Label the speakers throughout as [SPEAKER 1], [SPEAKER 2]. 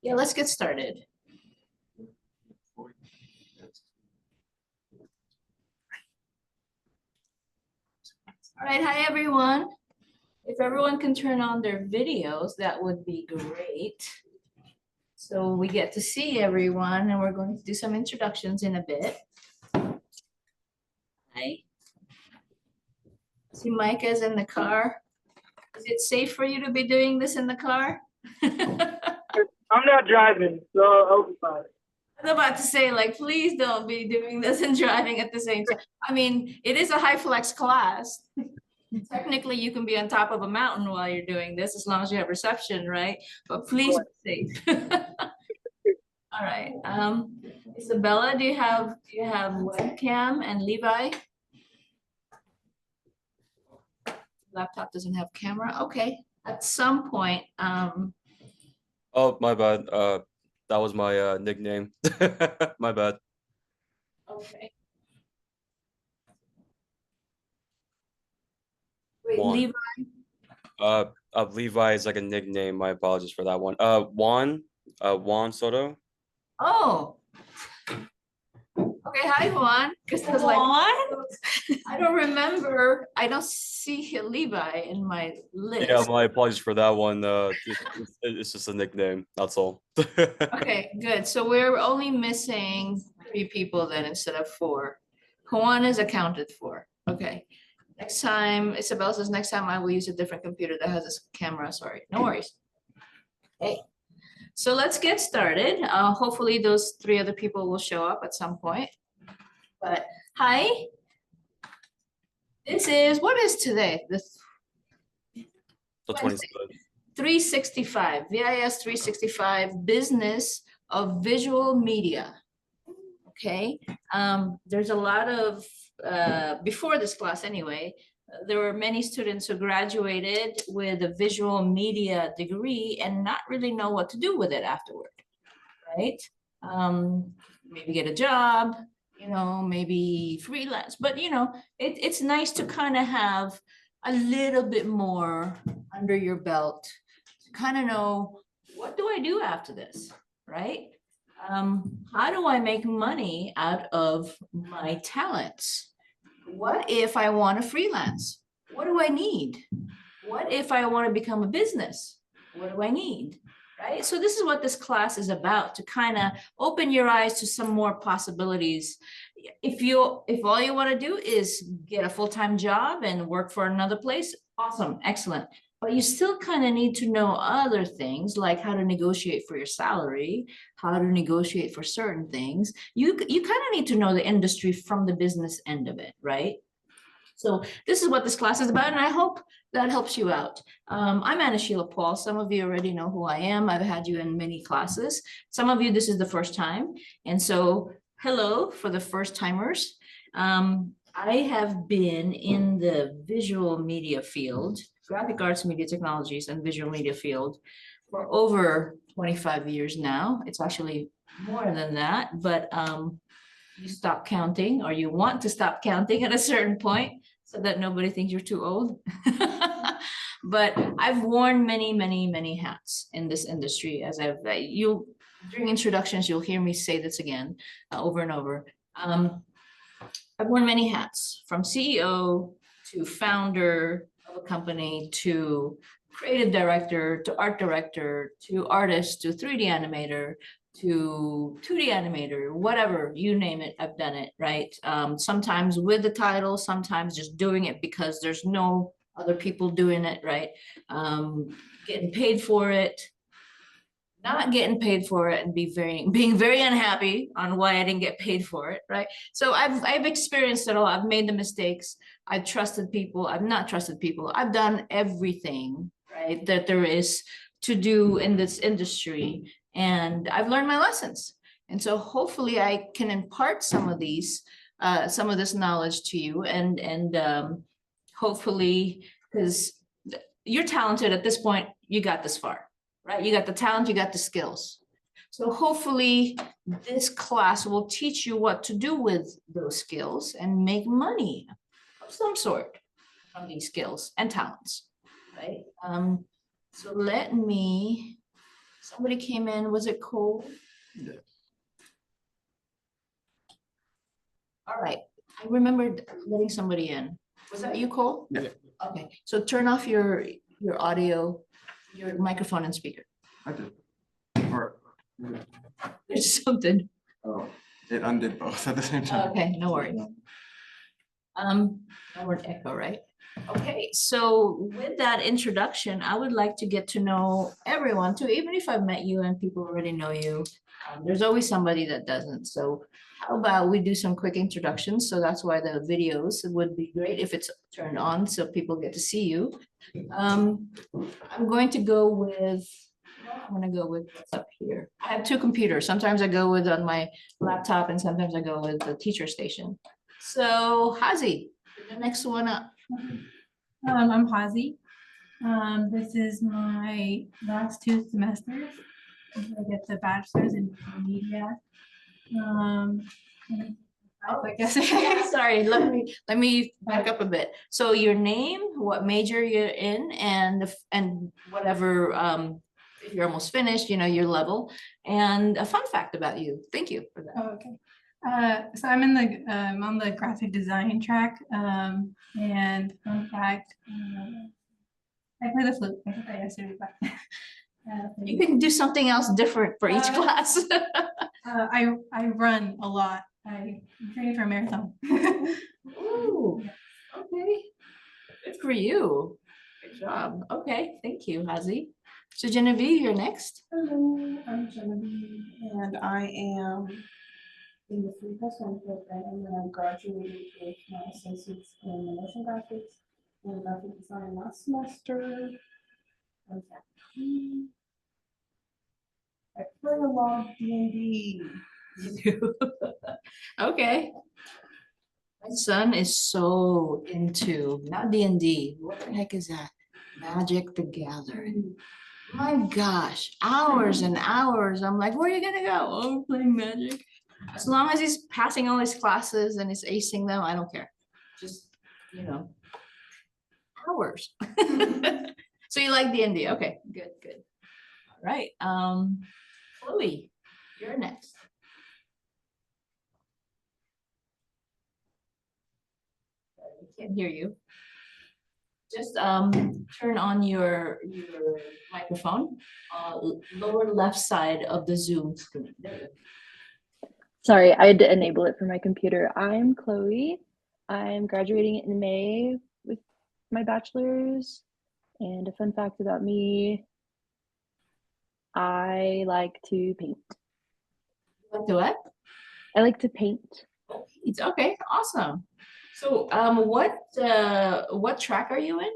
[SPEAKER 1] Yeah, let's get started. All right, hi everyone. If everyone can turn on their videos, that would be great. So we get to see everyone, and we're going to do some introductions in a bit. Hi. See Micah's in the car. Is it safe for you to be doing this in the car?
[SPEAKER 2] I'm not driving, so I'll be fine.
[SPEAKER 1] I was about to say, like, please don't be doing this and driving at the same time. I mean, it is a high flex class. Technically, you can be on top of a mountain while you're doing this, as long as you have reception, right? But please be safe. All right. Isabella, do you have webcam, and Levi? Laptop doesn't have camera. Okay. At some point,
[SPEAKER 3] Oh, my bad. That was my nickname. My bad.
[SPEAKER 1] okay. Wait,
[SPEAKER 3] Juan.
[SPEAKER 1] Levi.
[SPEAKER 3] Levi is like a nickname. My apologies for that one. Juan Soto.
[SPEAKER 1] Oh. Okay, hi Juan. Because I was like, I don't remember. I don't see Levi in my list.
[SPEAKER 3] Yeah, my apologies for that one. It's just a nickname. That's all.
[SPEAKER 1] Okay, good. So we're only missing 3 people then instead of 4. Juan is accounted for. Okay. Next time, Isabel says next time I will use a different computer that has a camera. Sorry, no worries. Okay. So let's get started. Hopefully those 3 other people will show up at some point. But hi. This is, what is today?
[SPEAKER 3] The 27th.
[SPEAKER 1] 365, VIS 365, Business of Visual Media. Okay, there's a lot of, before this class anyway, there were many students who graduated with a visual media degree and not really know what to do with it afterward, right? Maybe get a job, maybe freelance, but it's nice to kind of have a little bit more under your belt to kind of know, what do I do after this, right? How do I make money out of my talents? What if I want to freelance? What do I need? What if I want to become a business? What do I need? Right? So this is what this class is about, to kind of open your eyes to some more possibilities. If all you want to do is get a full-time job and work for another place, awesome, excellent. But you still kind of need to know other things, like how to negotiate for your salary, how to negotiate for certain things. You kind of need to know the industry from the business end of it, right? So this is what this class is about, and I hope that helps you out. I'm Anna Sheila Paul. Some of you already know who I am. I've had you in many classes. Some of you, this is the first time. And so hello for the first timers. I have been in the visual media field, graphic arts, media technologies, and visual media field for over 25 years now. It's actually more than that, but you stop counting, or you want to stop counting at a certain point so that nobody thinks you're too old. But I've worn many, many, many hats in this industry. As during introductions, you'll hear me say this again over and over. I've worn many hats, from CEO to founder of a company, to creative director, to art director, to artist, to 3D animator, to 2D animator, whatever, you name it, I've done it, right? Sometimes with the title, sometimes just doing it because there's no other people doing it, right? Getting paid for it, not getting paid for it, and being very unhappy on why I didn't get paid for it, right? So I've experienced it all. I've made the mistakes. I've trusted people. I've not trusted people. I've done everything, right, that there is to do in this industry, and I've learned my lessons. And so hopefully I can impart some of this knowledge to you, and hopefully, because you're talented at this point, you got this far, right? You got the talent, you got the skills. So hopefully this class will teach you what to do with those skills and make money of some sort from these skills and talents, right? So let me Somebody came in, was it Cole?
[SPEAKER 4] Yeah.
[SPEAKER 1] All right, I remembered letting somebody in. Was that you, Cole?
[SPEAKER 4] Yeah.
[SPEAKER 1] Okay, so turn off your audio, your microphone and speaker.
[SPEAKER 4] I did. Or,
[SPEAKER 1] There's something.
[SPEAKER 4] oh, it undid both at the same time.
[SPEAKER 1] Okay, no worries. No word echo, right? Okay, so with that introduction, I would like to get to know everyone too, even if I've met you and people already know you. There's always somebody that doesn't. So how about we do some quick introductions? So that's why the videos would be great if it's turned on so people get to see you. I'm going to go with, I'm gonna go with what's up here. I have two computers. Sometimes I go with on my laptop and sometimes I go with the teacher station. So Hazi, the next one up.
[SPEAKER 5] I'm Hazi. This is my last 2 semesters. I get the bachelor's in media. I guess.
[SPEAKER 1] Sorry, let me back up a bit. So your name, what major you're in, and whatever, if you're almost finished, your level, and a fun fact about you. Thank you for that.
[SPEAKER 5] Oh, okay. So I'm in the on the graphic design track. And fun fact, I play the flute. I think I yesterday, but
[SPEAKER 1] You can do something else different for each class.
[SPEAKER 5] I run a lot. I'm training for a marathon.
[SPEAKER 1] Ooh, okay. Good for you. Good job. Okay, thank you, Hazi. So Genevieve, you're next.
[SPEAKER 6] Hello, I'm Genevieve, and I am in the 3+1 program, and I graduated with my associates in motion graphics and graphic design last semester. I play a lot of D&D.
[SPEAKER 1] Okay. My son is so into, not D&D, what the heck is that? Magic the Gathering. My gosh, hours and hours. I'm like, where are you gonna go? Oh, we're playing Magic. As long as he's passing all his classes and he's acing them, I don't care. Just, hours. So you like D&D? Okay, good, good. All right, Chloe, you're next. I can't hear you. Just turn on your microphone, lower left side of the Zoom screen. There you go.
[SPEAKER 7] Sorry, I had to enable it for my computer. I'm Chloe. I'm graduating in May with my bachelor's. And a fun fact about me, I like to paint.
[SPEAKER 1] Like the what?
[SPEAKER 7] I like to paint.
[SPEAKER 1] It's okay, awesome. So what track are you in?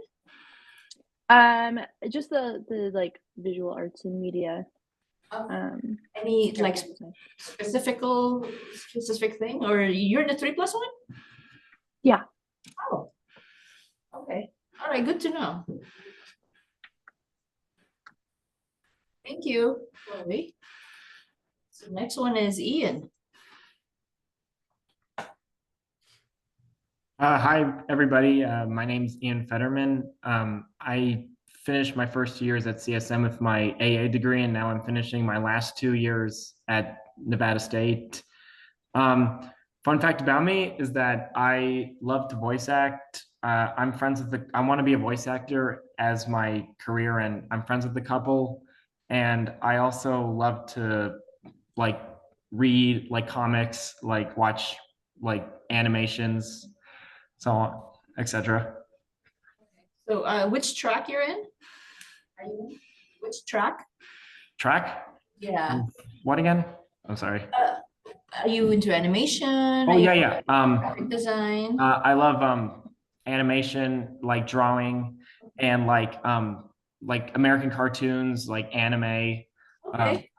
[SPEAKER 7] Just the like visual arts and media.
[SPEAKER 1] Any like specific thing, or you're in the 3+1?
[SPEAKER 7] Yeah.
[SPEAKER 1] Oh, okay. All right, good to know. Thank you, Chloe. So next one is Ian.
[SPEAKER 8] Hi, everybody. My name's Ian Fetterman. I finished my first years at CSM with my AA degree, and now I'm finishing my last 2 years at Nevada State. Fun fact about me is that I love to voice act. I'm friends with I want to be a voice actor as my career, and I'm friends with a couple. And I also love to like read like comics, like watch like animations, so on, etc.
[SPEAKER 1] So which track you're in? Are you in? Which track?
[SPEAKER 8] Track?
[SPEAKER 1] Yeah.
[SPEAKER 8] What again? I'm sorry.
[SPEAKER 1] Are you into animation?
[SPEAKER 8] Oh
[SPEAKER 1] Are you
[SPEAKER 8] yeah.
[SPEAKER 1] graphic design?
[SPEAKER 8] I love animation, like drawing, and like American cartoons, like anime.
[SPEAKER 1] Okay.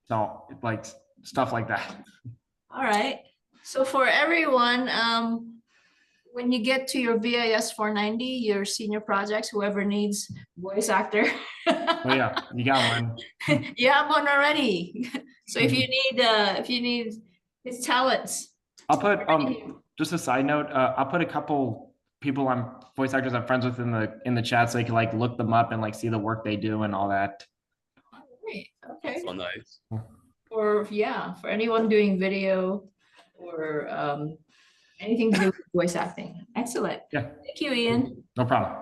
[SPEAKER 8] So like stuff like that.
[SPEAKER 1] All right. So for everyone, when you get to your VIS 490, your senior projects, whoever needs voice actor.
[SPEAKER 8] Oh yeah, you got one.
[SPEAKER 1] You have one already. So if you need his talents.
[SPEAKER 8] I'll put just a side note. I'll put a couple people voice actors I'm friends with in the chat, so you can like look them up and like see the work they do and all that.
[SPEAKER 1] Great, okay.
[SPEAKER 3] So nice.
[SPEAKER 1] Or for anyone doing video or anything to do with voice acting. Excellent.
[SPEAKER 8] Yeah.
[SPEAKER 1] Thank you, Ian.
[SPEAKER 8] No problem.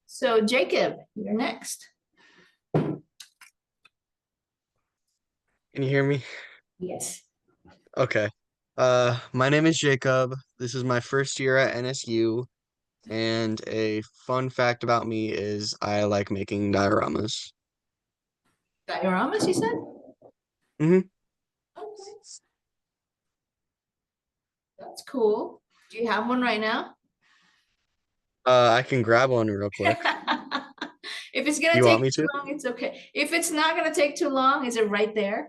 [SPEAKER 1] So Jacob, you're next.
[SPEAKER 9] Can you hear me?
[SPEAKER 1] Yes.
[SPEAKER 9] Okay. My name is Jacob. This is my first year at NSU, and a fun fact about me is I like making dioramas.
[SPEAKER 1] Dioramas, you said?
[SPEAKER 9] Mhm.
[SPEAKER 1] Okay. That's cool. Do you have one right now?
[SPEAKER 9] I can grab one real quick.
[SPEAKER 1] If it's gonna
[SPEAKER 9] You
[SPEAKER 1] take
[SPEAKER 9] want me
[SPEAKER 1] too
[SPEAKER 9] to?
[SPEAKER 1] long, it's okay. If it's not gonna take too long, is it right there?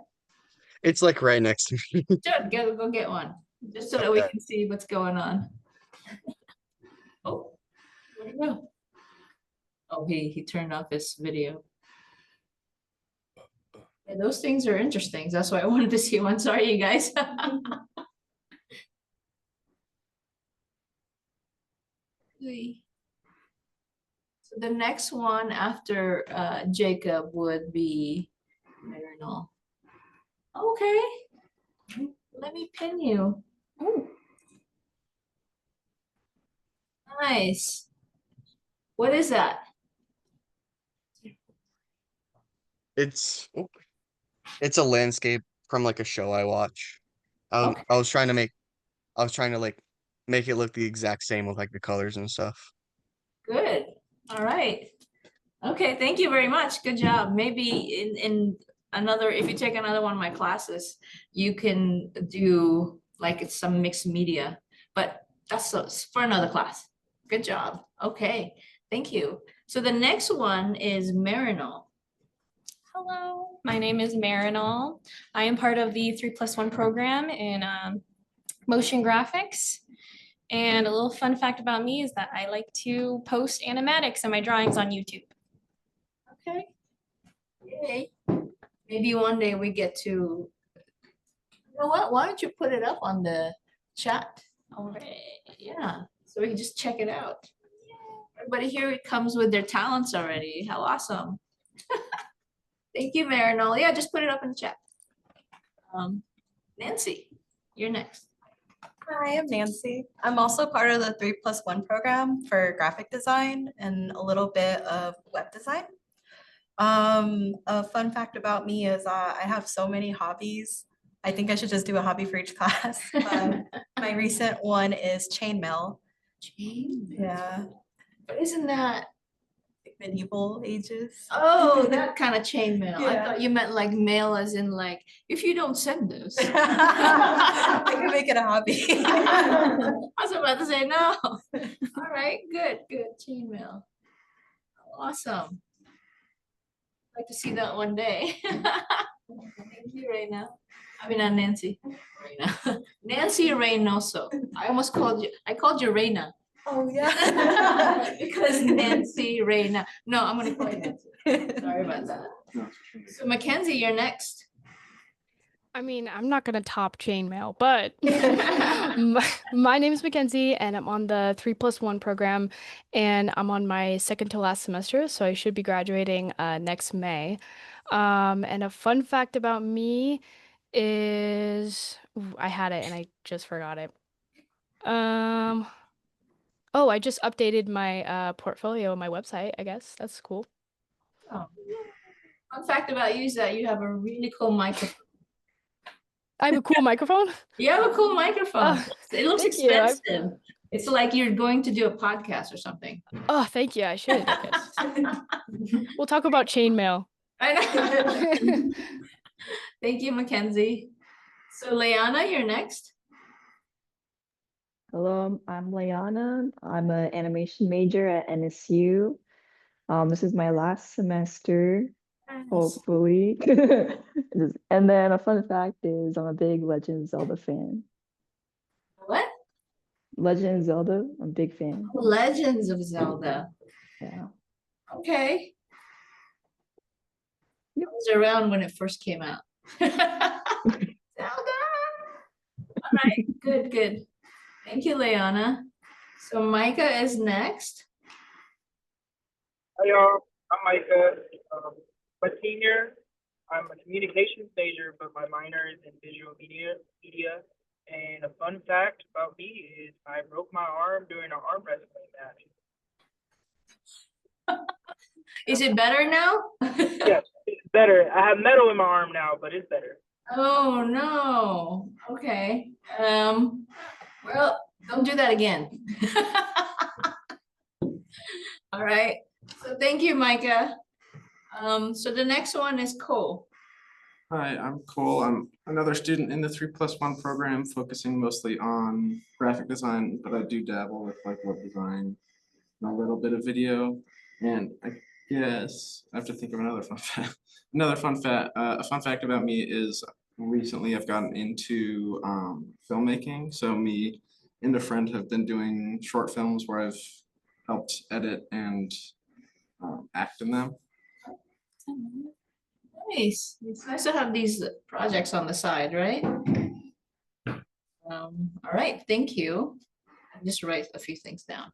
[SPEAKER 9] It's like right next to me.
[SPEAKER 1] Sure, go get one, just so that we
[SPEAKER 9] Okay.
[SPEAKER 1] can see what's going on. Oh, where'd it go? Oh, he turned off his video. Yeah, those things are interesting. That's why I wanted to see one. Sorry, you guys. So the next one after Jacob would be Marinol. Okay. Let me pin you. Ooh. Nice. What is that?
[SPEAKER 9] It's a landscape from like a show I watch.
[SPEAKER 1] Okay.
[SPEAKER 9] I was trying to like make it look the exact same with like the colors and stuff.
[SPEAKER 1] Good. All right. Okay, thank you very much. Good job. Maybe in another, if you take another one of my classes, you can do like it's some mixed media, but that's for another class. Good job. Okay, thank you. So the next one is Marinol.
[SPEAKER 10] Hello, my name is Marinol. I am part of the 3+1 program in motion graphics. And a little fun fact about me is that I like to post animatics and my drawings on YouTube.
[SPEAKER 1] Okay. Yay. Maybe one day we get to, you know what, why don't you put it up on the chat?
[SPEAKER 10] Alright.
[SPEAKER 1] Yeah, so we can just check it out. Everybody here comes with their talents already. How awesome. Thank you, Marinol. Yeah, just put it up in the chat. Nancy, you're next.
[SPEAKER 11] Hi, I'm Nancy. I'm also part of the 3+1 program for graphic design and a little bit of web design. A fun fact about me is I have so many hobbies. I think I should just do a hobby for each class. My recent one is chainmail.
[SPEAKER 1] Chainmail.
[SPEAKER 11] Yeah,
[SPEAKER 1] But isn't that,
[SPEAKER 11] like medieval ages.
[SPEAKER 1] oh, that kind of chainmail. I
[SPEAKER 11] Yeah.
[SPEAKER 1] thought you meant like mail as in like, if you don't send this.
[SPEAKER 11] I can make it a hobby.
[SPEAKER 1] I was about to say no. All right, good, chainmail. Awesome. I'd like to see that one day. Thank you, Raina. I mean, not Nancy. Raina. Nancy Reynoso. I almost called you Raina.
[SPEAKER 11] Oh, yeah.
[SPEAKER 1] Because Nancy Raina. No, I'm gonna call you Nancy. Sorry about that. So Mackenzie, you're next.
[SPEAKER 12] I mean, I'm not gonna top chainmail, but my name is Mackenzie, and I'm on the 3+1 program, and I'm on my second to last semester, so I should be graduating next May. And a fun fact about me is, I had it and I just forgot it. Oh, I just updated my portfolio on my website, I guess. That's cool.
[SPEAKER 1] Oh. Fun fact about you is that you have a really cool microphone.
[SPEAKER 12] I have a cool microphone?
[SPEAKER 1] You have a cool microphone.
[SPEAKER 12] Oh,
[SPEAKER 1] It looks
[SPEAKER 12] thank you.
[SPEAKER 1] expensive. It's like you're going to do a podcast or something.
[SPEAKER 12] Oh, thank you. I should, I guess. We'll talk about chainmail.
[SPEAKER 1] I know. Thank you, Mackenzie. So Leanna, you're next.
[SPEAKER 13] Hello, I'm Layana. I'm an animation major at NSU. This is my last semester, hopefully. And then a fun fact is I'm a big Legend of Zelda fan.
[SPEAKER 1] What?
[SPEAKER 13] Legend of Zelda, I'm a big fan.
[SPEAKER 1] Legends of Zelda.
[SPEAKER 13] Yeah.
[SPEAKER 1] Okay. I was around when it first came out. Zelda. All right, good. Thank you, Leanna. So Micah is next.
[SPEAKER 2] Hi y'all, I'm Micah. a senior. I'm a communications major, but my minor is in visual media. And a fun fact about me is I broke my arm during an arm wrestling match.
[SPEAKER 1] Is it better now?
[SPEAKER 2] Yes, it's better. I have metal in my arm now, but it's better.
[SPEAKER 1] Oh, no. Okay. Well, don't do that again. All right. So thank you, Micah. So the next one is Cole.
[SPEAKER 4] Hi, I'm Cole. I'm another student in the 3+1 program, focusing mostly on graphic design, but I do dabble with like web design and a little bit of video. And I guess I have to think of another fun fact. A fun fact about me is recently I've gotten into filmmaking. So me and a friend have been doing short films where I've helped edit and act in them.
[SPEAKER 1] Nice. It's nice to have these projects on the side, right? All right, thank you. I'll just write a few things down.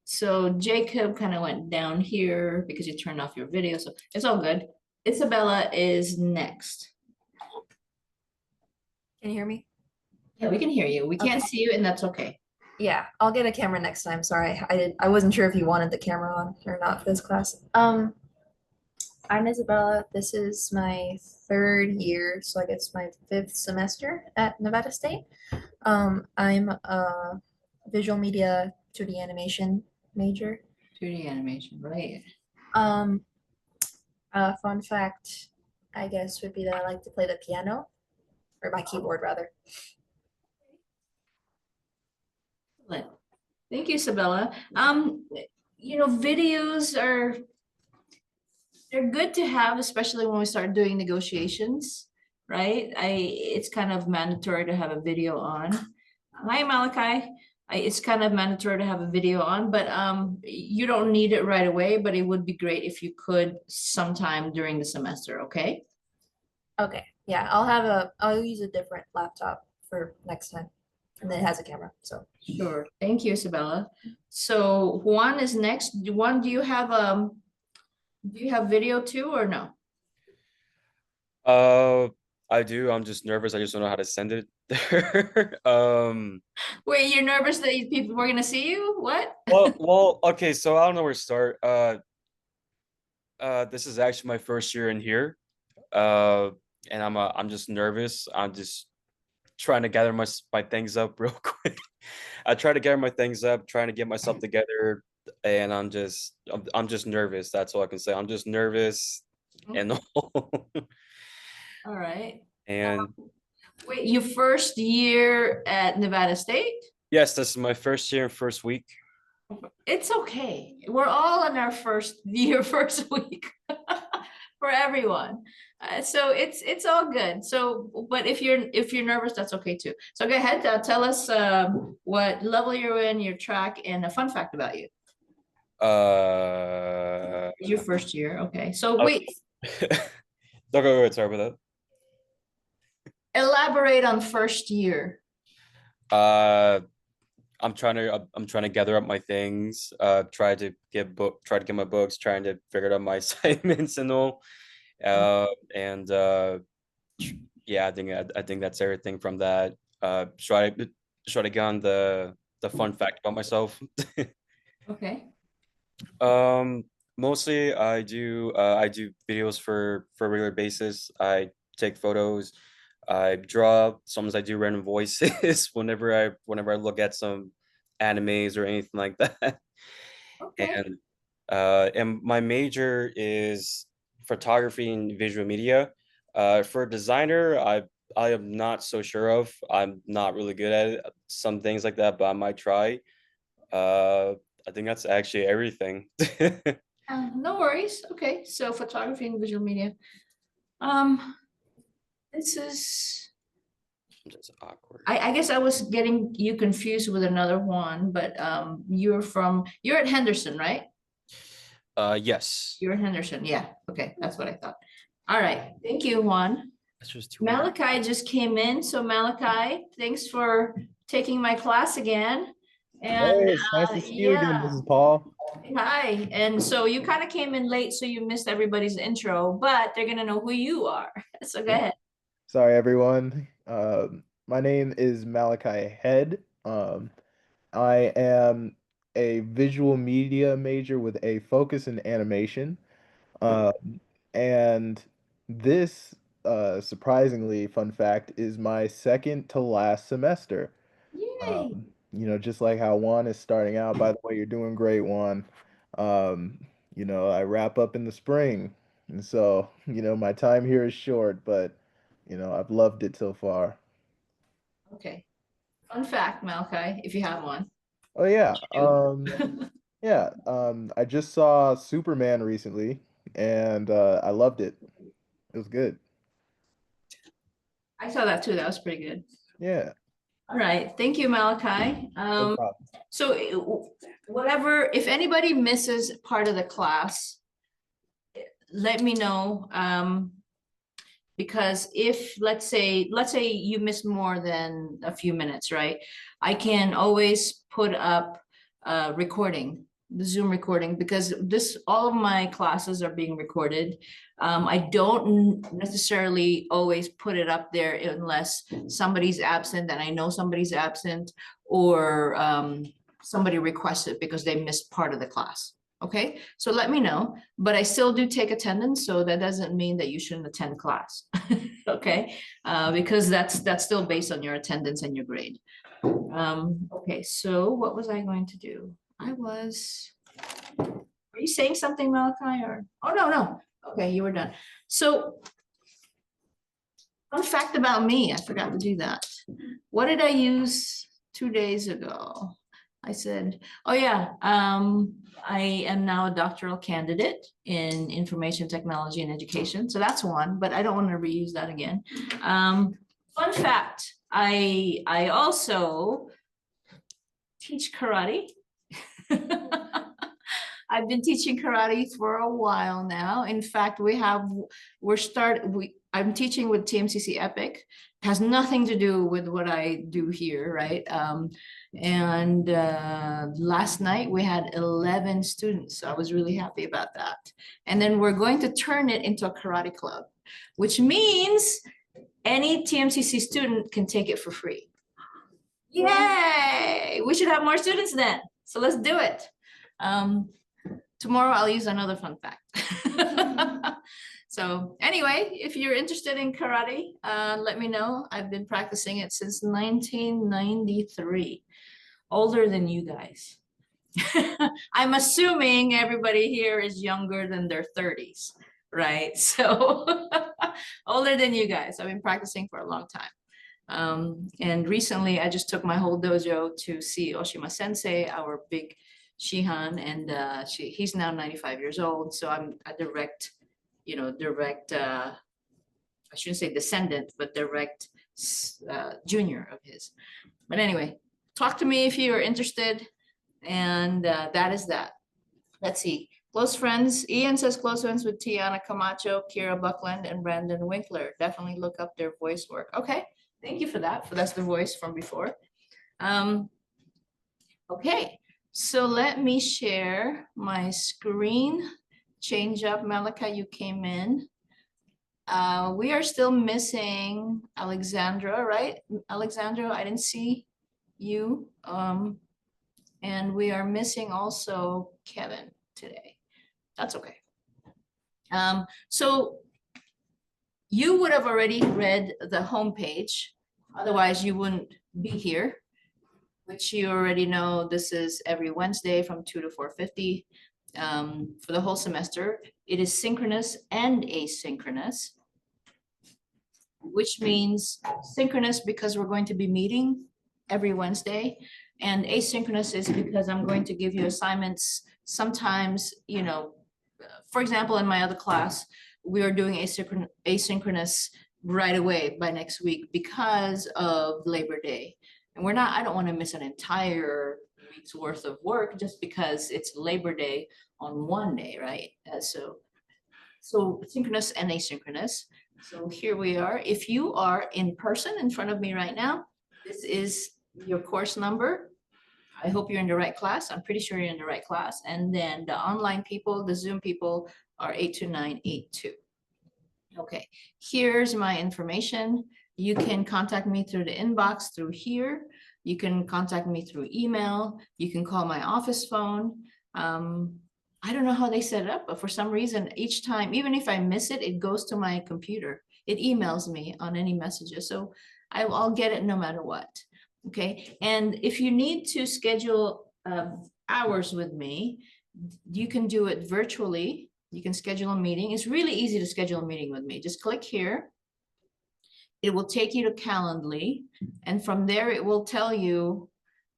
[SPEAKER 1] So Jacob kind of went down here because you turned off your video, so it's all good. Isabella is next.
[SPEAKER 14] Can you hear me?
[SPEAKER 1] Yeah, we can hear you. We can't see you, and that's okay.
[SPEAKER 14] Yeah, I'll get a camera next time. Sorry, I wasn't sure if you wanted the camera on or not for this class. I'm Isabella. This is my 3rd year, so I guess my 5th semester at Nevada State. I'm a visual media 2D animation major.
[SPEAKER 1] 2D animation, right?
[SPEAKER 14] A fun fact, I guess, would be that I like to play the piano, or my keyboard rather.
[SPEAKER 1] Excellent. Thank you, Isabella. You know, videos they're good to have, especially when we start doing negotiations, right? It's kind of mandatory to have a video on. Hi, Malachi. It's kind of mandatory to have a video on, but you don't need it right away, but it would be great if you could sometime during the semester, okay?
[SPEAKER 14] Okay, yeah, I'll use a different laptop for next time. And then it has a camera, so.
[SPEAKER 1] Sure. Thank you, Isabella. So Juan is next. Juan, do you have video too or no?
[SPEAKER 3] I do. I'm just nervous. I just don't know how to send it.
[SPEAKER 1] Wait, you're nervous that people were gonna see you? What?
[SPEAKER 3] Well, okay, so I don't know where to start. This is actually my first year in here. And I'm just nervous. I'm just trying to gather my things up real quick. I try to gather my things up, trying to get myself together, and I'm just nervous. That's all I can say. I'm just nervous and all.
[SPEAKER 1] All right.
[SPEAKER 3] And
[SPEAKER 1] wait, your first year at Nevada State?
[SPEAKER 3] yes, this is my first year and first week.
[SPEAKER 1] It's okay. We're all in our first year, first week for everyone. So it's all good. So, but if you're nervous, that's okay too. So go ahead, tell us what level you're in, your track, and a fun fact about you. Your first year, okay. So wait.
[SPEAKER 3] Don't go ahead. Sorry about that.
[SPEAKER 1] Elaborate on first year.
[SPEAKER 3] I'm trying to gather up my things, try to get my books, trying to figure out my assignments and all. Yeah, I think that's everything from that. Try to get on the fun fact about myself.
[SPEAKER 1] Okay.
[SPEAKER 3] Mostly I do videos for a regular basis. I take photos, I draw, sometimes I do random voices whenever I look at some animes or anything like that.
[SPEAKER 1] Okay.
[SPEAKER 3] And my major is photography and visual media. For a designer, I am not so sure of. I'm not really good at it. Some things like that, but I might try. I think that's actually everything.
[SPEAKER 1] No worries. Okay, so photography and visual media. This is
[SPEAKER 3] just awkward.
[SPEAKER 1] I guess I was getting you confused with another one, but you're at Henderson, right?
[SPEAKER 3] Yes.
[SPEAKER 1] You're at Henderson, yeah. Okay, that's what I thought. All right, thank you, Juan. Malachi just came in, so Malachi, thanks for taking my class again. And
[SPEAKER 15] hey, it's nice to see you again, Mrs. Paul.
[SPEAKER 1] Hi, and so you kind of came in late, so you missed everybody's intro, but they're gonna know who you are. So go ahead.
[SPEAKER 15] Sorry, everyone. My name is Malachi Head. I am a visual media major with a focus in animation. And this, surprisingly, fun fact, is my second to last semester.
[SPEAKER 1] Yay.
[SPEAKER 15] Just like how Juan is starting out. By the way, you're doing great, Juan. I wrap up in the spring. And so, my time here is short, but, I've loved it so far.
[SPEAKER 1] Okay. Fun fact, Malachi, if you have one.
[SPEAKER 15] Oh yeah.
[SPEAKER 1] You.
[SPEAKER 15] Yeah. I just saw Superman recently and I loved it. It was good.
[SPEAKER 1] I saw that too. That was pretty good.
[SPEAKER 15] Yeah.
[SPEAKER 1] All right. Thank you, Malachi.
[SPEAKER 15] No problem.
[SPEAKER 1] So whatever, if anybody misses part of the class, let me know. Because if, let's say you miss more than a few minutes, right? I can always put up a recording, the Zoom recording, because all of my classes are being recorded. I don't necessarily always put it up there unless somebody's absent and I know somebody's absent, or somebody requests it because they missed part of the class. Okay, so let me know, but I still do take attendance, so that doesn't mean that you shouldn't attend class. Okay, because that's still based on your attendance and your grade. Okay, so what was I going to do? Are you saying something, Malachi, or? Oh, no. Okay, you were done. So, fun fact about me, I forgot to do that. What did I use 2 days ago? I said, oh yeah, I am now a doctoral candidate in information technology and education. So that's one, but I don't want to reuse that again. Fun fact, I also teach karate. I've been teaching karate for a while now. In fact, I'm teaching with TMCC Epic. It has nothing to do with what I do here, right? And last night we had 11 students. So I was really happy about that. And then we're going to turn it into a karate club, which means any TMCC student can take it for free. Yay! We should have more students then. So let's do it. Tomorrow I'll use another fun fact. So anyway, if you're interested in karate, let me know. I've been practicing it since 1993. Older than you guys. I'm assuming everybody here is younger than their 30s, right? So older than you guys. I've been practicing for a long time. And recently I just took my whole dojo to see Oshima Sensei, our big Shihan, and he's now 95 years old. So I'm a direct, I shouldn't say descendant, but direct junior of his. But anyway, talk to me if you are interested. And that is that. Let's see. Close friends. Ian says close friends with Tiana Camacho, Kira Buckland, and Brandon Winkler. Definitely look up their voice work. Okay. Thank you for that. That's the voice from before. Okay. So let me share my screen. Change up. Malika, you came in. We are still missing Alexandra, right? Alexandra, I didn't see you. And we are missing also Kevin today. That's okay. So you would have already read the homepage. Otherwise, you wouldn't be here, which you already know. This is every Wednesday from 2 to 4:50 for the whole semester. It is synchronous and asynchronous, which means synchronous because we're going to be meeting every Wednesday, and asynchronous is because I'm going to give you assignments. Sometimes, for example, in my other class, we are doing asynchronous right away by next week because of Labor Day. And I don't want to miss an entire week's worth of work just because it's Labor Day on one day, right? So synchronous and asynchronous. So here we are. If you are in person in front of me right now, this is your course number. I hope you're in the right class. I'm pretty sure you're in the right class. And then the online people, the Zoom people are 82982. Okay, here's my information. You can contact me through the inbox through here. You can contact me through email. You can call my office phone. I don't know how they set it up, but for some reason, each time, even if I miss it, it goes to my computer. It emails me on any messages. So I'll get it no matter what. Okay, and if you need to schedule hours with me, you can do it virtually. You can schedule a meeting. It's really easy to schedule a meeting with me. Just click here. It will take you to Calendly. And from there, it will tell you,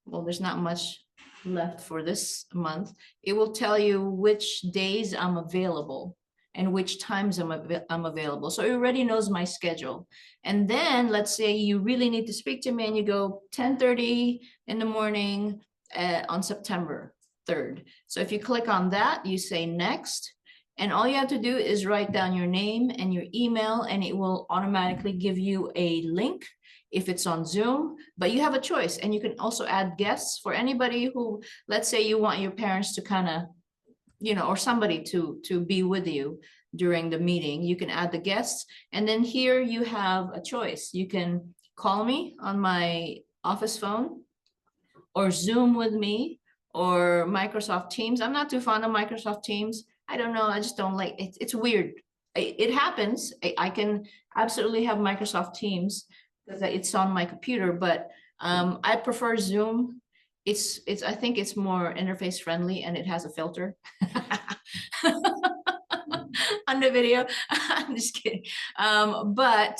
[SPEAKER 1] well, there's not much left for this month. It will tell you which days I'm available and which times I'm available. So it already knows my schedule. And then let's say you really need to speak to me and you go 10:30 in the morning on September 3rd. So if you click on that, you say next, and all you have to do is write down your name and your email, and it will automatically give you a link if it's on Zoom, but you have a choice. And you can also add guests for anybody who, let's say you want your parents to kind of, you know, or somebody to be with you during the meeting. You can add the guests. And then here you have a choice. You can call me on my office phone or Zoom with me or Microsoft Teams. I'm not too fond of Microsoft Teams. I don't know. I just don't like it. It's weird. It happens. I can absolutely have Microsoft Teams because it's on my computer, but I prefer Zoom. I think it's more interface friendly and it has a filter on the video. I'm just kidding. But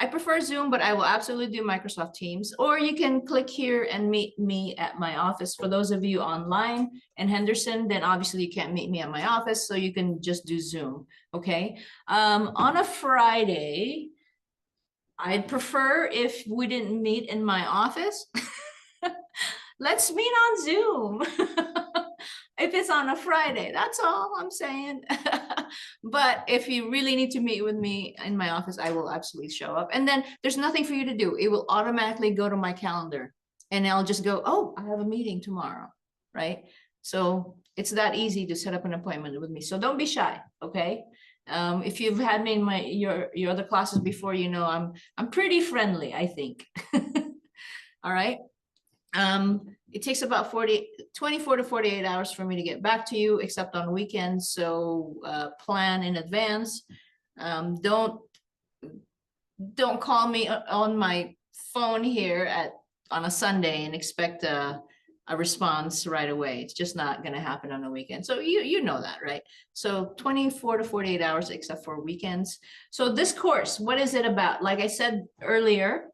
[SPEAKER 1] I prefer Zoom, but I will absolutely do Microsoft Teams, or you can click here and meet me at my office. For those of you online in Henderson, then obviously you can't meet me at my office, so you can just do Zoom, okay? On a Friday, I'd prefer if we didn't meet in my office. Let's meet on Zoom. If it's on a Friday, that's all I'm saying. But if you really need to meet with me in my office, I will absolutely show up. And then there's nothing for you to do. It will automatically go to my calendar and I'll just go, oh, I have a meeting tomorrow, right? So it's that easy to set up an appointment with me. So don't be shy, okay? If you've had me in your other classes before, you know I'm pretty friendly, I think. All right. It takes about 24 to 48 hours for me to get back to you, except on weekends. So plan in advance. Don't call me on my phone here on a Sunday and expect a response right away. It's just not going to happen on a weekend. So you know that, right? So 24 to 48 hours, except for weekends. So this course, what is it about? Like I said earlier,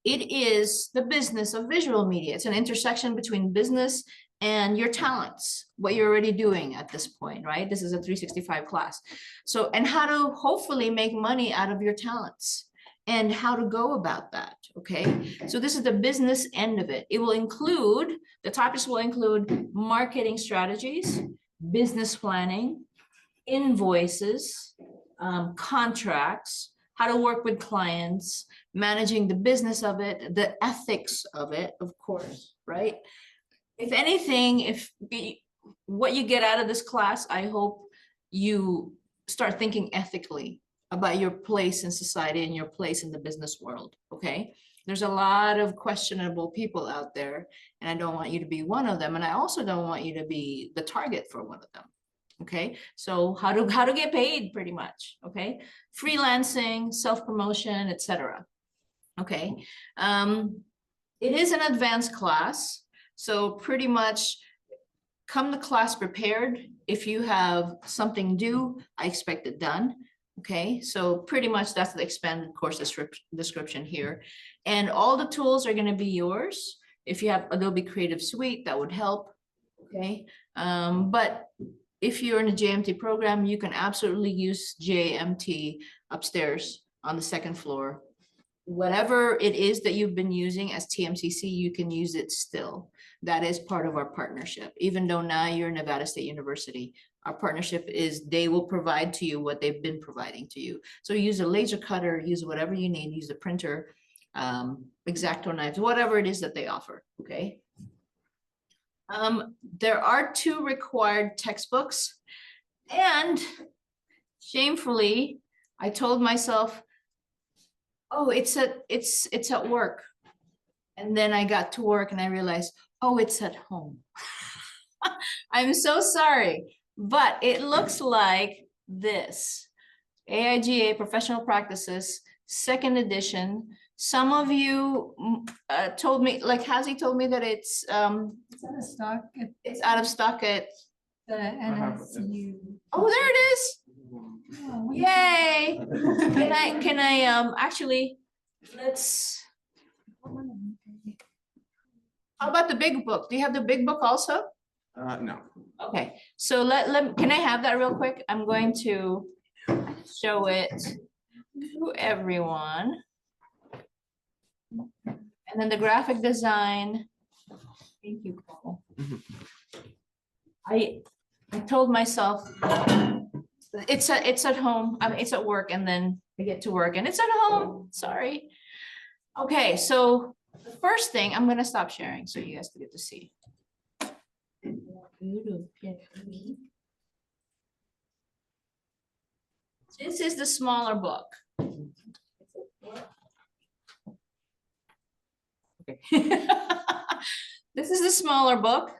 [SPEAKER 1] it is the business of visual media. It's an intersection between business and your talents, what you're already doing at this point, right? This is a 365 class. So, and how to hopefully make money out of your talents and how to go about that, okay? So this is the business end of it. It will include, the topics will include marketing strategies, business planning, invoices, contracts, how to work with clients, managing the business of it, the ethics of it, of course, right? If anything, what you get out of this class, I hope you start thinking ethically about your place in society and your place in the business world, okay? There's a lot of questionable people out there, and I don't want you to be one of them, and I also don't want you to be the target for one of them. Okay, so how to get paid, pretty much, okay? Freelancing, self-promotion, etc. Okay, it is an advanced class, so pretty much come to class prepared. If you have something due, I expect it done. Okay, so pretty much that's the expanded course description here. And all the tools are going to be yours. If you have Adobe Creative Suite, that would help. Okay, but if you're in a GMT program, you can absolutely use GMT upstairs on the second floor. Whatever it is that you've been using as TMCC, you can use it still. That is part of our partnership. Even though now you're Nevada State University, our partnership is they will provide to you what they've been providing to you. So use a laser cutter, use whatever you need, use a printer. X-Acto knives, whatever it is that they offer, okay? There are 2 required textbooks, and shamefully, I told myself, oh, it's at work. And then I got to work and I realized, oh, it's at home. I'm so sorry, but it looks like this. AIGA Professional Practices, 2nd edition. Some of you told me, like Hazy told me that it's
[SPEAKER 5] out of stock at
[SPEAKER 1] it's out of stock at
[SPEAKER 5] the NSU.
[SPEAKER 1] Oh, there it is.
[SPEAKER 5] Oh,
[SPEAKER 1] Yay. Can I actually let's how about the big book? Do you have the big book also?
[SPEAKER 4] No.
[SPEAKER 1] Okay, so can I have that real quick? I'm going to show it to everyone. And then the graphic design. Thank you, Paul. I told myself it's at home. I mean, it's at work, and then I get to work and it's at home. Sorry. Okay, so the first thing, I'm gonna stop sharing so you guys get to see. This is the smaller book. Okay. This is the smaller book.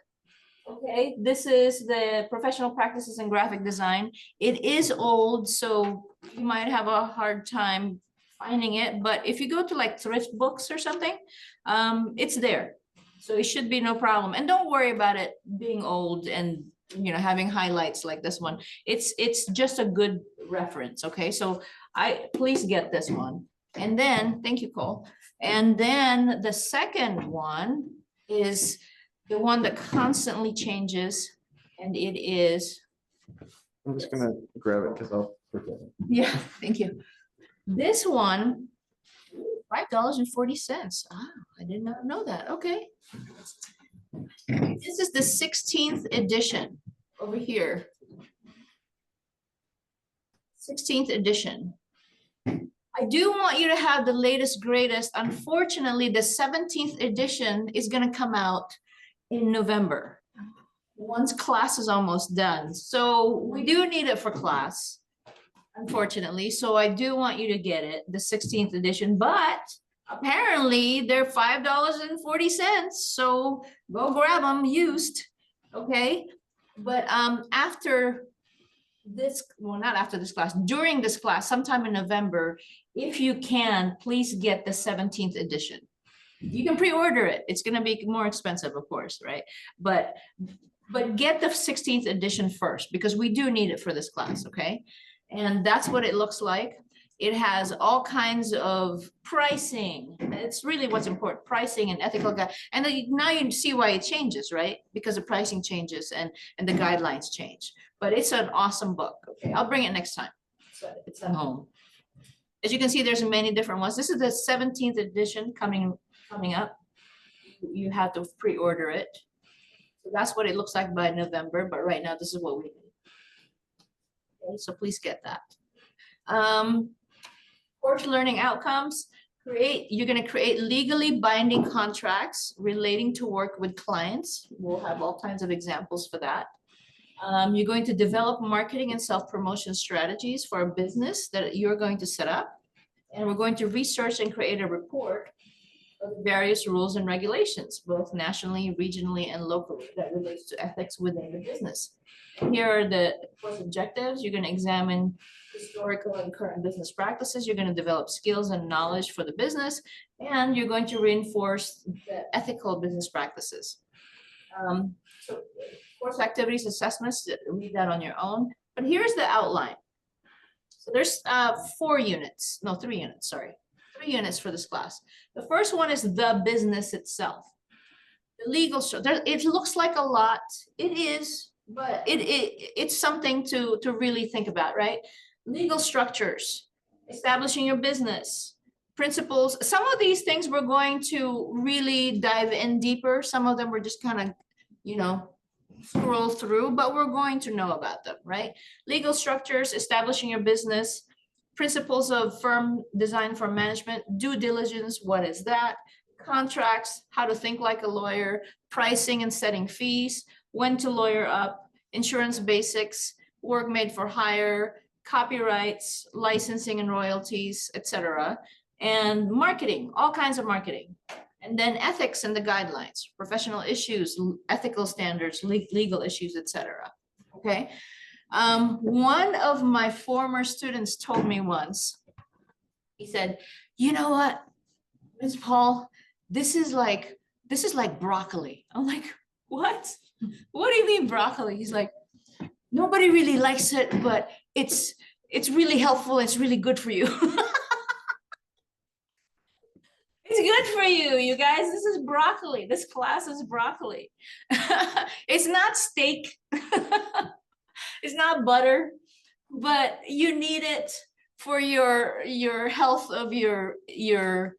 [SPEAKER 1] Okay, this is the Professional Practices in Graphic Design. It is old, so you might have a hard time finding it, but if you go to like thrift books or something, it's there. So it should be no problem. And don't worry about it being old and having highlights like this one. It's just a good reference. Okay, so please get this one. And then, thank you, Cole. And then the second one is the one that constantly changes, and it is.
[SPEAKER 4] I'm just gonna grab it because I'll forget.
[SPEAKER 1] Yeah, thank you. This one, $5.40. Ah, I did not know that. Okay. This is the 16th edition over here. 16th edition. I do want you to have the latest, greatest. Unfortunately, the 17th edition is going to come out in November. Once class is almost done. So we do need it for class, unfortunately. So I do want you to get it, the 16th edition, but apparently they're $5.40. So go grab them used. Okay. But after this, well, not after this class, during this class, sometime in November, if you can, please get the 17th edition. You can pre-order it. It's going to be more expensive, of course, right? But get the 16th edition first, because we do need it for this class, okay? And that's what it looks like. It has all kinds of pricing. It's really what's important, pricing and ethical guide. And then now you see why it changes, right? Because the pricing changes and the guidelines change. But it's an awesome book. Okay, I'll bring it next time. So it's at home. As you can see, there's many different ones. This is the 17th edition coming up. You have to pre-order it. So that's what it looks like by November. But right now, this is what we need. Okay, so please get that. Course learning outcomes. You're going to create legally binding contracts relating to work with clients. We'll have all kinds of examples for that. You're going to develop marketing and self-promotion strategies for a business that you're going to set up. And we're going to research and create a report of various rules and regulations, both nationally, regionally, and locally, that relates to ethics within the business. And here are the course objectives. You're going to examine historical and current business practices. You're going to develop skills and knowledge for the business, and you're going to reinforce the ethical business practices. So course activities, assessments, read that on your own. But here's the outline. So there's 3 units, sorry. 3 units for this class. The first one is the business itself. The legal structure. It looks like a lot. It is, but it's something to really think about, right? Legal structures, establishing your business, principles. Some of these things we're going to really dive in deeper. Some of them we're just kind of, scroll through, but we're going to know about them, right? Legal structures, establishing your business, Principles of firm design for management, due diligence, what is that? Contracts, how to think like a lawyer, pricing and setting fees, when to lawyer up, insurance basics, work made for hire, copyrights, licensing and royalties, etc. And marketing, all kinds of marketing. And then ethics and the guidelines, professional issues, ethical standards, legal issues, etc. Okay. One of my former students told me once, he said, you know what, Ms. Paul, this is like broccoli. I'm like, what? What do you mean broccoli? He's like, nobody really likes it, but it's really helpful. It's really good for you. It's good for you, you guys. This is broccoli. This class is broccoli. It's not steak. It's not butter, but you need it for your health of your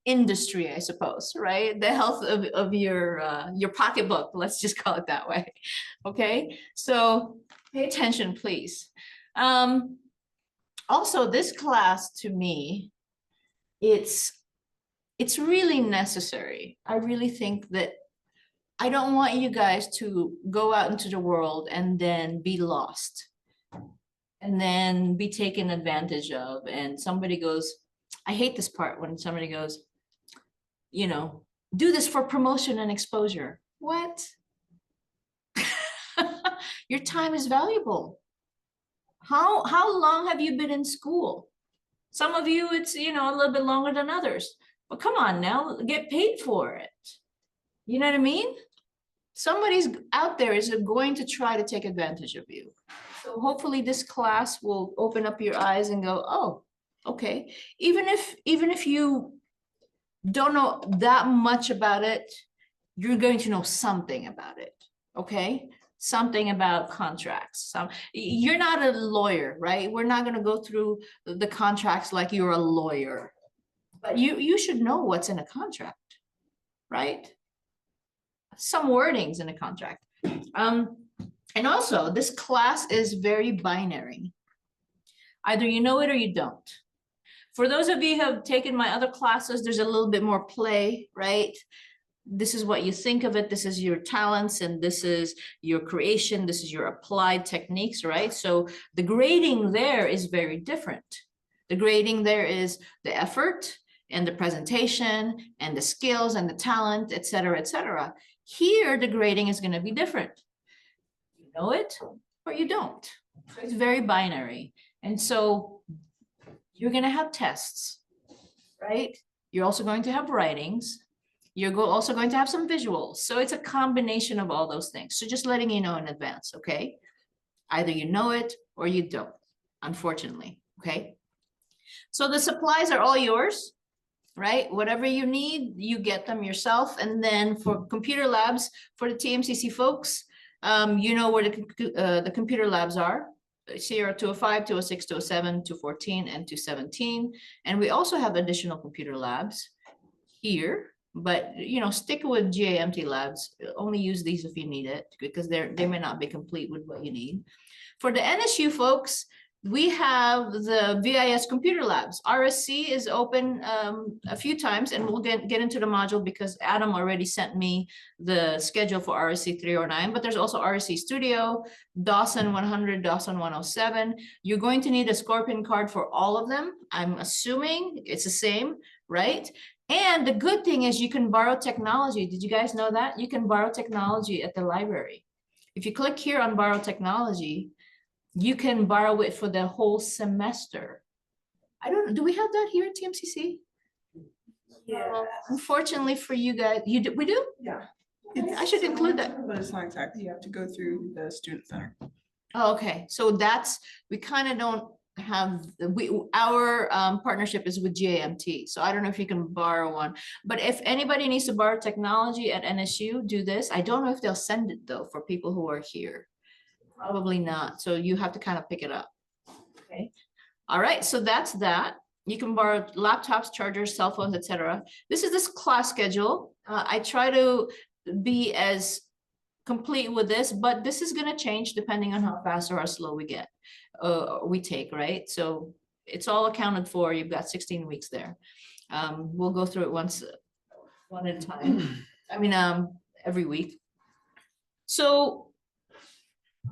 [SPEAKER 1] industry, I suppose, right? The health of your pocketbook. Let's just call it that way. Okay, so pay attention, please. Also, this class to me, it's really necessary. I really think that I don't want you guys to go out into the world and then be lost and then be taken advantage of. And somebody goes, I hate this part when somebody goes, you know, do this for promotion and exposure. What? Your time is valuable. How long have you been in school? Some of you, it's, you know, a little bit longer than others. But come on now, get paid for it. You know what I mean? Somebody's out there is going to try to take advantage of you. So hopefully this class will open up your eyes and go, oh, okay. Even if you don't know that much about it, you're going to know something about it, okay? Something about contracts. You're not a lawyer, right? We're not going to go through the contracts like you're a lawyer. But you should know what's in a contract, right? Some wordings in a contract. And also, this class is very binary. Either you know it or you don't. For those of you who have taken my other classes, there's a little bit more play, right? This is what you think of it. This is your talents, and this is your creation. This is your applied techniques, right? So the grading there is very different. The grading there is the effort and the presentation and the skills and the talent, et cetera, et cetera. Here, the grading is going to be different. You know it or you don't. So it's very binary. And so you're going to have tests, right? You're also going to have writings. You're also going to have some visuals. So it's a combination of all those things. So just letting you know in advance, okay? Either you know it or you don't, unfortunately, okay? So the supplies are all yours, right? Whatever you need, you get them yourself. And then for computer labs, for the TMCC folks, you know where the computer labs are. Sierra 205, 206, 207, 214, and 217. And we also have additional computer labs here, but you know, stick with GMT labs. Only use these if you need it, because they may not be complete with what you need. For the NSU folks, we have the VIS computer labs. RSC is open a few times, and we'll get into the module because Adam already sent me the schedule for RSC 309, but there's also RSC Studio, Dawson 100, Dawson 107. You're going to need a Scorpion card for all of them. I'm assuming it's the same, right? And the good thing is you can borrow technology. Did you guys know that? You can borrow technology at the library. If you click here on borrow technology, you can borrow it for the whole semester. I don't know, do we have that here at TMCC?
[SPEAKER 6] Yeah.
[SPEAKER 1] Unfortunately for you guys, we do?
[SPEAKER 6] Yeah.
[SPEAKER 1] I should include that.
[SPEAKER 6] But it's not exactly, you have to go through the student center.
[SPEAKER 1] Oh, okay, so we kind of don't have, our partnership is with GMT, so I don't know if you can borrow one. But if anybody needs to borrow technology at NSU, do this. I don't know if they'll send it though for people who are here. Probably not. So you have to kind of pick it up. Okay. All right. So that's that. You can borrow laptops, chargers, cell phones, etc. This is this class schedule. I try to be as complete with this, but this is going to change depending on how fast or how slow we take, right? So it's all accounted for. You've got 16 weeks there. We'll go through it one at a time. I mean, every week. So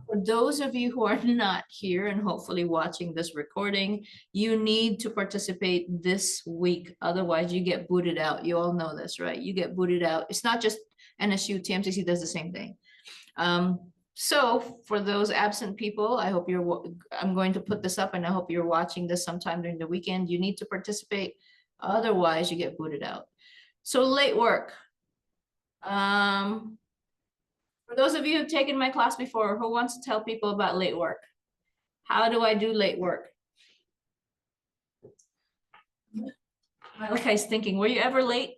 [SPEAKER 1] for those of you who are not here and hopefully watching this recording, you need to participate this week. Otherwise, you get booted out. You all know this, right? You get booted out. It's not just NSU, TMCC does the same thing. So for those absent people, I hope I'm going to put this up and I hope you're watching this sometime during the weekend. You need to participate. Otherwise, you get booted out. So late work. For those of you who've taken my class before, who wants to tell people about late work? How do I do late work? Malachi's thinking, were you ever late?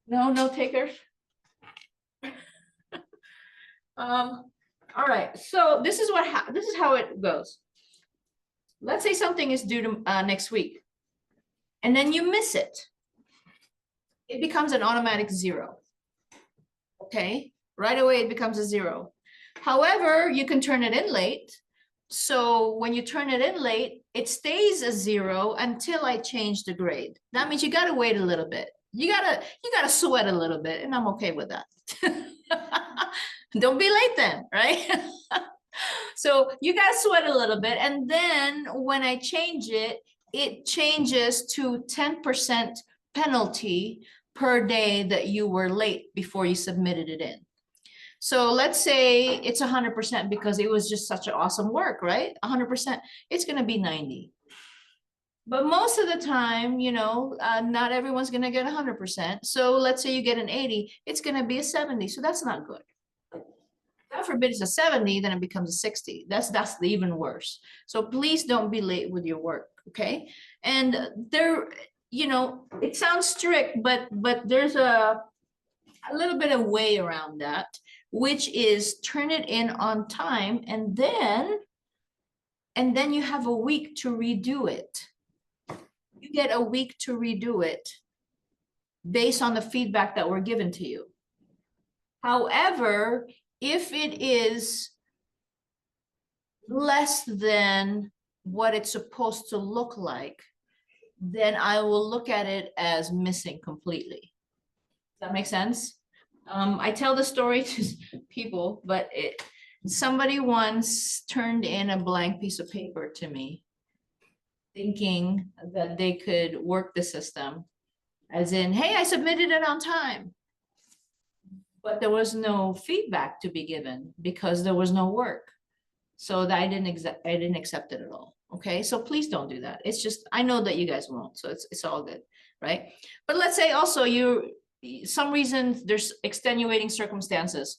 [SPEAKER 1] No takers? All right, so this is how it goes. Let's say something is due to next week, and then you miss it. It becomes an automatic 0. Okay, right away it becomes a 0. However, you can turn it in late. So when you turn it in late, it stays a 0 until I change the grade. That means you got to wait a little bit. You gotta sweat a little bit, and I'm okay with that. Don't be late then, right? So you gotta sweat a little bit, and then when I change it, it changes to 10% penalty per day that you were late before you submitted it in. So let's say it's 100% because it was just such an awesome work, right? 100%, it's gonna be 90. But most of the time, you know, not everyone's gonna get 100%. So let's say you get an 80, it's gonna be a 70. So that's not good. God forbid it's a 70, then it becomes a 60. That's even worse. So please don't be late with your work, okay? And there, you know, it sounds strict, but there's a little bit of way around that, which is turn it in on time, and then you have a week to redo it. You get a week to redo it based on the feedback that were given to you. However, if it is less than what it's supposed to look like, then I will look at it as missing completely. Does that make sense? I tell the story to people, but somebody once turned in a blank piece of paper to me, thinking that they could work the system, as in, hey, I submitted it on time. But there was no feedback to be given because there was no work. So that I didn't accept it at all. Okay, so please don't do that. It's just, I know that you guys won't, so it's all good, right? But let's say also some reason there's extenuating circumstances.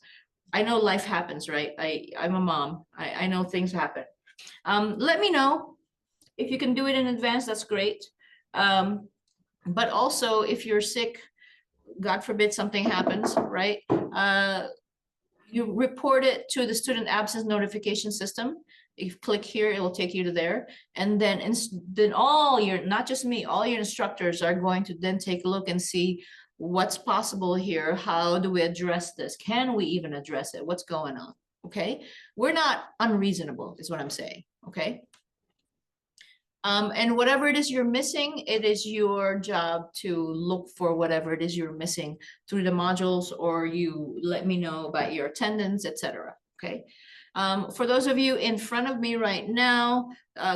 [SPEAKER 1] I know life happens, right? I'm a mom. I know things happen. Let me know if you can do it in advance. That's great. But also if you're sick, God forbid something happens, right? You report it to the student absence notification system. If you click here, it will take you to there. And then all your, not just me, all your instructors are going to then take a look and see what's possible here. How do we address this? Can we even address it? What's going on? Okay. We're not unreasonable is what I'm saying. Okay. And whatever it is you're missing, it is your job to look for whatever it is you're missing through the modules, or you let me know about your attendance, etc. Okay. For those of you in front of me right now,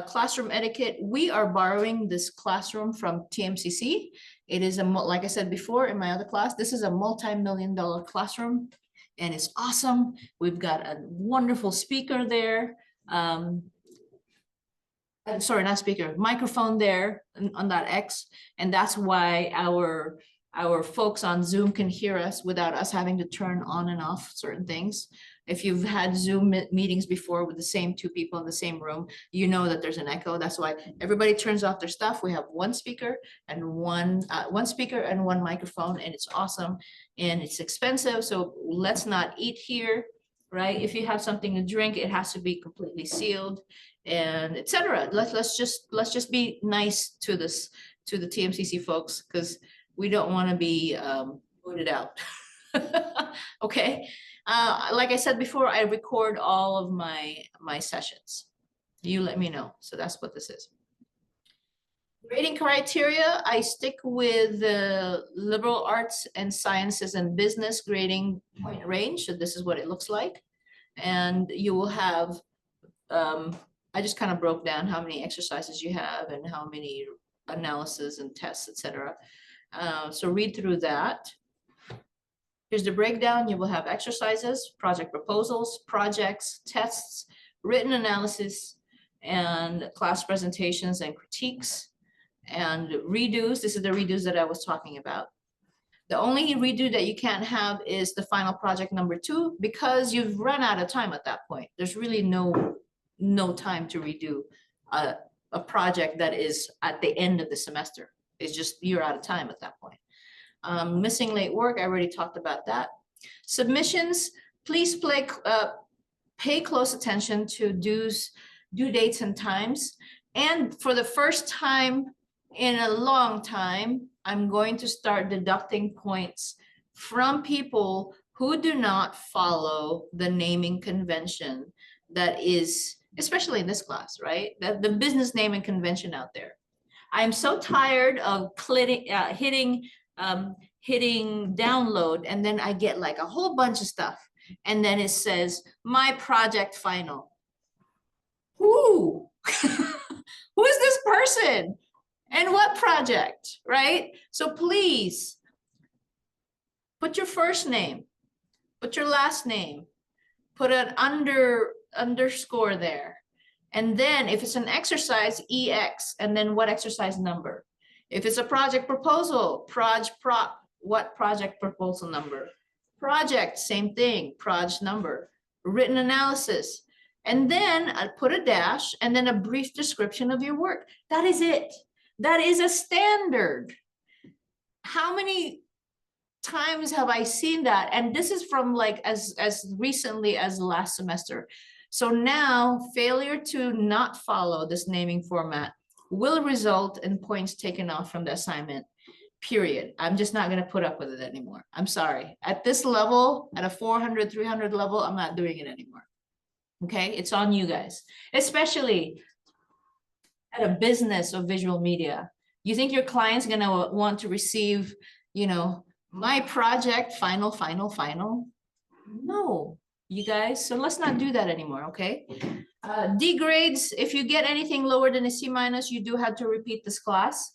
[SPEAKER 1] classroom etiquette, we are borrowing this classroom from TMCC. It is like I said before in my other class, this is a multi-million-dollar classroom, and it's awesome. We've got a wonderful speaker there. Sorry, not speaker, microphone there on that X. And that's why our folks on Zoom can hear us without us having to turn on and off certain things. If you've had Zoom meetings before with the same 2 people in the same room, you know that there's an echo. That's why everybody turns off their stuff. We have one speaker and one microphone, and it's awesome and it's expensive. So let's not eat here, right? If you have something to drink, it has to be completely sealed, and etc. Let's just be nice to the TMCC folks, because we don't want to be booted out. Okay. Like I said before, I record all of my sessions. You let me know. So that's what this is. Grading criteria, I stick with the liberal arts and sciences and business grading point range. So this is what it looks like. And you will have, I just kind of broke down how many exercises you have and how many analysis and tests, etc. So read through that. Here's the breakdown. You will have exercises, project proposals, projects, tests, written analysis, and class presentations and critiques, and redos. This is the redos that I was talking about. The only redo that you can't have is the final project number 2, because you've run out of time at that point. There's really no time to redo a project that is at the end of the semester. It's just you're out of time at that point. Missing late work, I already talked about that. Submissions, please pay close attention to due dates and times. And for the first time in a long time, I'm going to start deducting points from people who do not follow the naming convention that is, especially in this class, right? The business naming convention out there. I'm so tired of hitting download, and then I get like a whole bunch of stuff, and then it says my project final. Who? Who is this person? And what project, right? So please put your first name, put your last name, put an underscore there. And then if it's an exercise, EX, and then what exercise number. If it's a project proposal, what project proposal number. Project, same thing, proj number. Written analysis. And then I put a dash and then a brief description of your work. That is it. That is a standard. How many times have I seen that? And this is from like as recently as last semester. So now failure to not follow this naming format will result in points taken off from the assignment, period. I'm just not going to put up with it anymore. I'm sorry. At this level, at a 400, 300 level, I'm not doing it anymore. Okay, it's on you guys, especially at a business of visual media. You think your client's going to want to receive, you know, my project final? No, you guys. So let's not do that anymore. Okay. D grades, if you get anything lower than a C-, you do have to repeat this class.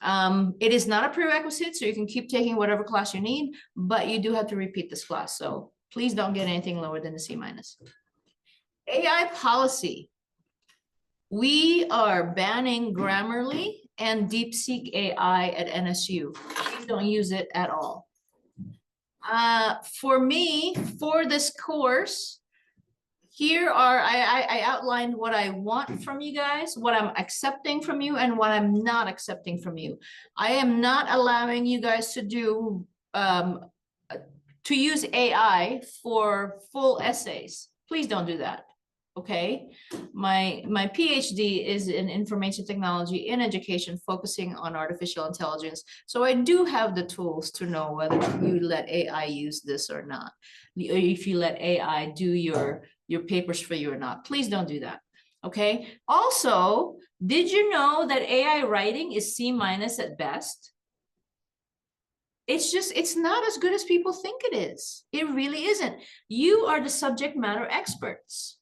[SPEAKER 1] It is not a prerequisite, so you can keep taking whatever class you need, but you do have to repeat this class. So please don't get anything lower than a C-. AI policy. We are banning Grammarly and DeepSeek AI at NSU. Please don't use it at all. For me, for this course, here are, I outlined what I want from you guys, what I'm accepting from you, and what I'm not accepting from you. I am not allowing you guys to do, to use AI for full essays. Please don't do that. Okay, my PhD is in information technology in education, focusing on artificial intelligence. So I do have the tools to know whether you let AI use this or not. If you let AI do your papers for you or not. Please don't do that. Okay. Also, did you know that AI writing is C- at best? It's not as good as people think it is. It really isn't. You are the subject matter experts.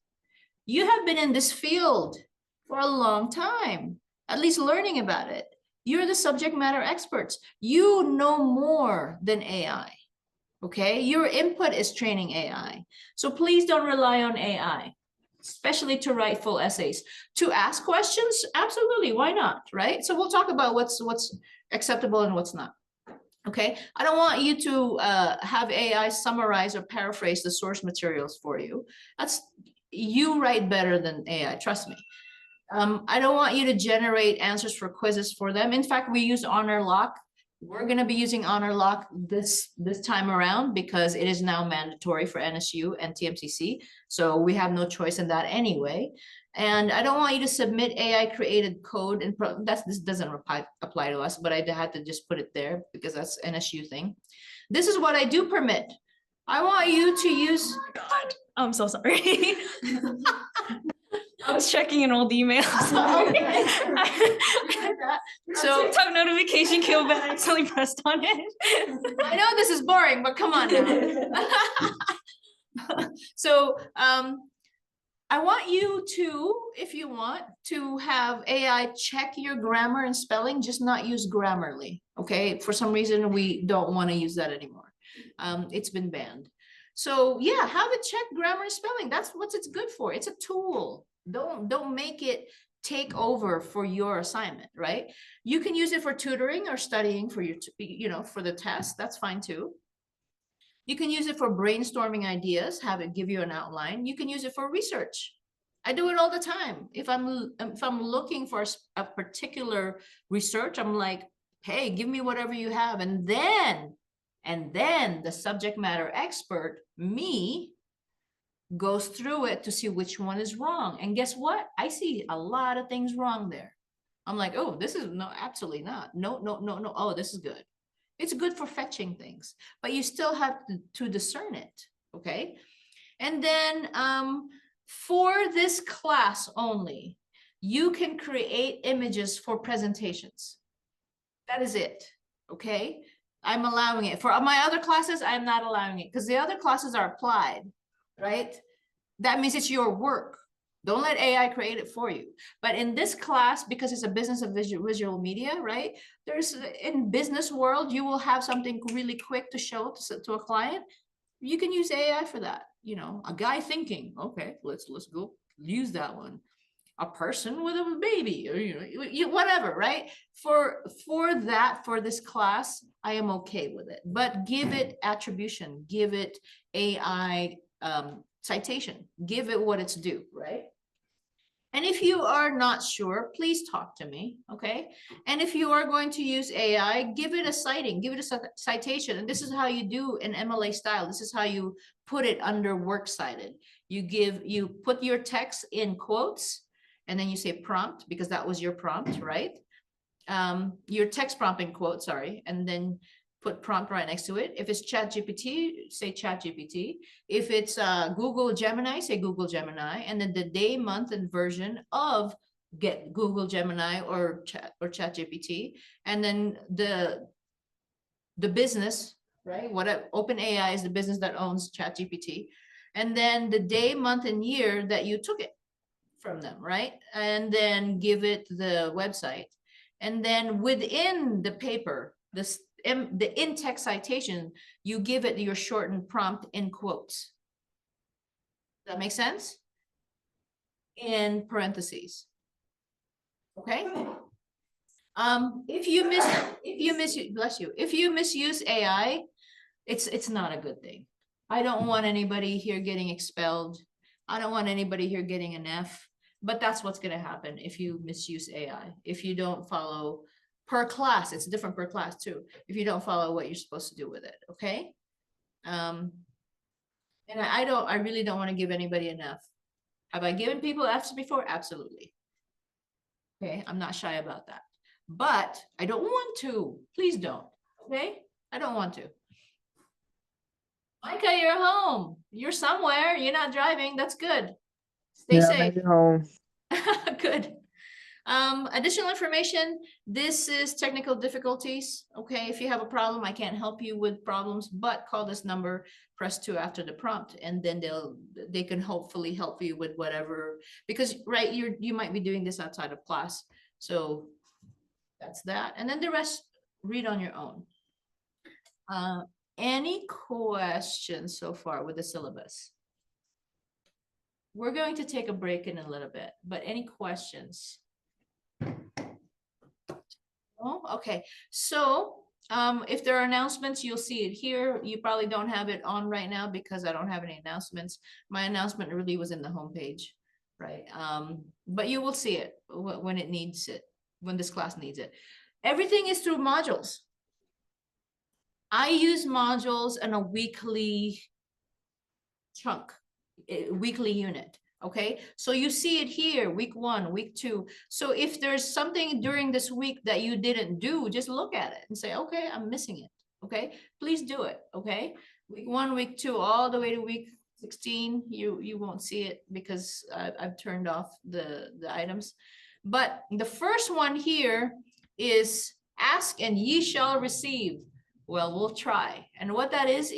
[SPEAKER 1] You have been in this field for a long time, at least learning about it. You're the subject matter experts. You know more than AI, okay? Your input is training AI. So please don't rely on AI, especially to write full essays. To ask questions, absolutely, why not, right? So we'll talk about what's acceptable and what's not. Okay, I don't want you to have AI summarize or paraphrase the source materials for you. You write better than AI, trust me. I don't want you to generate answers for quizzes for them. In fact, we use Honor Lock. We're going to be using Honor Lock this time around because it is now mandatory for NSU and TMCC. So we have no choice in that anyway. And I don't want you to submit AI created code, and this doesn't apply to us, but I had to just put it there because that's NSU thing. This is what I do permit. I want you to use,
[SPEAKER 10] God, I'm so sorry. I was checking an old email.
[SPEAKER 1] so
[SPEAKER 10] TikTok notification came up and I accidentally pressed on it.
[SPEAKER 1] I know this is boring, but come on now. So I want you to, if you want, to have AI check your grammar and spelling, just not use Grammarly, okay? For some reason, we don't want to use that anymore. It's been banned. So yeah, have it check grammar and spelling. That's what it's good for. It's a tool. Don't make it take over for your assignment, right? You can use it for tutoring or studying for your, for the test. That's fine too. You can use it for brainstorming ideas, have it give you an outline. You can use it for research. I do it all the time. If I'm looking for a particular research, I'm like, hey, give me whatever you have. And then the subject matter expert, me, goes through it to see which one is wrong. And guess what? I see a lot of things wrong there. I'm like, oh, this is no, absolutely not. No. Oh, this is good. It's good for fetching things, but you still have to discern it, okay? And then for this class only, you can create images for presentations. That is it, okay? I'm allowing it. For my other classes, I'm not allowing it because the other classes are applied, right? That means it's your work. Don't let AI create it for you. But in this class, because it's a business of visual media, right? There's in business world, you will have something really quick to show to a client. You can use AI for that. A guy thinking, okay, let's go use that one. A person with a baby, or whatever, right? For this class, I am okay with it. But give it attribution, give it AI citation, give it what it's due, right? And if you are not sure, please talk to me, okay? And if you are going to use AI, give it a citing, give it a citation. And this is how you do an MLA style. This is how you put it under works cited. You put your text in quotes, and then you say prompt, because that was your prompt, right? Your text prompt in quotes, sorry, and then put prompt right next to it. If it's ChatGPT, say ChatGPT. If it's Google Gemini, say Google Gemini, and then the day, month, and version of get Google Gemini or ChatGPT, and then the business, right? OpenAI is the business that owns ChatGPT, and then the day, month, and year that you took it from them, right? And then give it the website, and then within the paper, the in-text citation, you give it your shortened prompt in quotes. Does that make sense? In parentheses. Okay. If you misuse AI, it's not a good thing. I don't want anybody here getting expelled. I don't want anybody here getting an F, but that's what's going to happen if you misuse AI. If you don't follow per class, it's different per class too. If you don't follow what you're supposed to do with it, okay? And I really don't want to give anybody an F. Have I given people Fs before? Absolutely. Okay, I'm not shy about that. But I don't want to. Please don't. Okay? I don't want to. Micah, you're home. You're somewhere. You're not driving. That's good. Stay safe.
[SPEAKER 9] Made it home.
[SPEAKER 1] Good. Additional information. This is technical difficulties. Okay, if you have a problem, I can't help you with problems, but call this number, press 2 after the prompt, and then they can hopefully help you with whatever, because right, you might be doing this outside of class. So that's that. And then the rest, read on your own. Any questions so far with the syllabus? We're going to take a break in a little bit, but any questions? Oh, okay. So if there are announcements, you'll see it here. You probably don't have it on right now because I don't have any announcements. My announcement really was in the homepage, right? But you will see it when it needs it, when this class needs it. Everything is through modules. I use modules in a weekly chunk, weekly unit. Okay, so you see it here, week 1, week 2. So if there's something during this week that you didn't do, just look at it and say, okay, I'm missing it. Okay, please do it. Okay, Week 1, week 2, all the way to week 16, you won't see it because I've turned off the items. But the first one here is ask and ye shall receive. Well, we'll try. And what that is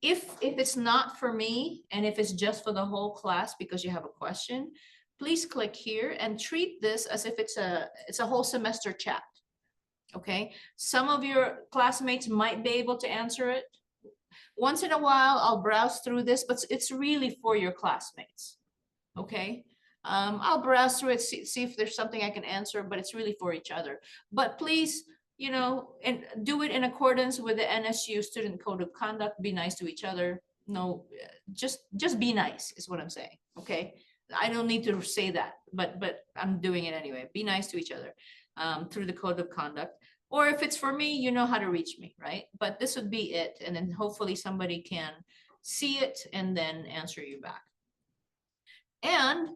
[SPEAKER 1] if it's not for me and if it's just for the whole class because you have a question, please click here and treat this as if it's a whole semester chat. Okay, some of your classmates might be able to answer it. Once in a while, I'll browse through this, but it's really for your classmates. Okay, I'll browse through it, see if there's something I can answer, but it's really for each other. But please, you know, and do it in accordance with the NSU Student Code of Conduct. Be nice to each other. No, just be nice is what I'm saying. Okay, I don't need to say that, but I'm doing it anyway. Be nice to each other through the Code of Conduct. Or if it's for me, you know how to reach me, right? But this would be it. And then hopefully somebody can see it and then answer you back. And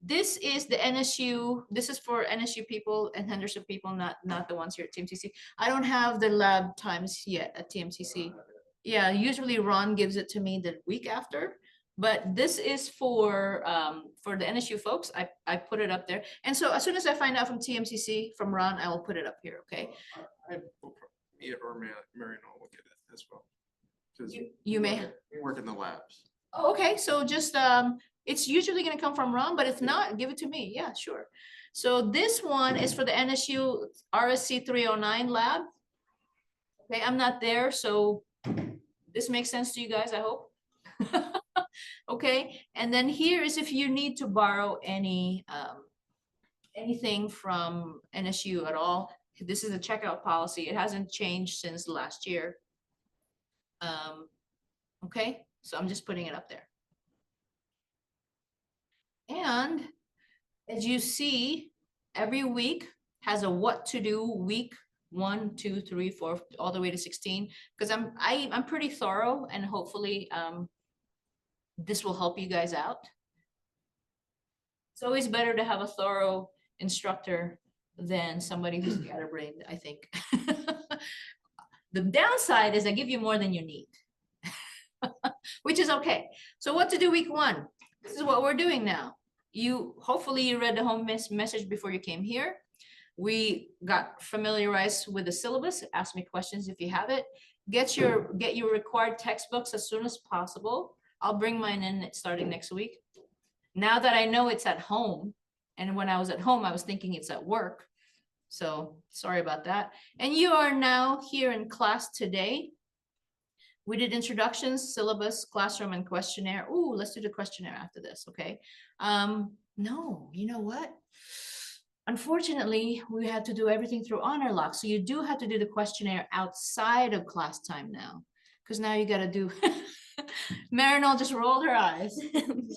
[SPEAKER 1] this is the NSU, this is for NSU people and Henderson people, not the ones here at TMCC. I don't have the lab times yet at TMCC. Yeah, usually Ron gives it to me the week after. But this is for the NSU folks. I put it up there. And so as soon as I find out from TMCC, from Ron, I will put it up here, okay?
[SPEAKER 4] Me or Marianne will get it as well.
[SPEAKER 1] You may
[SPEAKER 4] work in the labs.
[SPEAKER 1] Oh, okay, so just it's usually gonna come from Ron, but if not, give it to me. Yeah, sure. So this one is for the NSU RSC 309 lab. Okay, I'm not there, so this makes sense to you guys, I hope. Okay, and then here is if you need to borrow any anything from NSU at all. This is a checkout policy. It hasn't changed since last year. Okay, so I'm just putting it up there. And as you see, every week has a what to do week 1, 2, 3, 4, all the way to 16. Because I'm pretty thorough, and hopefully this will help you guys out. It's always better to have a thorough instructor than somebody who's scatterbrained, I think. The downside is I give you more than you need, which is okay. So what to do week 1? This is what we're doing now. Hopefully you read the home message before you came here. We got familiarized with the syllabus. Ask me questions if you have it. Get your required textbooks as soon as possible. I'll bring mine in starting next week. Now that I know it's at home, and when I was at home, I was thinking it's at work. So sorry about that. And you are now here in class today. We did introductions, syllabus, classroom, and questionnaire. Ooh, let's do the questionnaire after this, okay? No, you know what? Unfortunately, we had to do everything through honor lock. So you do have to do the questionnaire outside of class time now, because now you got to do Marinol just rolled her eyes.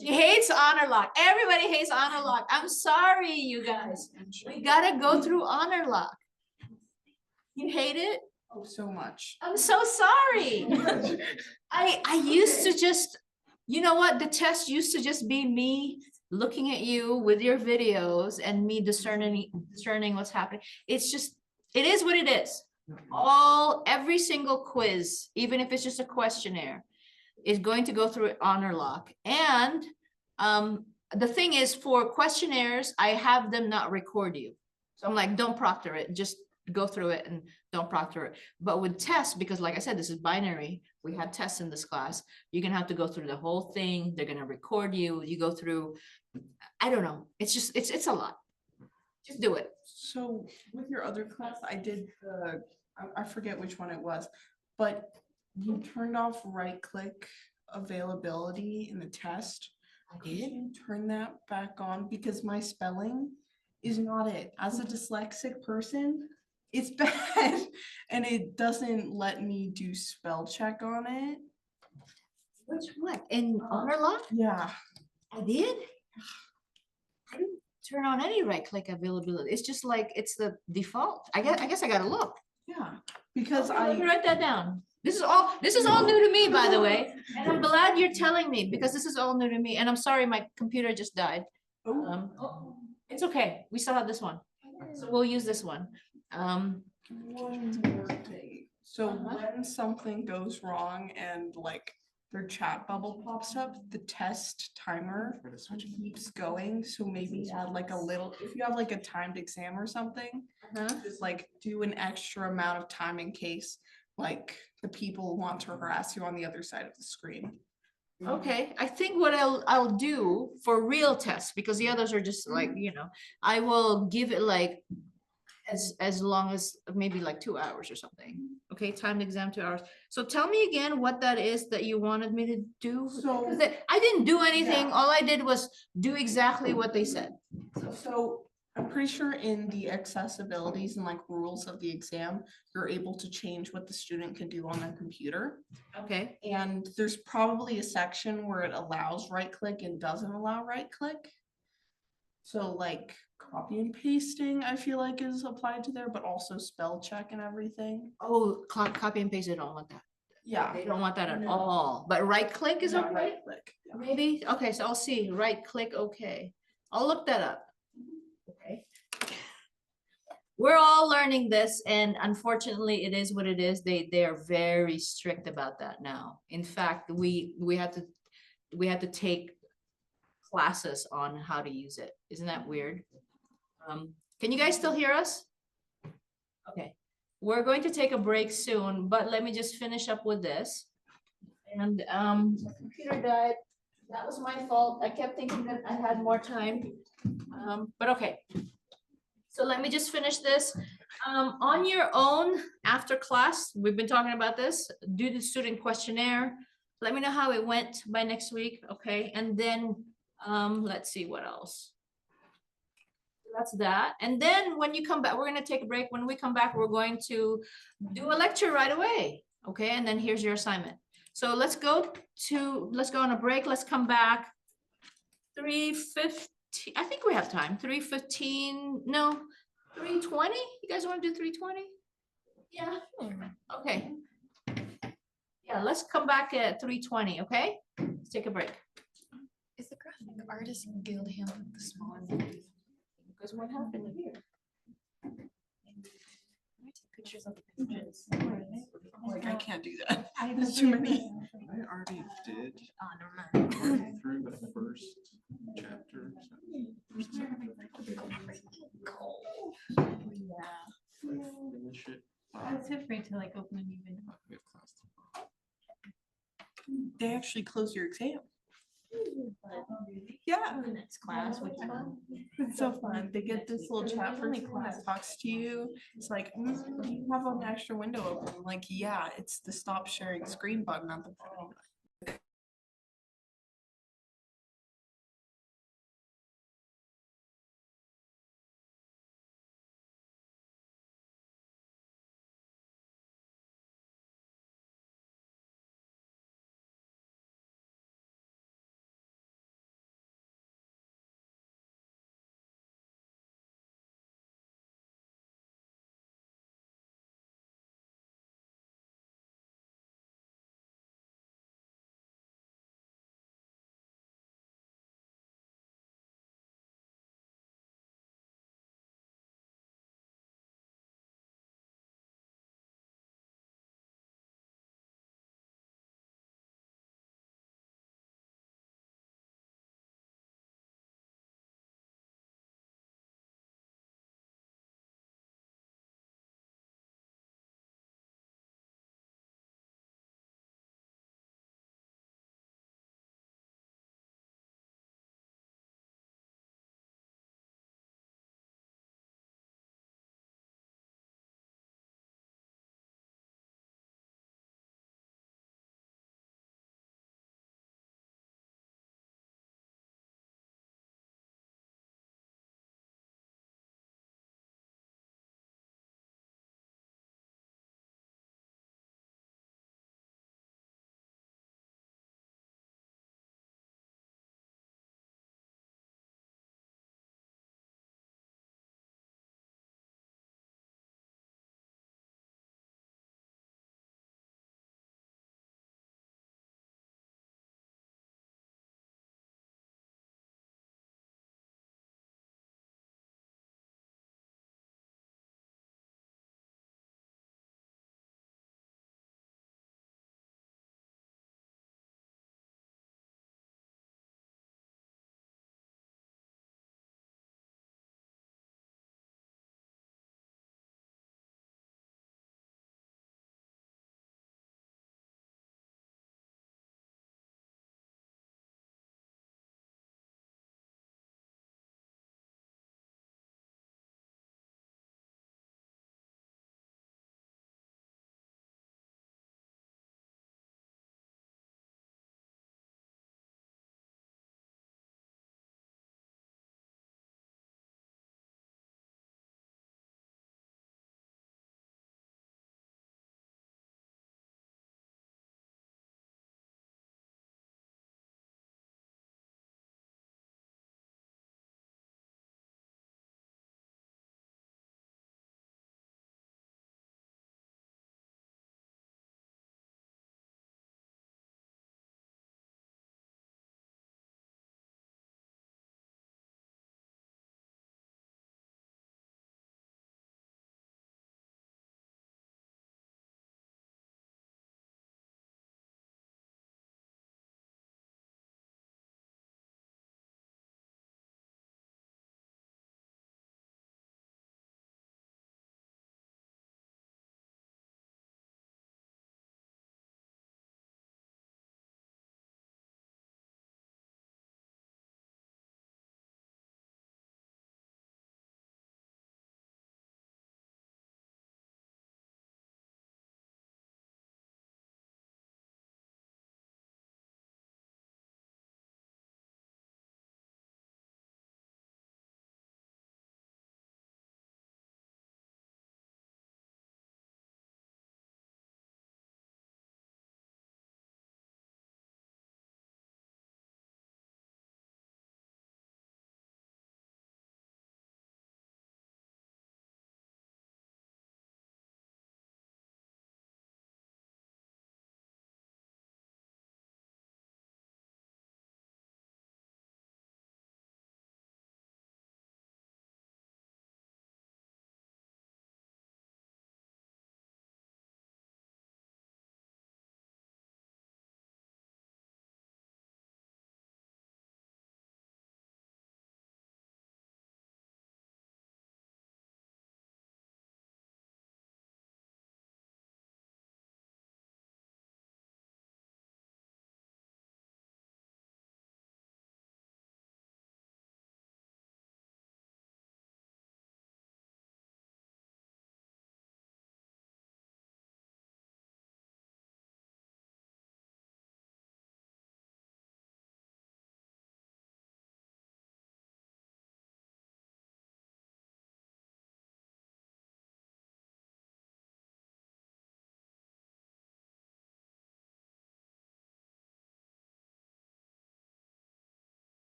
[SPEAKER 1] She hates honor lock. Everybody hates honor lock. I'm sorry, you guys. We gotta go through honor lock. You hate it?
[SPEAKER 6] Oh, so much.
[SPEAKER 1] I'm so sorry. I used to just, you know what? The test used to just be me looking at you with your videos and me discerning what's happening. It's just, it is what it is. Every single quiz, even if it's just a questionnaire, is going to go through honor lock. And the thing is, for questionnaires, I have them not record you. So I'm like, don't proctor it, just go through it and don't proctor it. But with tests, because like I said, this is binary, we have tests in this class, you're gonna have to go through the whole thing. They're gonna record you. You go through, I don't know. It's just, it's a lot. Just do it.
[SPEAKER 6] So with your other class, I did I forget which one it was, but you turned off right click availability in the test.
[SPEAKER 1] I did.
[SPEAKER 6] You turn that back on, because my spelling is not it. As a dyslexic person, it's bad, and it doesn't let me do spell check on it.
[SPEAKER 1] Which one? In honor lock?
[SPEAKER 6] Yeah.
[SPEAKER 1] I did? I didn't turn on any right click availability. It's just like, it's the default. I guess I gotta look.
[SPEAKER 6] Yeah, because
[SPEAKER 1] okay, let me write that down. This is all new to me, by the way. And I'm glad you're telling me, because this is all new to me. And I'm sorry, my computer just died. It's okay. We still have this one. So we'll use this one.
[SPEAKER 6] One more thing. So
[SPEAKER 1] Uh-huh.
[SPEAKER 6] when something goes wrong and like their chat bubble pops up, the test timer keeps going. So maybe add like a little, if you have like a timed exam or something, just like do an extra amount of time in case like the people want to harass you on the other side of the screen.
[SPEAKER 1] Okay, I think what I'll do for real tests, because the others are just like, I will give it like as long as maybe like 2 hours or something. Okay, timed exam 2 hours. So tell me again what that is that you wanted me to do.
[SPEAKER 6] So-
[SPEAKER 1] 'Cause I didn't do anything.
[SPEAKER 6] Yeah.
[SPEAKER 1] All I did was do exactly what they said.
[SPEAKER 6] So I'm pretty sure in the accessibilities and like rules of the exam, you're able to change what the student can do on their computer.
[SPEAKER 1] Okay,
[SPEAKER 6] And there's probably a section where it allows right click and doesn't allow right click. So like copy and pasting, I feel like is applied to there, but also spell check and everything.
[SPEAKER 1] oh, copy and paste, they don't want that.
[SPEAKER 6] Yeah.
[SPEAKER 1] They don't want that at
[SPEAKER 6] No.
[SPEAKER 1] all, but right click is
[SPEAKER 6] Yeah,
[SPEAKER 1] okay?
[SPEAKER 6] right click. Yeah.
[SPEAKER 1] Maybe, okay, so I'll see, right click, okay. I'll look that up. Okay. We're all learning this, and unfortunately, it is what it is. They are very strict about that now. In fact, we had to take classes on how to use it. Isn't that weird? Can you guys still hear us? Okay, we're going to take a break soon, but let me just finish up with this. And the computer died. That was my fault. I kept thinking that I had more time. But okay. So let me just finish this. On your own, after class, we've been talking about this, do the student questionnaire. Let me know how it went by next week, okay? And then, let's see what else. That's that. And then when you come back, we're gonna take a break. When we come back, we're going to do a lecture right away, okay? And then here's your assignment. So let's go on a break. Let's come back. 3:50. I think we have time. 3:15. No, 3:20. You guys want to do 3:20? Yeah. Okay. Yeah, let's come back at 3:20. Okay. Let's take a break.
[SPEAKER 10] Is the Graphic Artists Guild handling the smaller movies?
[SPEAKER 1] Because what happened here?
[SPEAKER 10] I take pictures of the pages.
[SPEAKER 6] Like I can't do that.
[SPEAKER 5] I
[SPEAKER 6] There's too many.
[SPEAKER 4] I already did
[SPEAKER 10] Oh, never mind.
[SPEAKER 4] through the first chapter. Finish it.
[SPEAKER 5] I was too afraid to like open a new window.
[SPEAKER 4] We have class tomorrow.
[SPEAKER 6] They actually close your exam. Yeah.
[SPEAKER 1] The next class, which one?
[SPEAKER 6] It's so fun. They get this little chat person that talks to you. It's like, do you have an extra window open? I'm like, yeah, it's the stop sharing screen button at the bottom.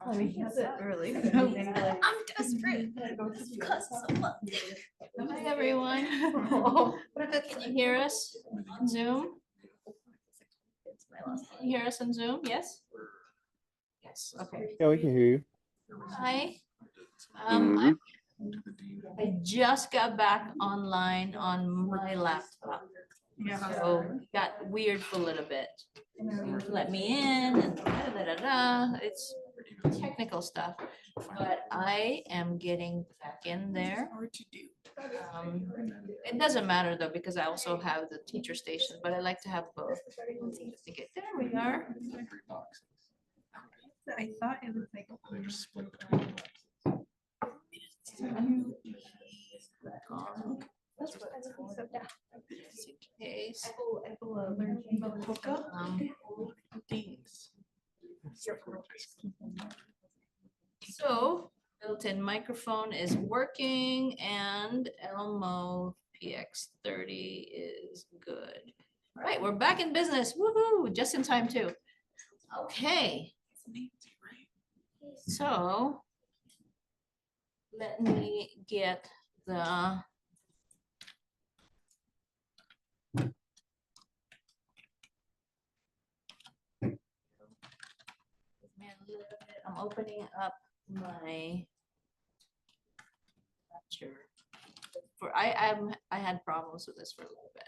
[SPEAKER 11] I mean, that's it early.
[SPEAKER 10] I'm desperate.
[SPEAKER 1] Hi, everyone. Can you hear us on Zoom? Can you hear us on Zoom? Yes? Yes, okay.
[SPEAKER 15] Yeah, we can hear you.
[SPEAKER 1] Hi.
[SPEAKER 9] Mhm.
[SPEAKER 1] I just got back online on my laptop. So it got weird for a little bit. Let me in and It's technical stuff, but I am getting back in there. It doesn't matter though, because I also have the teacher station, but I like to have both. Just to get, there we are.
[SPEAKER 5] I thought it was like.
[SPEAKER 1] Just in case. So built-in microphone is working and Elmo PX30 is good. All right, we're back in business. Woohoo! Just in time too. Okay. So let me get the I'm opening up my lecture. I had problems with this for a little bit.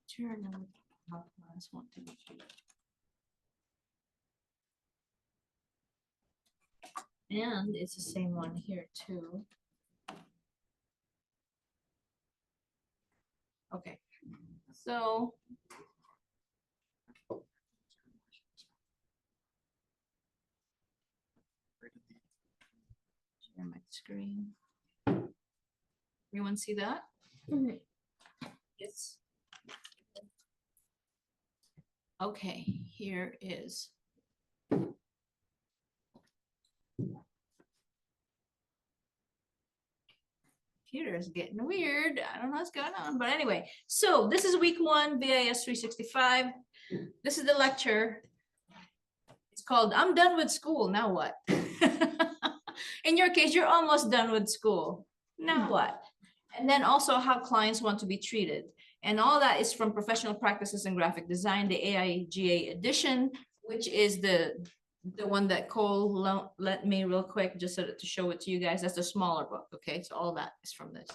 [SPEAKER 1] Sure, no, I just want to make sure. And it's the same one here too. Okay, so share my screen. Everyone see that? Yes. Okay, here is. Computer is getting weird. I don't know what's going on, but anyway, so this is week 1, BIS 365. This is the lecture. It's called I'm done with school. Now what? In your case, you're almost done with school. Now what? And then also how clients want to be treated. And all that is from Professional Practices in Graphic Design, the AIGA edition, which is the one that Cole lent me real quick, just to show it to you guys. That's the smaller book, okay? So all that is from this.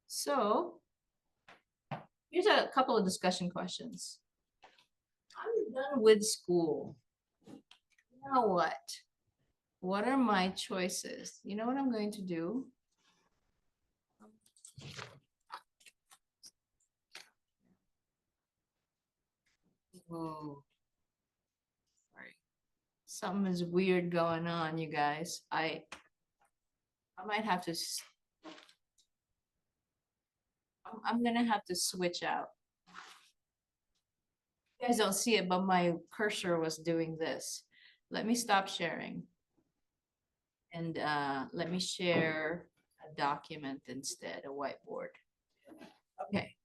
[SPEAKER 1] So here's a couple of discussion questions. I'm done with school. Now what? What are my choices? You know what I'm going to do? Whoa. Sorry. Something is weird going on, you guys. I might have to. I'm gonna have to switch out. You guys don't see it, but my cursor was doing this. Let me stop sharing. And let me share a document instead, a whiteboard. Okay.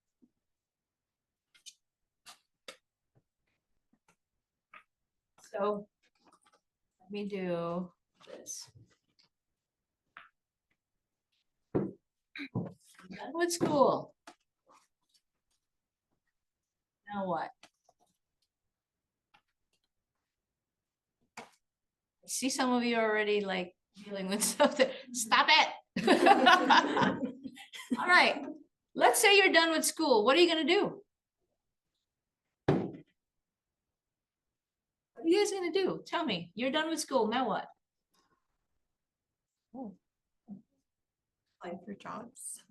[SPEAKER 1] So let me do this. Done with school. Now what? I see some of you already like dealing with something. Stop it. All right. Let's say you're done with school. What are you going to do? What are you guys going to do? Tell me. You're done with school. Now what?
[SPEAKER 11] Apply for jobs.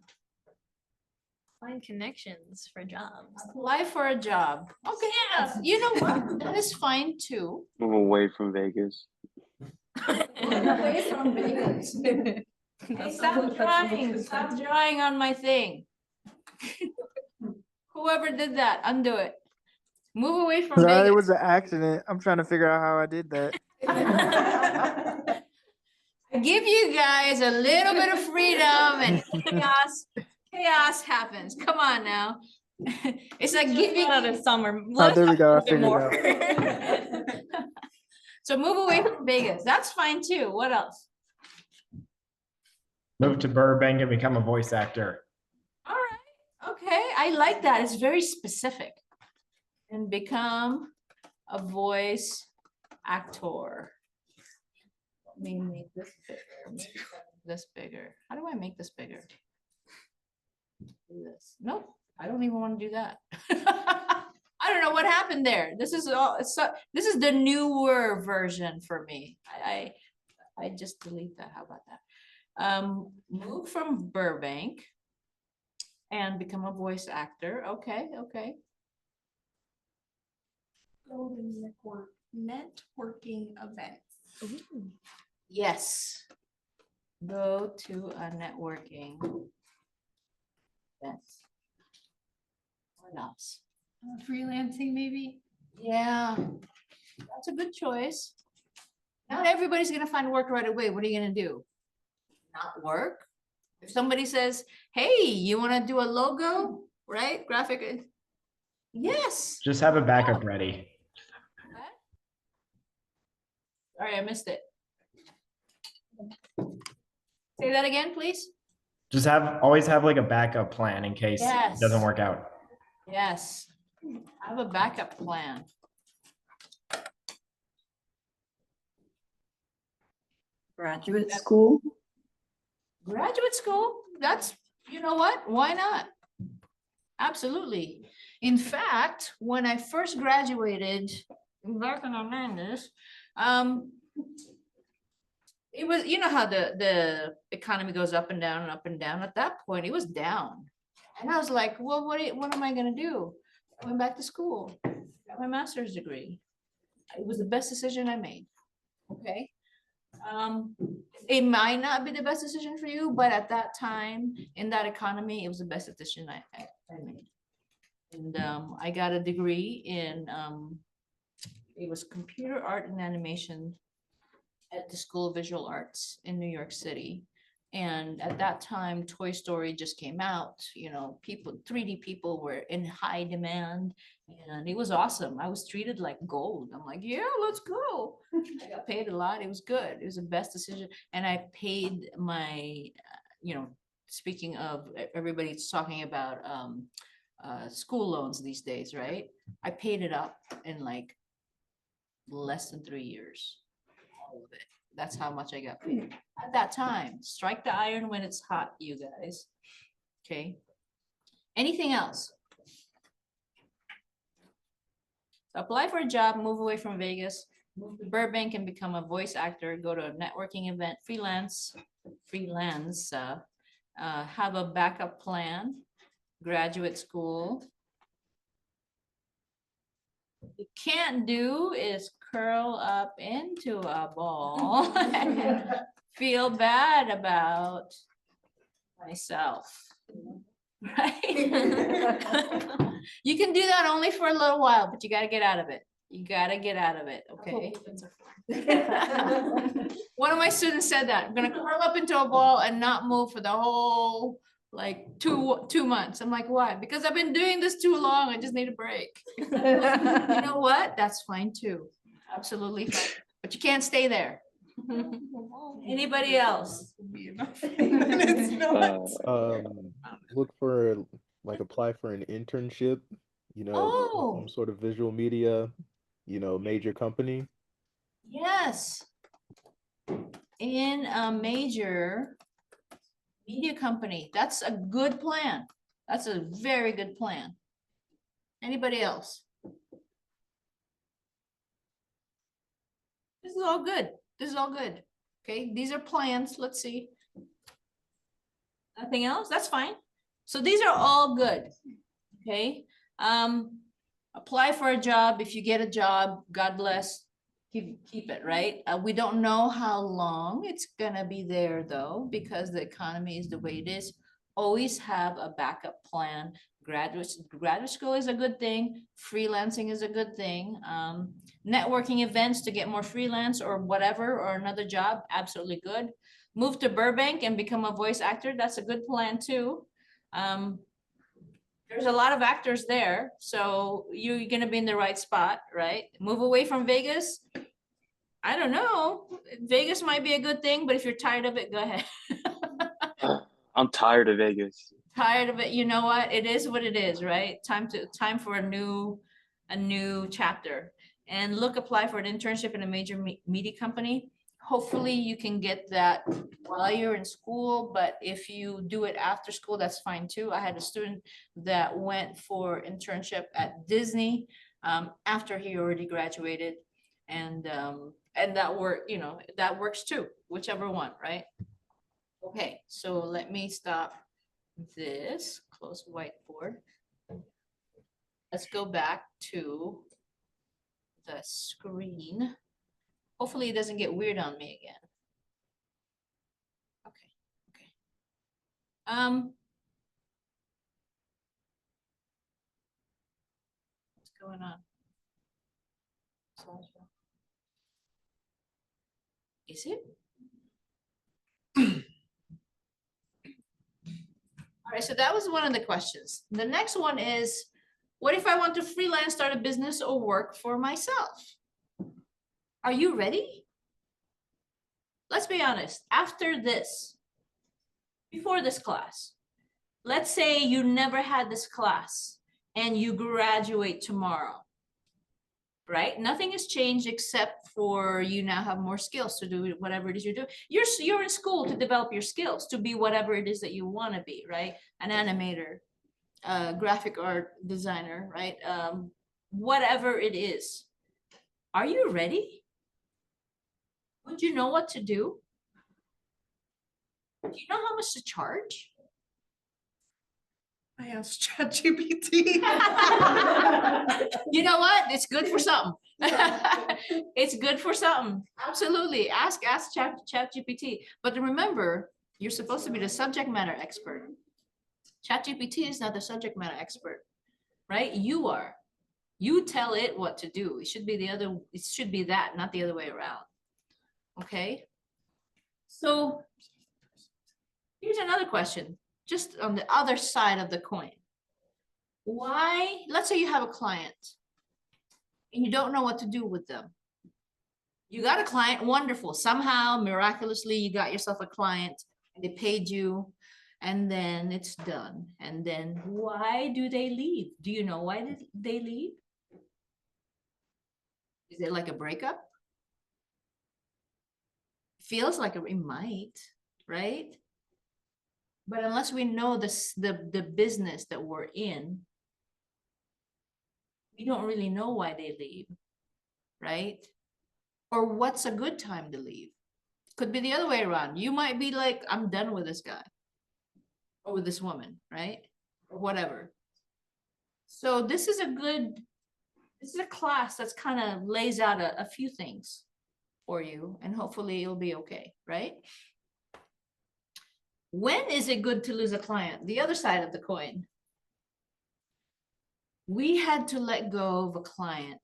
[SPEAKER 10] find connections for jobs.
[SPEAKER 1] Apply for a job. Okay, yeah, you know what? That is fine too.
[SPEAKER 3] Move away from Vegas.
[SPEAKER 1] Away from Vegas. Hey, stop drawing on my thing. Whoever did that, undo it. Move away from
[SPEAKER 2] It
[SPEAKER 1] Vegas.
[SPEAKER 2] was an accident. I'm trying to figure out how I did that.
[SPEAKER 1] I give you guys a little bit of freedom and chaos happens. Come on now. It's like giving
[SPEAKER 10] Another summer.
[SPEAKER 2] Oh, there we go. I figured it out.
[SPEAKER 1] So move away from Vegas. That's fine too. What else?
[SPEAKER 8] Move to Burbank and become a voice actor.
[SPEAKER 1] All right. Okay. I like that. It's very specific. And become a voice actor. Let me make this bigger. Make this bigger. How do I make this bigger? Do this. Nope. I don't even want to do that. I don't know what happened there. This is all. This is the newer version for me. I just delete that. How about that? Move from Burbank and become a voice actor. Okay. Okay.
[SPEAKER 6] Go to networking events.
[SPEAKER 1] Yes. Go to a networking event. What else?
[SPEAKER 5] Freelancing, maybe?
[SPEAKER 1] Yeah, that's a good choice. Not everybody's gonna find work right away. What are you gonna do? Not work? If somebody says, hey, you wanna do a logo, right? Graphic. Yes.
[SPEAKER 8] Just have a backup ready.
[SPEAKER 1] Sorry, I missed it. Say that again, please.
[SPEAKER 8] Just always have like a backup plan in case
[SPEAKER 1] Yes.
[SPEAKER 8] it doesn't work out.
[SPEAKER 1] Yes. I have a backup plan.
[SPEAKER 13] Graduate school.
[SPEAKER 1] Graduate school, that's, you know what? Why not? Absolutely. In fact, when I first graduated back in the 90s, it was, you know how the economy goes up and down and up and down. At that point, it was down. And I was like, well, what am I gonna do? I went back to school, got my master's degree. It was the best decision I made. Okay. It might not be the best decision for you, but at that time in that economy, it was the best decision I made. And I got a degree in it was computer art and animation at the School of Visual Arts in New York City. And at that time, Toy Story just came out, you know, 3D people were in high demand and it was awesome. I was treated like gold. I'm like, yeah, let's go. I got paid a lot. It was good. It was the best decision. And I paid my, you know, speaking of everybody's talking about school loans these days, right? I paid it up in like less than 3 years, all of it. That's how much I got paid at that time. Strike the iron when it's hot, you guys. Okay. Anything else? So apply for a job, move away from Vegas, move to Burbank and become a voice actor, go to a networking event, freelance, have a backup plan, graduate school. What you can't do is curl up into a ball and feel bad about myself, right? You can do that only for a little while, but you got to get out of it. You got to get out of it, okay? One of my students said that, I'm gonna curl up into a ball and not move for the whole like two months. I'm like, why? Because I've been doing this too long. I just need a break. You know what? That's fine too. Absolutely fine. But you can't stay there. Anybody else?
[SPEAKER 15] Look for apply for an internship, some sort of visual media, major company.
[SPEAKER 1] Yes. In a major media company. That's a good plan. That's a very good plan. Anybody else? This is all good. This is all good. Okay, these are plans. Let's see. Nothing else? That's fine. So these are all good, okay? Apply for a job. If you get a job, God bless, keep it, right? We don't know how long it's gonna be there though, because the economy is the way it is. Always have a backup plan. Graduate school is a good thing. Freelancing is a good thing. Networking events to get more freelance or whatever, or another job, absolutely good. Move to Burbank and become a voice actor. That's a good plan too. There's a lot of actors there, so you're gonna be in the right spot, right? Move away from Vegas. I don't know. Vegas might be a good thing, but if you're tired of it, go ahead.
[SPEAKER 3] I'm tired of Vegas.
[SPEAKER 1] Tired of it, you know what? It is what it is, right? Time for a new chapter. And apply for an internship in a major media company. Hopefully you can get that while you're in school, but if you do it after school, that's fine too. I had a student that went for internship at Disney after he already graduated, and that that works too, whichever one, right? Okay, so let me stop this, close whiteboard. Let's go back to the screen. Hopefully it doesn't get weird on me again. Okay. What's going on? Is it? All right, so that was one of the questions. The next one is, what if I want to freelance, start a business, or work for myself? Are you ready? Let's be honest. After this, before this class, let's say you never had this class and you graduate tomorrow, right? Nothing has changed except for you now have more skills to do whatever it is you're doing. You're in school to develop your skills to be whatever it is that you want to be, right? An animator, graphic art designer, right? Whatever it is. Are you ready? Would you know what to do? Do you know how much to charge?
[SPEAKER 6] I asked ChatGPT.
[SPEAKER 1] You know what? It's good for something. It's good for something. Absolutely. Ask ChatGPT. But remember, you're supposed to be the subject matter expert. ChatGPT is not the subject matter expert, right? You are. You tell it what to do. It should be that, not the other way around. Okay. So here's another question, just on the other side of the coin. Why, let's say you have a client and you don't know what to do with them. You got a client, wonderful. Somehow, miraculously, you got yourself a client and they paid you, and then it's done. And then why do they leave? Do you know why did they leave? Is it like a breakup? Feels like it might, right? But unless we know the business that we're in, we don't really know why they leave, right? Or what's a good time to leave? Could be the other way around. You might be like, I'm done with this guy or with this woman, right? Or whatever. So this is a class that's kind of lays out a few things for you, and hopefully it'll be okay, right? When is it good to lose a client? The other side of the coin. We had to let go of a client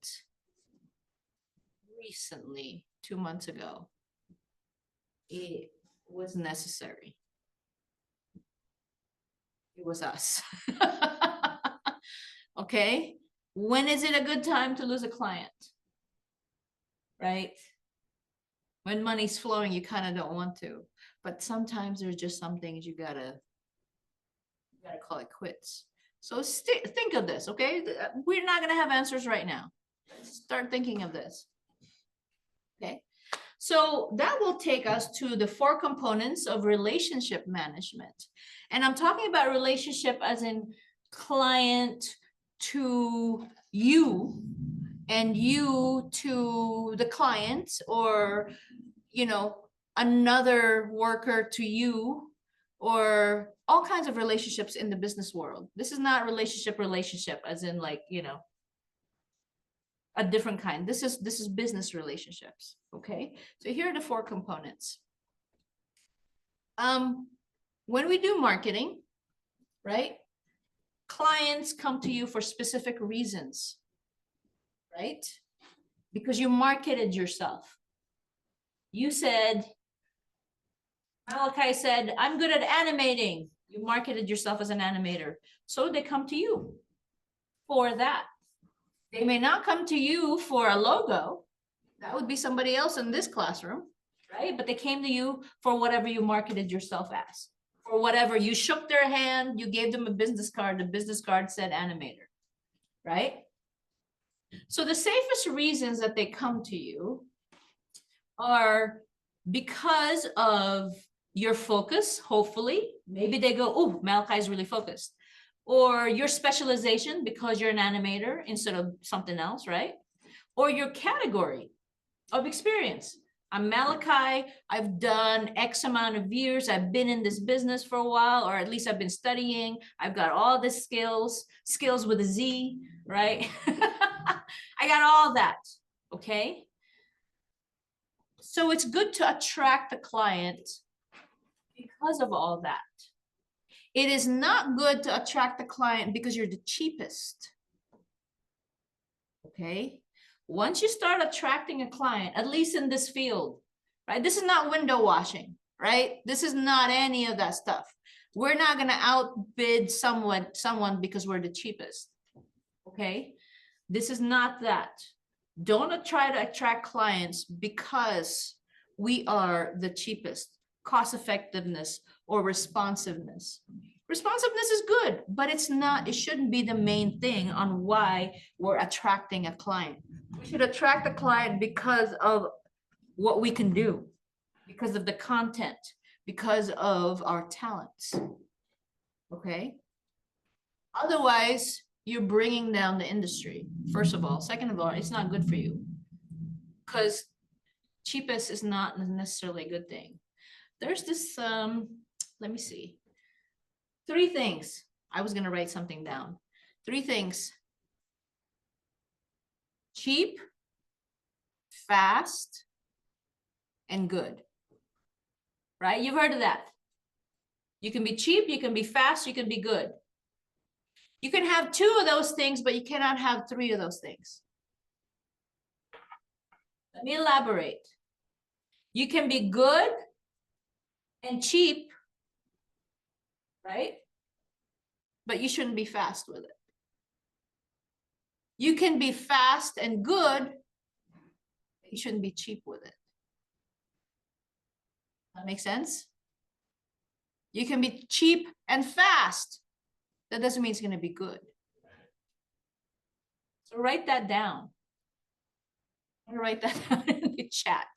[SPEAKER 1] recently, 2 months ago. It was necessary. It was us. Okay. When is it a good time to lose a client? Right? When money's flowing, you kind of don't want to. But sometimes there's just some things you gotta call it quits. So think of this, okay? We're not gonna have answers right now. Start thinking of this. Okay. So that will take us to the 4 components of relationship management. And I'm talking about relationship as in client to you and you to the client, or, another worker to you, or all kinds of relationships in the business world. This is not relationship as in like, you know, a different kind. This is business relationships. Okay, so here are the 4 components. When we do marketing, right, clients come to you for specific reasons, right? Because you marketed yourself. You said, Malachi said, I'm good at animating. You marketed yourself as an animator. So they come to you for that. They may not come to you for a logo. That would be somebody else in this classroom, right? But they came to you for whatever you marketed yourself as. For whatever, you shook their hand, you gave them a business card, the business card said animator, right? So the safest reasons that they come to you are because of your focus, hopefully. Maybe they go, oh, Malachi is really focused. Or your specialization because you're an animator instead of something else, right? Or your category of experience. I'm Malachi, I've done X amount of years, I've been in this business for a while, or at least I've been studying, I've got all the skills with a Z, right? I got all that, okay? So it's good to attract the client because of all that. It is not good to attract the client because you're the cheapest, okay? Once you start attracting a client, at least in this field, right? This is not window washing, right? This is not any of that stuff. We're not going to outbid someone because we're the cheapest, okay? This is not that. Don't try to attract clients because we are the cheapest. Cost effectiveness or responsiveness. Responsiveness is good, but it's not, it shouldn't be the main thing on why we're attracting a client. We should attract a client because of what we can do, because of the content, because of our talents. Okay? Otherwise, you're bringing down the industry, first of all. Second of all, it's not good for you because cheapest is not necessarily a good thing. There's this, let me see. 3 things. I was going to write something down. 3 things. Cheap, fast, and good. Right? You've heard of that. You can be cheap, you can be fast, you can be good. You can have 2 of those things, but you cannot have 3 of those things. Let me elaborate. You can be good and cheap, right? But you shouldn't be fast with it. You can be fast and good, but you shouldn't be cheap with it. That makes sense? You can be cheap and fast. That doesn't mean it's going to be good. So write that down. I'm going to write that down in the chat.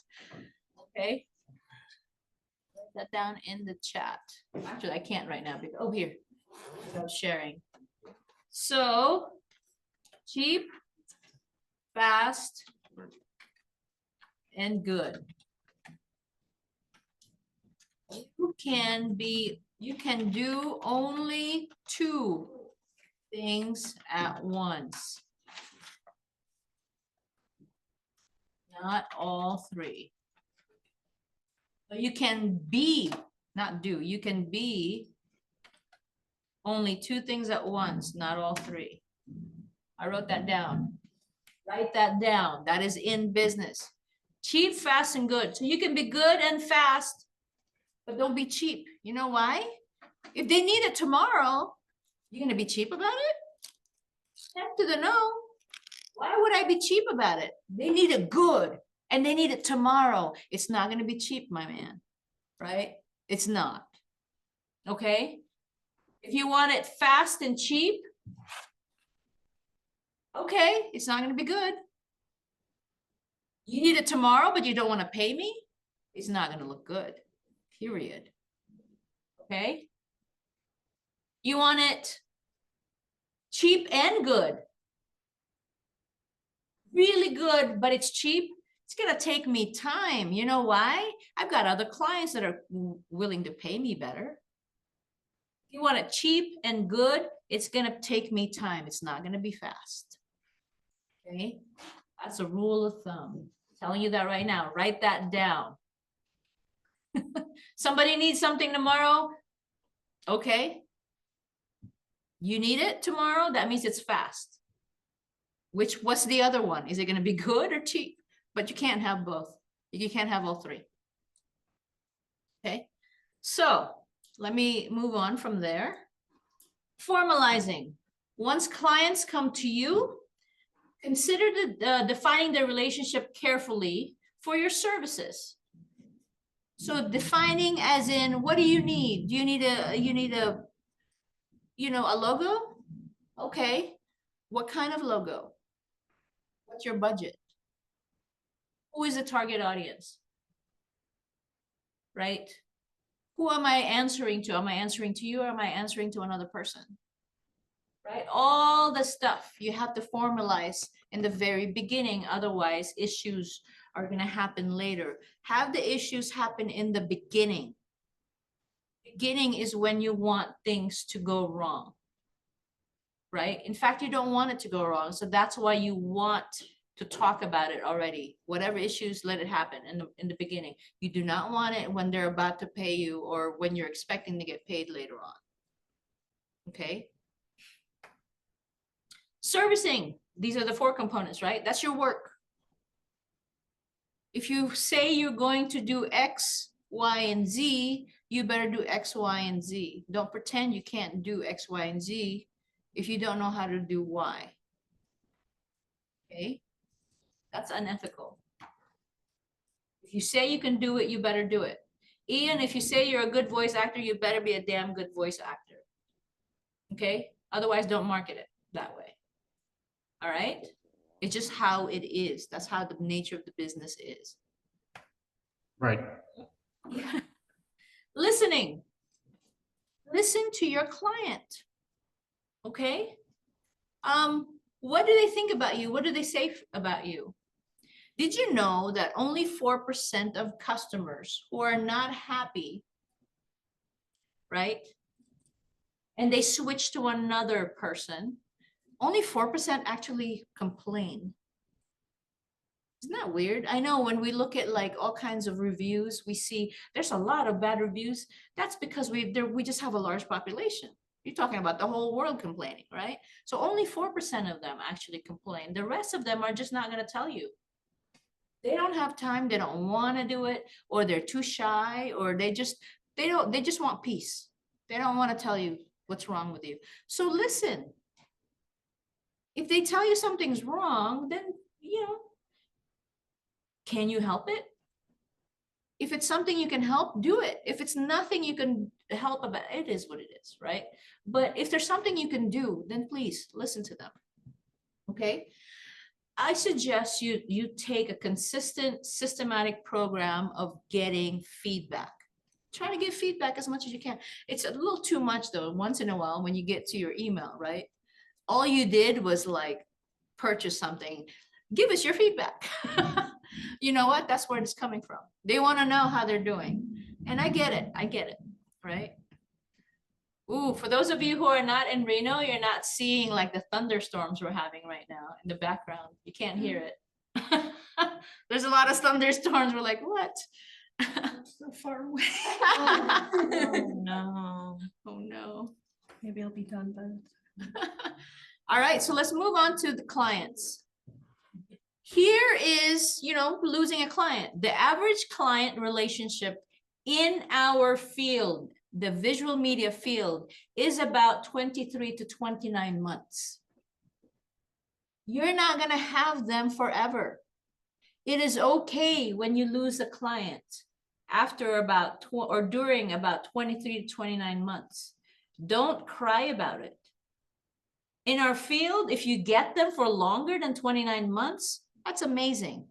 [SPEAKER 1] Okay? Write that down in the chat. Actually, I can't right now because, oh, here. I'm sharing. So, cheap, fast, and good. You can do only 2 things at once. Not all 3. So you can be, not do, you can be only 2 things at once, not all 3. I wrote that down. Write that down. That is in business. Cheap, fast, and good. So you can be good and fast, but don't be cheap. You know why? If they need it tomorrow, you're going to be cheap about it? Heck to the no. Why would I be cheap about it? They need it good and they need it tomorrow. It's not going to be cheap, my man. Right? It's not. Okay? If you want it fast and cheap, okay, it's not going to be good. You need it tomorrow, but you don't want to pay me? It's not going to look good. Period. Okay? You want it cheap and good. Really good, but it's cheap. It's going to take me time. You know why? I've got other clients that are willing to pay me better. If you want it cheap and good, it's gonna take me time. It's not gonna be fast. Okay, that's a rule of thumb. Telling you that right now. Write that down. Somebody needs something tomorrow. Okay. You need it tomorrow. That means it's fast. What's the other one? Is it going to be good or cheap? But you can't have both. You can't have all three. Okay. So let me move on from there. Formalizing. Once clients come to you, consider defining the relationship carefully for your services. So defining as in, what do you need? Do you need a logo? Okay. What kind of logo? What's your budget? Who is the target audience? Right? Who am I answering to? Am I answering to you or am I answering to another person? Right? All the stuff you have to formalize in the very beginning. Otherwise, issues are going to happen later. Have the issues happen in the beginning. Beginning is when you want things to go wrong. Right? In fact, you don't want it to go wrong. So that's why you want to talk about it already. Whatever issues, let it happen in the beginning. You do not want it when they're about to pay you or when you're expecting to get paid later on. Okay. Servicing. These are the 4 components, right? That's your work. If you say you're going to do X, Y, and Z, you better do X, Y, and Z. Don't pretend you can't do X, Y, and Z if you don't know how to do Y. Okay. That's unethical. If you say you can do it, you better do it. Ian, if you say you're a good voice actor, you better be a damn good voice actor. Okay? Otherwise, don't market it that way. All right? It's just how it is. That's how the nature of the business is.
[SPEAKER 8] Right.
[SPEAKER 1] Listening. Listen to your client. Okay? What do they think about you? What do they say about you? Did you know that only 4% of customers who are not happy, right? And they switch to another person, only 4% actually complain. Isn't that weird? I know when we look at like all kinds of reviews, we see there's a lot of bad reviews. That's because we just have a large population. You're talking about the whole world complaining, right? So only 4% of them actually complain. The rest of them are just not going to tell you. They don't have time, they don't want to do it, or they're too shy, or they just want peace. They don't want to tell you what's wrong with you. So listen. If they tell you something's wrong, then, can you help it? If it's something you can help, do it. If it's nothing you can help about, it is what it is, right? But if there's something you can do, then please listen to them. Okay? I suggest you take a consistent, systematic program of getting feedback. Try to give feedback as much as you can. It's a little too much though, once in a while when you get to your email, right? All you did was like purchase something. Give us your feedback. You know what? That's where it's coming from. They want to know how they're doing. And I get it, right? Ooh, for those of you who are not in Reno, you're not seeing like the thunderstorms we're having right now in the background. You can't hear it. There's a lot of thunderstorms. We're like, what?
[SPEAKER 6] So far away.
[SPEAKER 11] Oh, no.
[SPEAKER 1] Oh no.
[SPEAKER 6] Maybe it'll be done then.
[SPEAKER 1] All right, so let's move on to the clients. Here is, losing a client. The average client relationship in our field, the visual media field, is about 23 to 29 months. You're not going to have them forever. It is okay when you lose a client after about or during about 23 to 29 months. Don't cry about it. In our field, if you get them for longer than 29 months, that's amazing.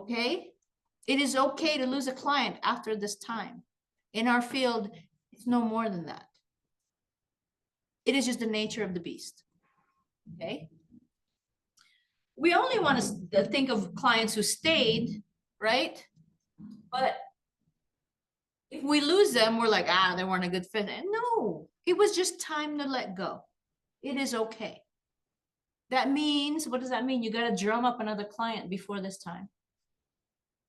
[SPEAKER 1] Okay? It is okay to lose a client after this time. In our field, it's no more than that. It is just the nature of the beast. Okay? We only want to think of clients who stayed, right? But If we lose them, we're like, ah, they weren't a good fit. And no, it was just time to let go. It is okay. That means, what does that mean? You got to drum up another client before this time,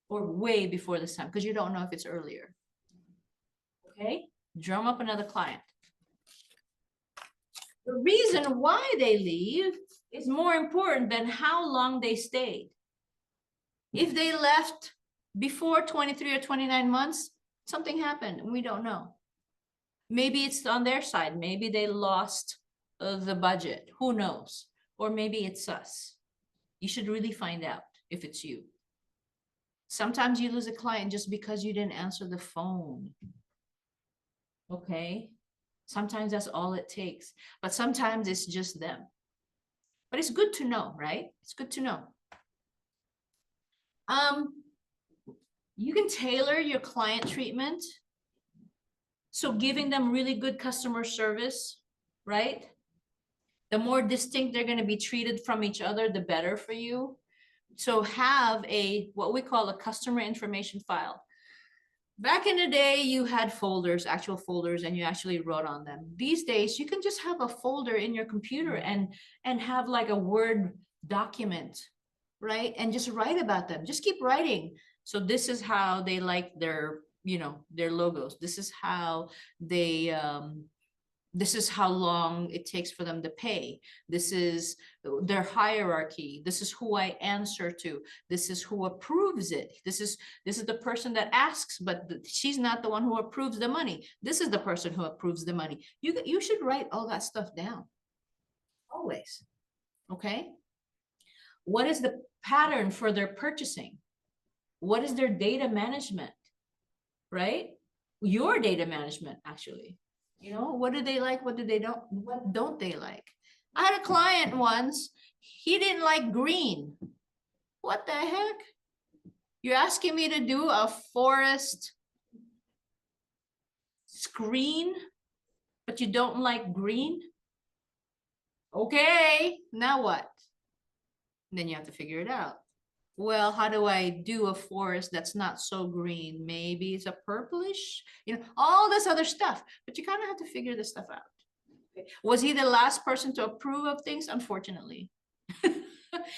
[SPEAKER 1] or way before this time, because you don't know if it's earlier. Okay, drum up another client. The reason why they leave is more important than how long they stayed. If they left before 23 or 29 months, something happened and we don't know. Maybe it's on their side. Maybe they lost the budget. Who knows? Or maybe it's us. You should really find out if it's you. Sometimes you lose a client just because you didn't answer the phone. Okay? Sometimes that's all it takes. But sometimes it's just them. But it's good to know, right? It's good to know. You can tailor your client treatment. So giving them really good customer service, right? The more distinct they're going to be treated from each other, the better for you. So have what we call a customer information file. Back in the day, you had folders, actual folders, and you actually wrote on them. These days, you can just have a folder in your computer and have like a Word document, right? And just write about them. Just keep writing. So this is how they like their, their logos. This is how they, this is how long it takes for them to pay. This is their hierarchy. This is who I answer to. This is who approves it. This is the person that asks, but she's not the one who approves the money. This is the person who approves the money. You should write all that stuff down. Always. Okay? What is the pattern for their purchasing? What is their data management? Right? Your data management, actually. What do they like? What don't they like? I had a client once, he didn't like green. What the heck? You're asking me to do a forest screen, but you don't like green? Okay, now what? Then you have to figure it out. Well, how do I do a forest that's not so green? Maybe it's a purplish, all this other stuff, but you kind of have to figure this stuff out. Okay. Was he the last person to approve of things? Unfortunately.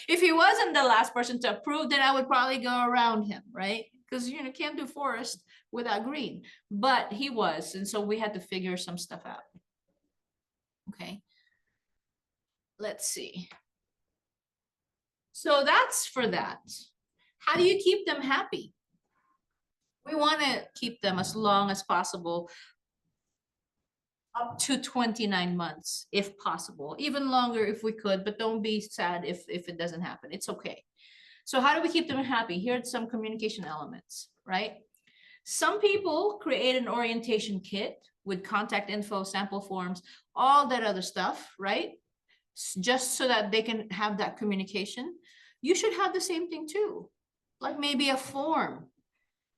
[SPEAKER 1] If he wasn't the last person to approve, then I would probably go around him, right? Because, can't do forest without green, but he was. And so we had to figure some stuff out. Okay. Let's see. So that's for that. How do you keep them happy? We want to keep them as long as possible, up to 29 months, if possible, even longer if we could, but don't be sad if it doesn't happen. It's okay. So how do we keep them happy? Here are some communication elements, right? Some people create an orientation kit with contact info, sample forms, all that other stuff, right? Just so that they can have that communication. You should have the same thing too, like maybe a form.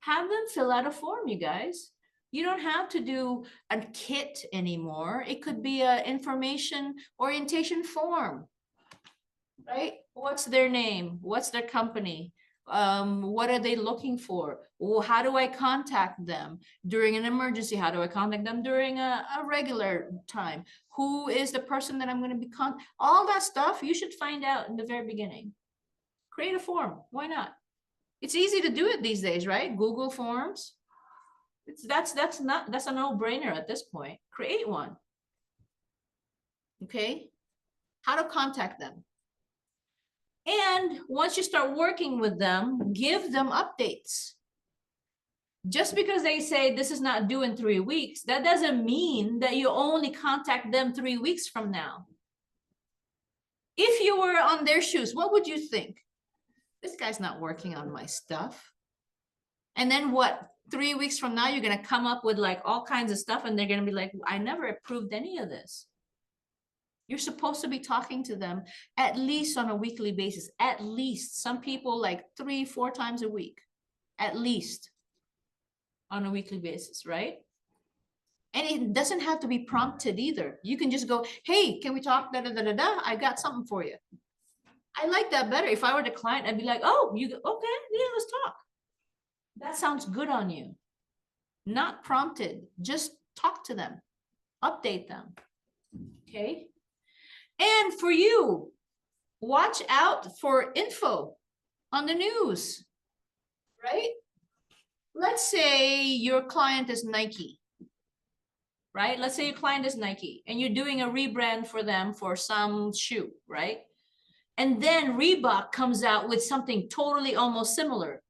[SPEAKER 1] Have them fill out a form, you guys. You don't have to do a kit anymore. It could be an information orientation form, right? What's their name? What's their company? What are they looking for? Well, how do I contact them during an emergency? How do I contact them during a regular time? Who is the person that I'm going to be all that stuff you should find out in the very beginning. Create a form. Why not? It's easy to do it these days, right? Google Forms. That's a no-brainer at this point. Create one. Okay? How to contact them. And once you start working with them, give them updates. Just because they say this is not due in 3 weeks, that doesn't mean that you only contact them 3 weeks from now. If you were on their shoes, what would you think? This guy's not working on my stuff. And then what? 3 weeks from now, you're going to come up with like all kinds of stuff and they're going to be like, I never approved any of this. You're supposed to be talking to them at least on a weekly basis. At least. Some people like 3-4 times a week. At least on a weekly basis, right? And it doesn't have to be prompted either. You can just go, hey, can we talk? Da, da, da, da, da. I got something for you. I like that better. If I were the client, I'd be like, oh, okay, yeah, let's talk. That sounds good on you. not prompted. Just talk to them, update them. Okay. And for you, watch out for info on the news, right? Let's say your client is Nike, right? Let's say your client is Nike and you're doing a rebrand for them for some shoe, right? And then Reebok comes out with something totally almost similar.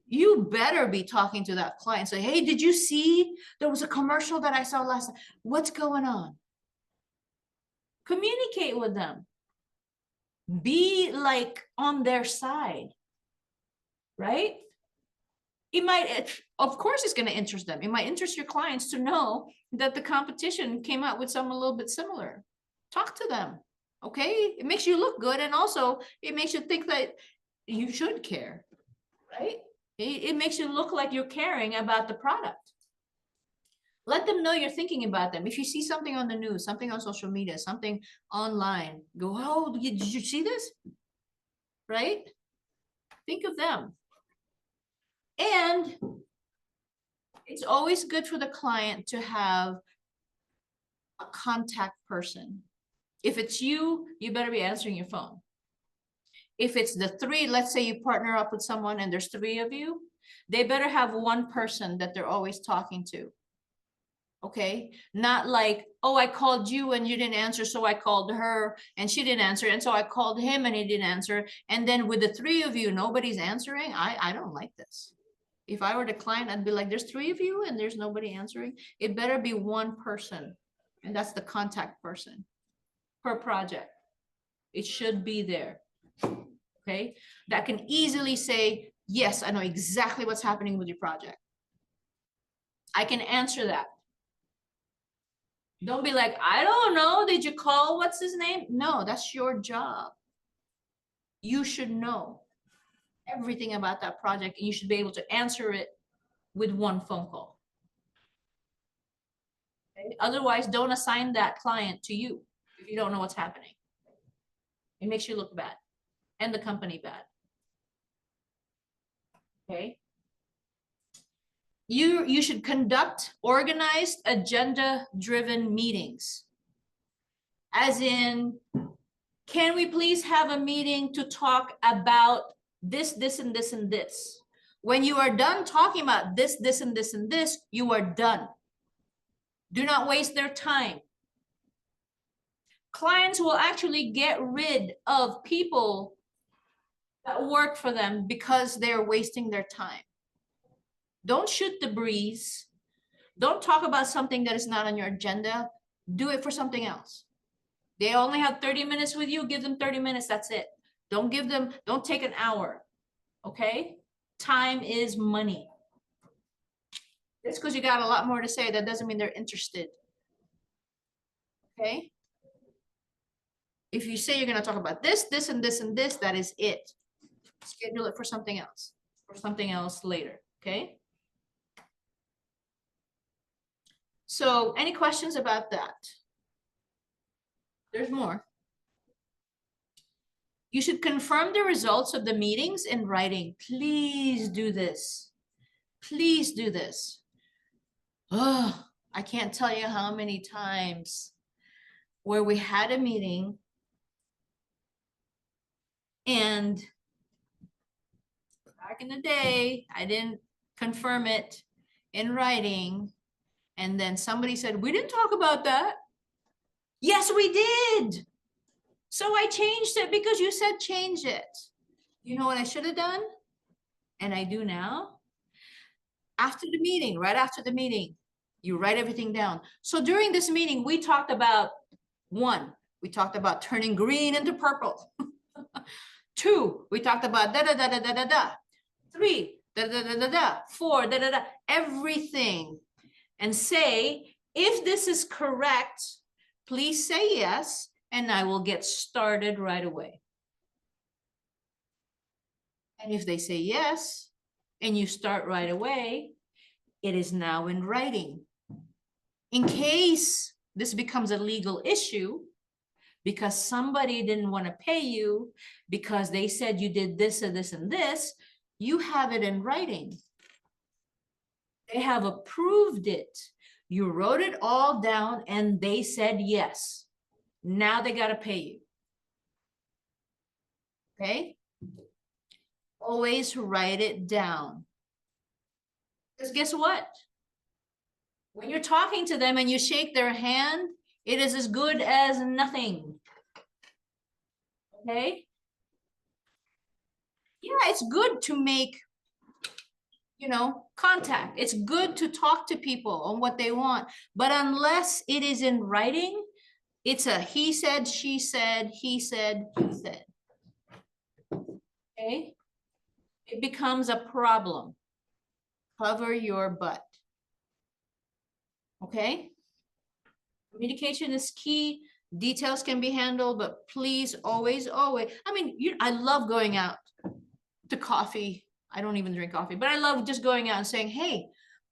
[SPEAKER 1] You better be talking to that client. Say, hey, did you see there was a commercial that I saw last night? What's going on? Communicate with them. Be like on their side, right? It might, of course, it's going to interest them. It might interest your clients to know that the competition came out with something a little bit similar. Talk to them, okay? It makes you look good, and also it makes you think that you should care, right? It makes you look like you're caring about the product. Let them know you're thinking about them. If you see something on the news, something on social media, something online, go, oh, did you see this? Right? Think of them. And it's always good for the client to have a contact person. If it's you, you better be answering your phone. If it's the three, let's say you partner up with someone and there's three of you, they better have one person that they're always talking to. Okay, not like, oh, I called you and you didn't answer, so I called her and she didn't answer, and so I called him and he didn't answer, and then with the three of you, nobody's answering. I don't like this. If I were the client, I'd be like, there's three of you and there's nobody answering. It better be one person, and that's the contact person per project. It should be there. Okay, that can easily say, yes, I know exactly what's happening with your project. I can answer that. Don't be like, I don't know, did you call, what's his name? No, that's your job. You should know everything about that project, and you should be able to answer it with one phone call. Okay? Otherwise, don't assign that client to you if you don't know what's happening. It makes you look bad and the company bad. Okay? You should conduct organized, agenda-driven meetings. As in, can we please have a meeting to talk about this, this, and this, and this? When you are done talking about this, this, and this, and this, you are done. Do not waste their time. Clients will actually get rid of people that work for them because they're wasting their time. Don't shoot the breeze. Don't talk about something that is not on your agenda. Do it for something else. They only have 30 minutes with you. Give them 30 minutes. That's it. Don't take an hour. Okay? Time is money. Just because you got a lot more to say, that doesn't mean they're interested. Okay? If you say you're going to talk about this, this, and this, and this, that is it. Schedule it for something else. Or something else later. Okay? So, any questions about that? There's more. You should confirm the results of the meetings in writing. Please do this. Please do this. Oh, I can't tell you how many times where we had a meeting and back in the day, I didn't confirm it in writing. And then somebody said, we didn't talk about that. Yes, we did. So I changed it because you said change it. You know what I should have done? And I do now? After the meeting, right after the meeting, you write everything down. So during this meeting, we talked about 1, we talked about turning green into purple. 2, we talked about da da da da da da da. 3, da da da da da. 4, da da da. Everything. And say, if this is correct, please say yes, and I will get started right away. And if they say yes, and you start right away, it is now in writing. In case this becomes a legal issue, because somebody didn't want to pay you because they said you did this and this and this, you have it in writing. They have approved it. You wrote it all down and they said yes. Now they got to pay you. Okay? Always write it down. Because guess what? When you're talking to them and you shake their hand, it is as good as nothing. Okay? Yeah, it's good to make, you know, contact. It's good to talk to people on what they want. But unless it is in writing, it's a he said, she said, he said, he said. Okay? It becomes a problem. Cover your butt. Okay? Communication is key. Details can be handled, but please always, always. I mean, I love going out to coffee. I don't even drink coffee, but I love just going out and saying, hey,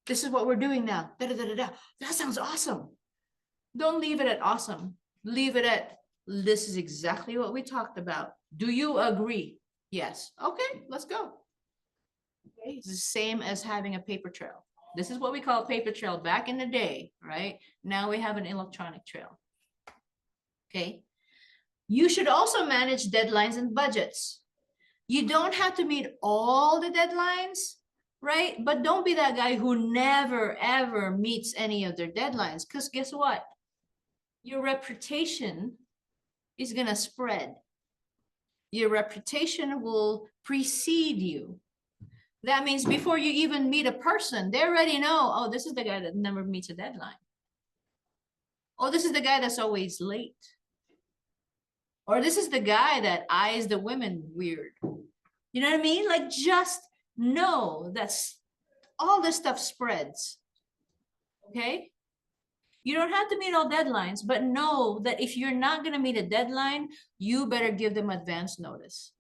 [SPEAKER 1] this is what we're doing now. Da, da, da, da, da. That sounds awesome. Don't leave it at awesome. Leave it at, this is exactly what we talked about. Do you agree? Yes. Okay, let's go. Okay, it's the same as having a paper trail. This is what we call a paper trail back in the day, right? Now we have an electronic trail. Okay. You should also manage deadlines and budgets. You don't have to meet all the deadlines, right? But don't be that guy who never, ever meets any of their deadlines. Because guess what? Your reputation is going to spread. Your reputation will precede you. That means before you even meet a person, they already know, oh, this is the guy that never meets a deadline. Oh, this is the guy that's always late. Or this is the guy that eyes the women weird. You know what I mean? Like, just know that's all this stuff spreads. Okay? You don't have to meet all deadlines, but know that if you're not going to meet a deadline, you better give them advance notice.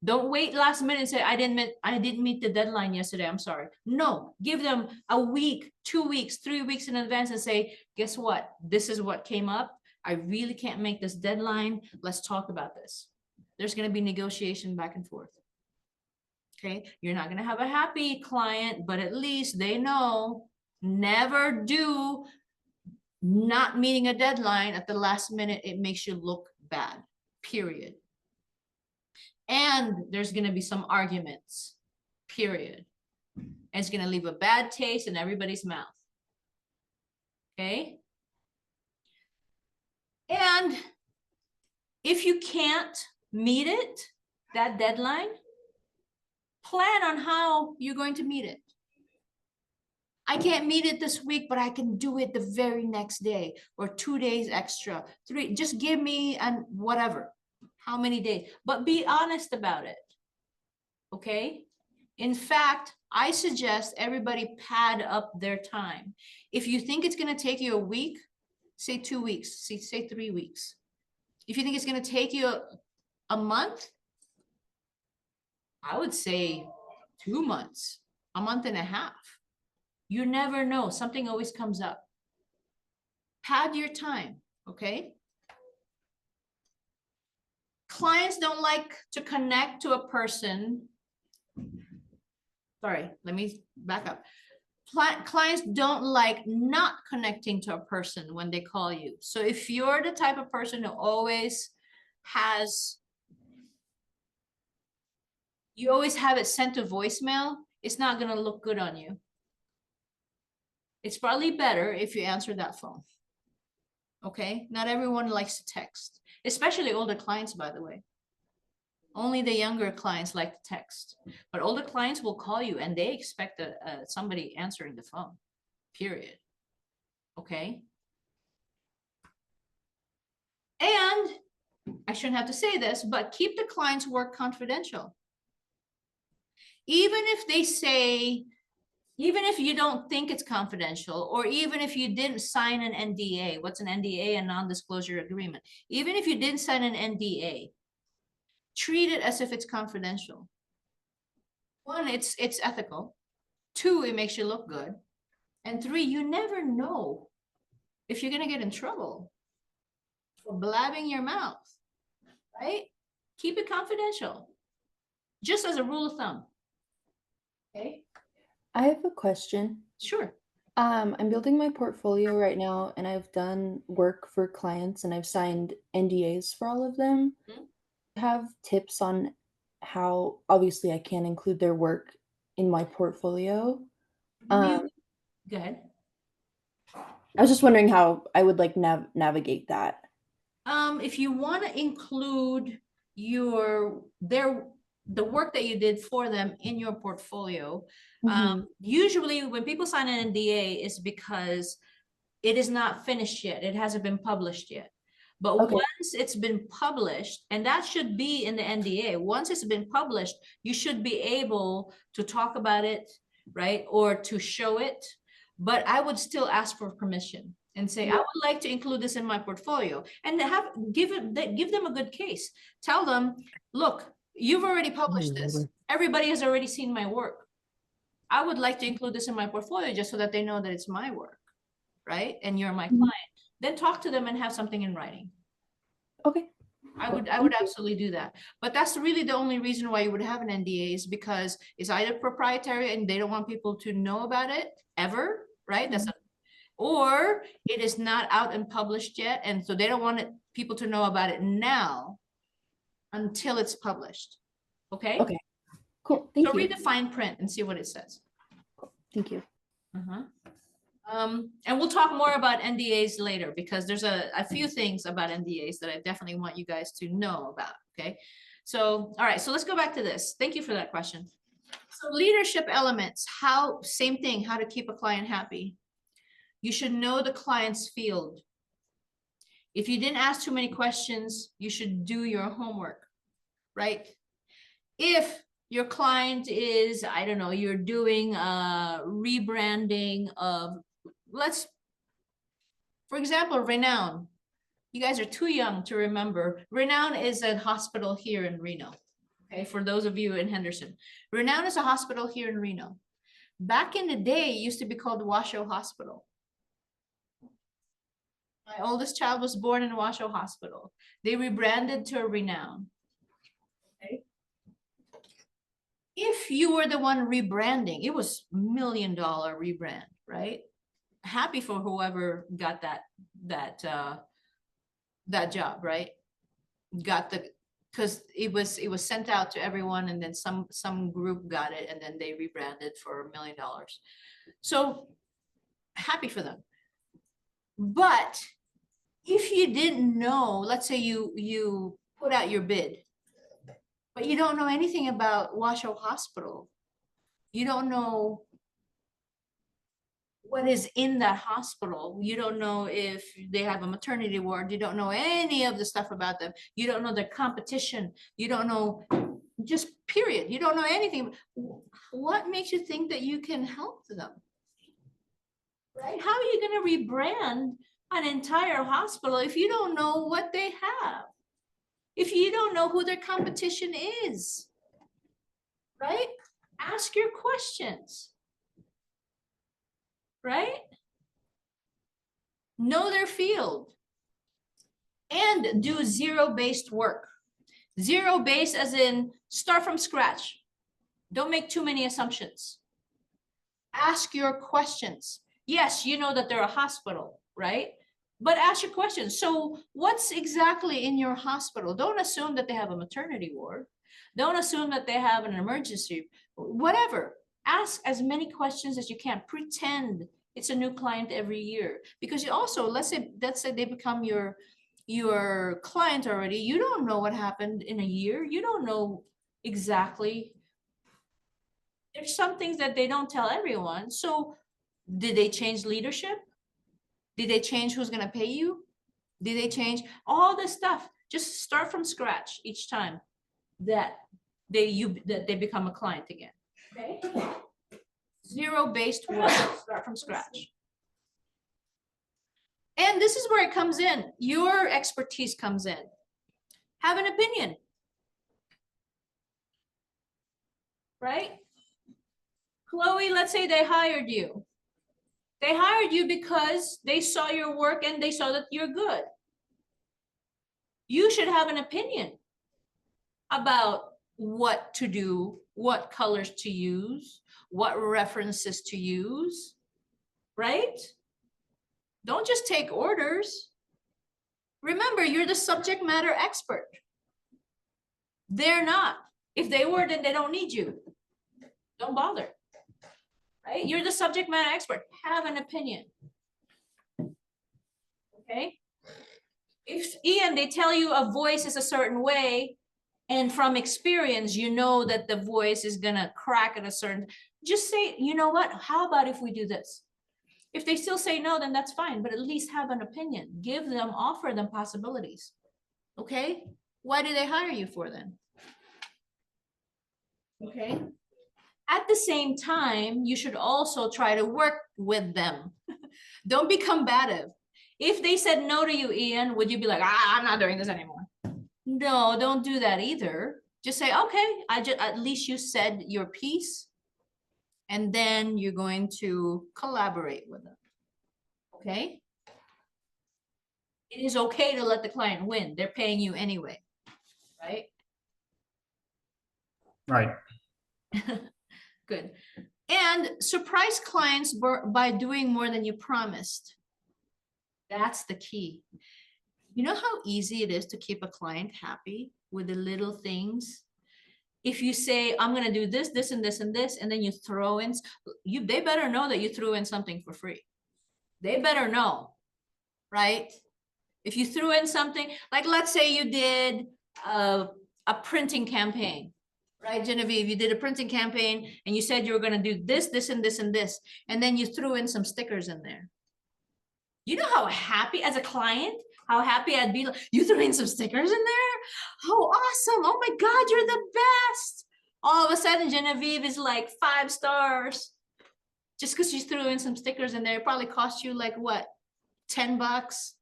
[SPEAKER 1] Don't wait last minute and say, I didn't meet the deadline yesterday. I'm sorry. No, give them a week, 2 weeks, 3 weeks in advance and say, guess what? This is what came up. I really can't make this deadline. Let's talk about this. There's going to be negotiation back and forth. Okay. You're not going to have a happy client, but at least they know never do not meeting a deadline at the last minute. It makes you look bad, period. And there's going to be some arguments, period. And it's going to leave a bad taste in everybody's mouth. Okay. And if you can't meet it, that deadline, plan on how you're going to meet it. I can't meet it this week, but I can do it the very next day or 2 days extra, 3. Just give me an whatever, how many days, but be honest about it. Okay. In fact, I suggest everybody pad up their time. If you think it's going to take you a week, say 2 weeks, say 3 weeks. If you think it's going to take you a month, I would say 2 months, a month and a half. You never know. Something always comes up. Pad your time, okay? Clients don't like to connect to a person. Sorry, let me back up. Clients don't like not connecting to a person when they call you. So if you're the type of person who always has, you always have it sent to voicemail, it's not going to look good on you. It's probably better if you answer that phone. Okay? Not everyone likes to text, especially older clients, by the way. Only the younger clients like to text, but older clients will call you and they expect somebody answering the phone, period. Okay? And I shouldn't have to say this, but keep the client's work confidential. Even if they say, even if you don't think it's confidential, or even if you didn't sign an NDA, what's an NDA? A non-disclosure agreement. Even if you didn't sign an NDA, treat it as if it's confidential. 1, it's ethical. 2, it makes you look good. And 3, you never know if you're going to get in trouble for blabbing your mouth, right? Keep it confidential, just as a rule of thumb. Okay.
[SPEAKER 16] I have a question.
[SPEAKER 1] Sure.
[SPEAKER 16] I'm building my portfolio right now, and I've done work for clients, and I've signed NDAs for all of them.
[SPEAKER 1] Mhm.
[SPEAKER 16] Have tips on how, obviously, I can't include their work in my portfolio.
[SPEAKER 1] Go ahead.
[SPEAKER 16] I was just wondering how I would like navigate that.
[SPEAKER 1] If you want to include the work that you did for them in your portfolio, usually when people sign an NDA is because it is not finished yet. It hasn't been published yet. But once it's been published, and that should be in the NDA, once it's been published, you should be able to talk about it, right? Or to show it. But I would still ask for permission and say, I would like to include this in my portfolio, and give them a good case. Tell them, look, you've already published this. Everybody has already seen my work. I would like to include this in my portfolio just so that they know that it's my work, right? And you're my client. Then talk to them and have something in writing.
[SPEAKER 16] Okay.
[SPEAKER 1] I would absolutely do that. But that's really the only reason why you would have an NDA, is because it's either proprietary and they don't want people to know about it ever, right? Or it is not out and published yet, and so they don't want people to know about it now until it's published. Okay?
[SPEAKER 16] Okay. Cool. Thank you.
[SPEAKER 1] So read the fine print and see what it says.
[SPEAKER 16] Thank you.
[SPEAKER 1] And we'll talk more about NDAs later, because there's a few things about NDAs that I definitely want you guys to know about. Okay. So, all right. So let's go back to this. Thank you for that question. So leadership elements, same thing, how to keep a client happy. You should know the client's field. If you didn't ask too many questions, you should do your homework, right? If your client is, I don't know, you're doing rebranding of, for example, Renown. You guys are too young to remember. Renown is a hospital here in Reno. Okay, for those of you in Henderson. Renown is a hospital here in Reno. Back in the day, it used to be called Washoe Hospital. My oldest child was born in Washoe Hospital. They rebranded to Renown. Okay. If you were the one rebranding, it was $1 million rebrand, right? Happy for whoever got that job, right? Because it was sent out to everyone, and then some group got it, and then they rebranded for $1 million. So happy for them. But if you didn't know, let's say you put out your bid, but you don't know anything about Washoe Hospital, you don't know what is in that hospital, you don't know if they have a maternity ward, you don't know any of the stuff about them, you don't know their competition, you don't know, just period, you don't know anything. What makes you think that you can help them? Right? How are you going to rebrand an entire hospital if you don't know what they have? If you don't know who their competition is, right? Ask your questions, right? Know their field and do zero-based work. Zero-based as in start from scratch. Don't make too many assumptions. Ask your questions. Yes, you know that they're a hospital, right? But ask your questions. So what's exactly in your hospital? Don't assume that they have a maternity ward. Don't assume that they have an emergency, whatever. Ask as many questions as you can. Pretend it's a new client every year. Because you also, let's say they become your client already. You don't know what happened in a year. You don't know exactly. There's some things that they don't tell everyone. So did they change leadership? Did they change who's going to pay you? Did they change all this stuff? Just start from scratch each time that they become a client again. Okay. Zero-based work. Start from scratch. And this is where it comes in. Your expertise comes in. Have an opinion. Right? Chloe, let's say they hired you. They hired you because they saw your work and they saw that you're good. You should have an opinion about what to do, what colors to use, what references to use, right? Don't just take orders. Remember, you're the subject matter expert. They're not. If they were, then they don't need you. Don't bother. Right? You're the subject matter expert. Have an opinion. Okay? If Ian, they tell you a voice is a certain way, and from experience, you know that the voice is gonna crack at a certain, just say, you know what? How about if we do this? If they still say no, then that's fine, but at least have an opinion. Give them, offer them possibilities. Okay? Why do they hire you for then? Okay? At the same time, you should also try to work with them. Don't be combative. If they said no to you, Ian, would you be like, I'm not doing this anymore? No, don't do that either. Just say, okay, at least you said your piece, and then you're going to collaborate with them. Okay? It is okay to let the client win. They're paying you anyway, right?
[SPEAKER 8] Right.
[SPEAKER 1] Good. And surprise clients by doing more than you promised. That's the key. You know how easy it is to keep a client happy with the little things? If you say, I'm going to do this, this, and this, and this, and then you throw in, they better know that you threw in something for free. They better know, right? If you threw in something, like let's say you did a printing campaign, right, Genevieve? You did a printing campaign and you said you were going to do this, this, and this, and this, and then you threw in some stickers in there. You know how happy, as a client, how happy I'd be. You threw in some stickers in there? How awesome. Oh my God, you're the best. All of a sudden, Genevieve is like 5 stars. Just because you threw in some stickers in there, it probably cost you like what, 10 bucks,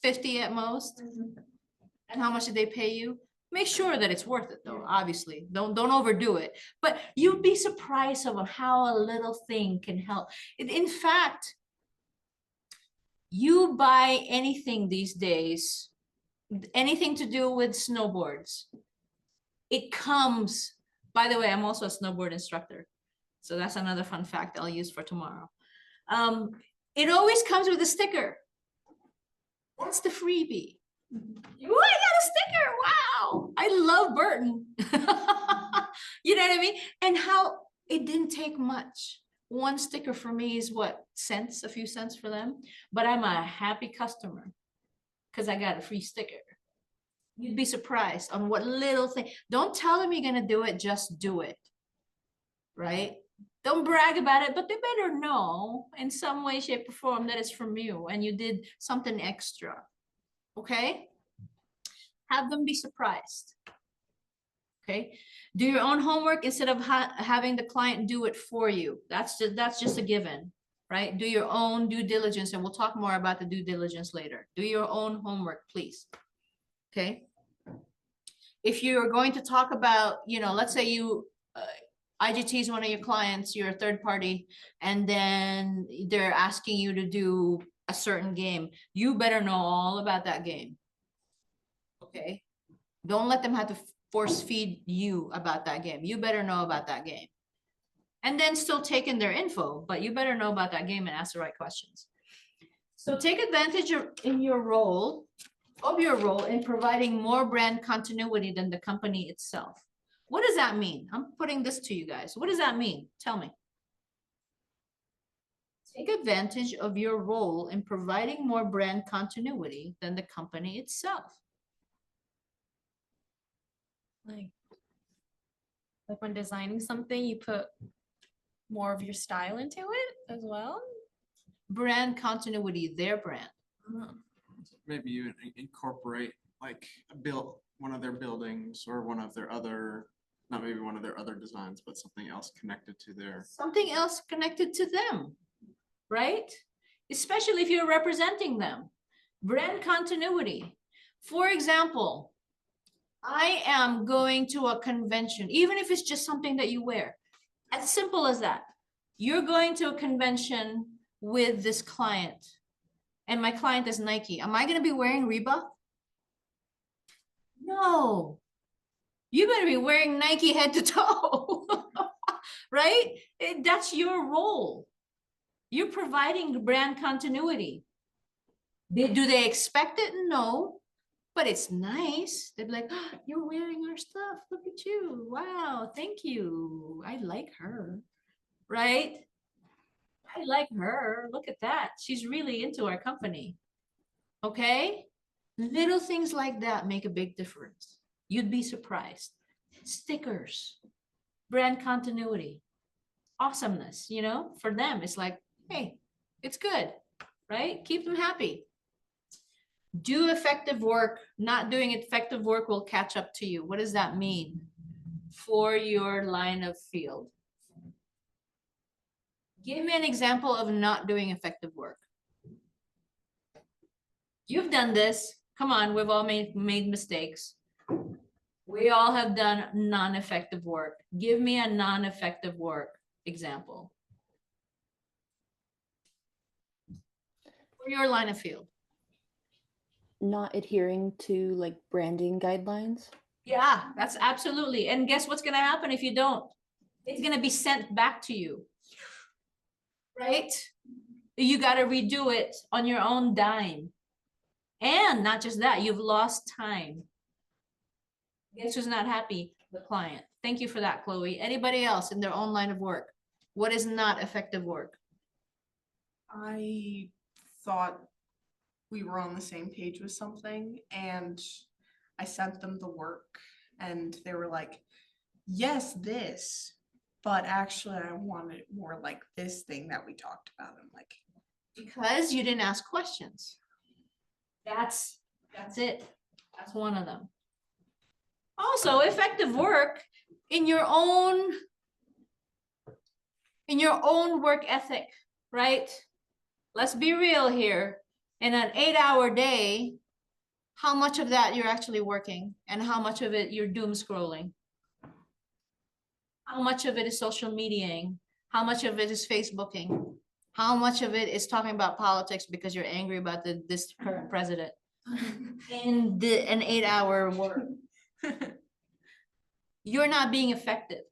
[SPEAKER 1] 50 at most. And how much did they pay you? Make sure that it's worth it though, obviously. Don't overdo it. But you'd be surprised of how a little thing can help. In fact, you buy anything these days, anything to do with snowboards, it comes, by the way, I'm also a snowboard instructor. So that's another fun fact I'll use for tomorrow. It always comes with a sticker. That's the freebie. Oh, I got a sticker. Wow. I love Burton. You know what I mean? And how it didn't take much. One sticker for me is what, cents, a few cents for them, but I'm a happy customer because I got a free sticker. You'd be surprised on what little thing. Don't tell them you're going to do it, just do it. Right? Don't brag about it, but they better know in some way, shape, or form that it's from you and you did something extra. Okay? Have them be surprised. Okay? Do your own homework instead of having the client do it for you. That's just a given, right? Do your own due diligence, and we'll talk more about the due diligence later. Do your own homework, please. Okay? If you're going to talk about, let's say you, IGT is one of your clients, you're a third party, and then they're asking you to do a certain game. You better know all about that game. Okay? Don't let them have to force feed you about that game. You better know about that game. And then still take in their info, but you better know about that game and ask the right questions. So take advantage of your role in providing more brand continuity than the company itself. What does that mean? I'm putting this to you guys. What does that mean? Tell me. Take advantage of your role in providing more brand continuity than the company itself.
[SPEAKER 10] Like when designing something, you put more of your style into it as well.
[SPEAKER 1] Brand continuity, their brand.
[SPEAKER 4] Maybe you incorporate like one of their buildings or one of their other, not maybe one of their other designs, but something else connected to their.
[SPEAKER 1] Something else connected to them, right? Especially if you're representing them. Brand continuity. For example, I am going to a convention, even if it's just something that you wear. As simple as that. You're going to a convention with this client, and my client is Nike. Am I going to be wearing Reebok? No. You better be wearing Nike head to toe. right? That's your role. You're providing brand continuity. Do they expect it? No, but it's nice. They'd be like, oh, you're wearing our stuff. Look at you. Wow, thank you. I like her, right? I like her. Look at that. She's really into our company. Okay? Little things like that make a big difference. You'd be surprised. Stickers, brand continuity, awesomeness, you know, for them, it's like, hey, it's good, right? Keep them happy. Do effective work. Not doing effective work will catch up to you. What does that mean for your line of field? Give me an example of not doing effective work. You've done this. Come on, we've all made mistakes. We all have done non-effective work. Give me a non-effective work example for your line of field.
[SPEAKER 16] Not adhering to like branding guidelines.
[SPEAKER 1] Yeah, that's absolutely. And guess what's going to happen if you don't? It's going to be sent back to you, right? You got to redo it on your own dime. And not just that, you've lost time. Guess who's not happy? The client. Thank you for that, Chloe. Anybody else in their own line of work? What is not effective work?
[SPEAKER 6] I thought we were on the same page with something and I sent them the work and they were like, yes, this, but actually I want it more like this thing that we talked about. I'm like,
[SPEAKER 1] because you didn't ask questions. That's it. That's one of them. Also, effective work in your own work ethic, right? Let's be real here. In an 8-hour day, how much of that you're actually working and how much of it you're doom scrolling? How much of it is social mediaing? How much of it is Facebooking? How much of it is talking about politics because you're angry about this current president? In an 8-hour work. You're not being effective.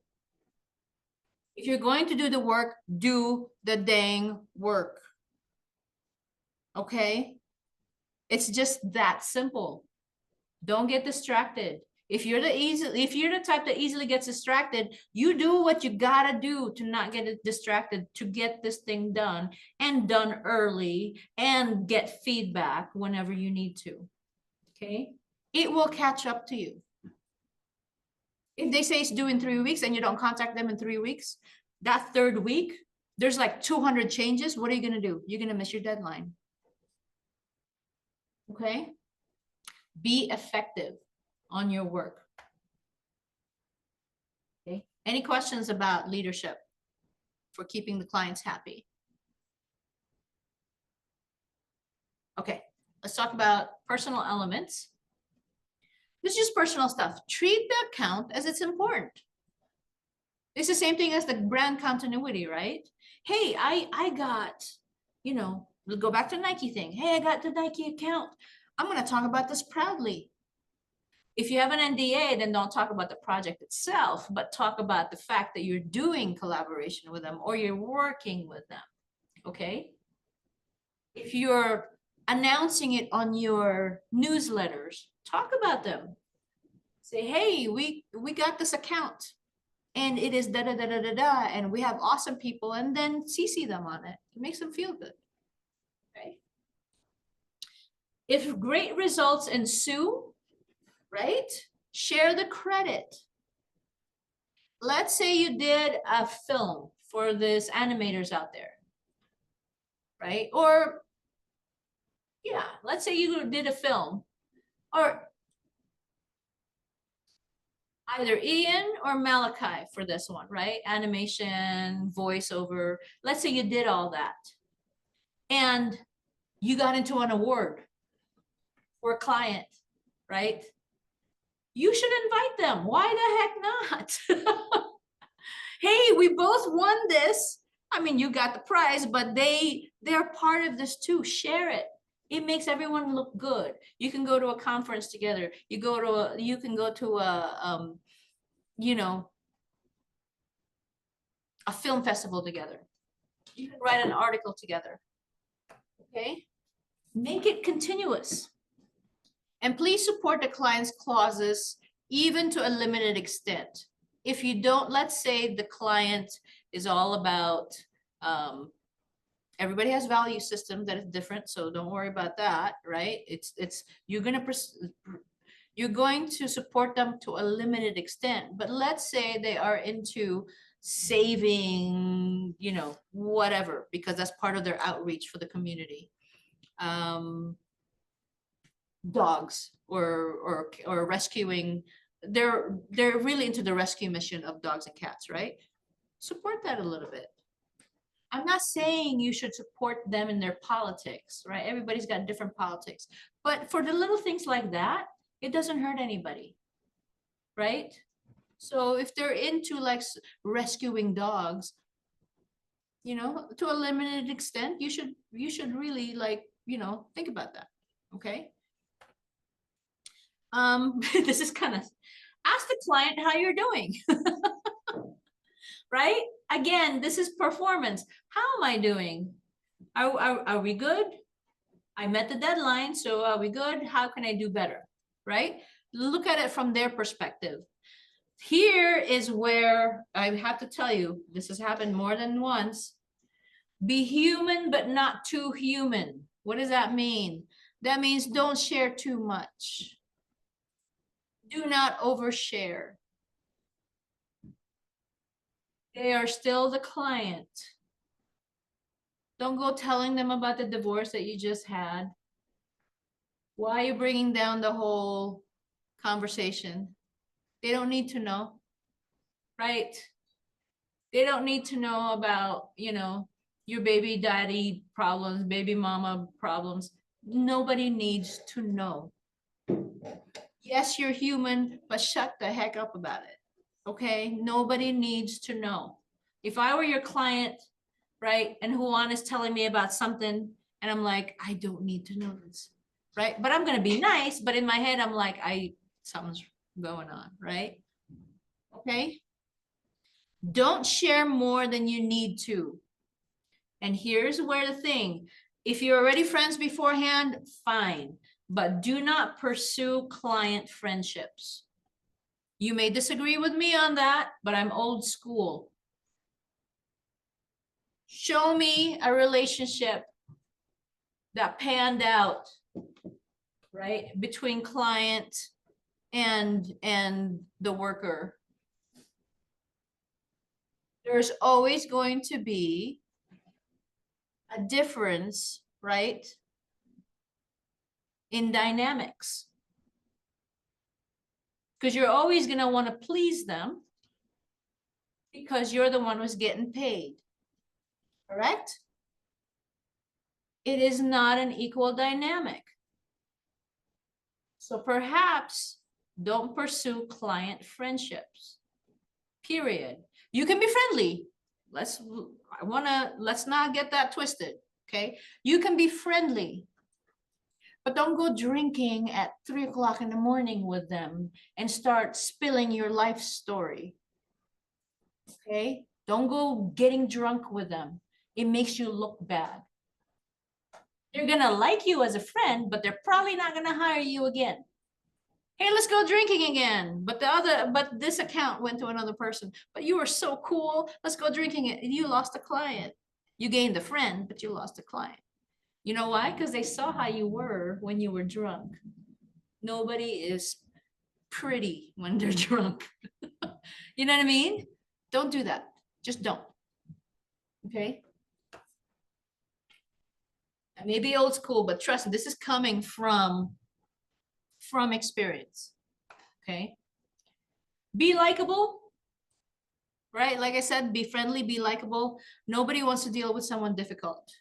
[SPEAKER 1] If you're going to do the work, do the dang work. Okay? It's just that simple. Don't get distracted. If you're the type that easily gets distracted, you do what you gotta do to not get distracted, to get this thing done and done early and get feedback whenever you need to. Okay? It will catch up to you. If they say it's due in 3 weeks and you don't contact them in 3 weeks, that third week, there's like 200 changes. What are you going to do? You're going to miss your deadline. Okay? Be effective on your work. Okay? Any questions about leadership for keeping the clients happy? Okay, let's talk about personal elements. This is just personal stuff. Treat the account as it's important. It's the same thing as the brand continuity, right? Hey, I got, you know, we'll go back to the Nike thing. Hey, I got the Nike account. I'm going to talk about this proudly. If you have an NDA, then don't talk about the project itself, but talk about the fact that you're doing collaboration with them or you're working with them, okay? If you're announcing it on your newsletters, talk about them. Say, hey, we got this account and it is da da da da da da, and we have awesome people, and then CC them on it. It makes them feel good. Okay. If great results ensue, right? Share the credit. Let's say you did a film for this animators out there, right? Or yeah, let's say you did a film, or either Ian or Malachi for this one, right? Animation, voiceover. Let's say you did all that and you got into an award for a client, right? You should invite them. Why the heck not? Hey, we both won this. I mean, you got the prize, but they're part of this too. Share it. It makes everyone look good. You can go to a conference together. You can go to a, you know, a film festival together. You can write an article together. Okay? Make it continuous. And please support the client's clauses even to a limited extent. If you don't, let's say the client is all about, everybody has value system that is different, so don't worry about that, right? You're going to support them to a limited extent, but let's say they are into saving, you know, whatever, because that's part of their outreach for the community. Dogs or rescuing, they're really into the rescue mission of dogs and cats, right? Support that a little bit. I'm not saying you should support them in their politics, right? Everybody's got different politics, but for the little things like that, it doesn't hurt anybody, right? So if they're into like rescuing dogs, you know, to a limited extent, you should really, like, you know, think about that. Okay. This is kind of, ask the client how you're doing. Right? Again, this is performance. How am I doing? Are we good? I met the deadline, so are we good? How can I do better? Right? Look at it from their perspective. Here is where I have to tell you, this has happened more than once. Be human, but not too human. What does that mean? That means don't share too much. Do not overshare. They are still the client. Don't go telling them about the divorce that you just had. Why are you bringing down the whole conversation? They don't need to know, right? They don't need to know about, you know, your baby daddy problems, baby mama problems. Nobody needs to know. Yes, you're human, but shut the heck up about it. Okay? Nobody needs to know. If I were your client, right, and Juan is telling me about something, and I'm like, I don't need to know this, right? But I'm gonna be nice, but in my head, I'm like, something's going on, right? Okay? Don't share more than you need to. And here's where the thing, if you're already friends beforehand, fine, but do not pursue client friendships. You may disagree with me on that, but I'm old school. Show me a relationship that panned out, right, between client and the worker. There's always going to be a difference, right, in dynamics. Because you're always going to want to please them because you're the one who's getting paid. Correct? It is not an equal dynamic. So perhaps don't pursue client friendships. Period. You can be friendly. Let's not get that twisted. Okay. You can be friendly, but don't go drinking at 3 o'clock in the morning with them and start spilling your life story. Okay. Don't go getting drunk with them. It makes you look bad. They're going to like you as a friend, but they're probably not going to hire you again. Hey, let's go drinking again. But this account went to another person, but you were so cool. Let's go drinking it. You lost a client. You gained a friend, but you lost a client. You know why? Because they saw how you were when you were drunk. Nobody is pretty when they're drunk. You know what I mean? Don't do that. Just don't. Okay. I may be old school, but trust me, this is coming from experience. Okay. Be likable, right? Like I said, be friendly, be likable. Nobody wants to deal with someone difficult.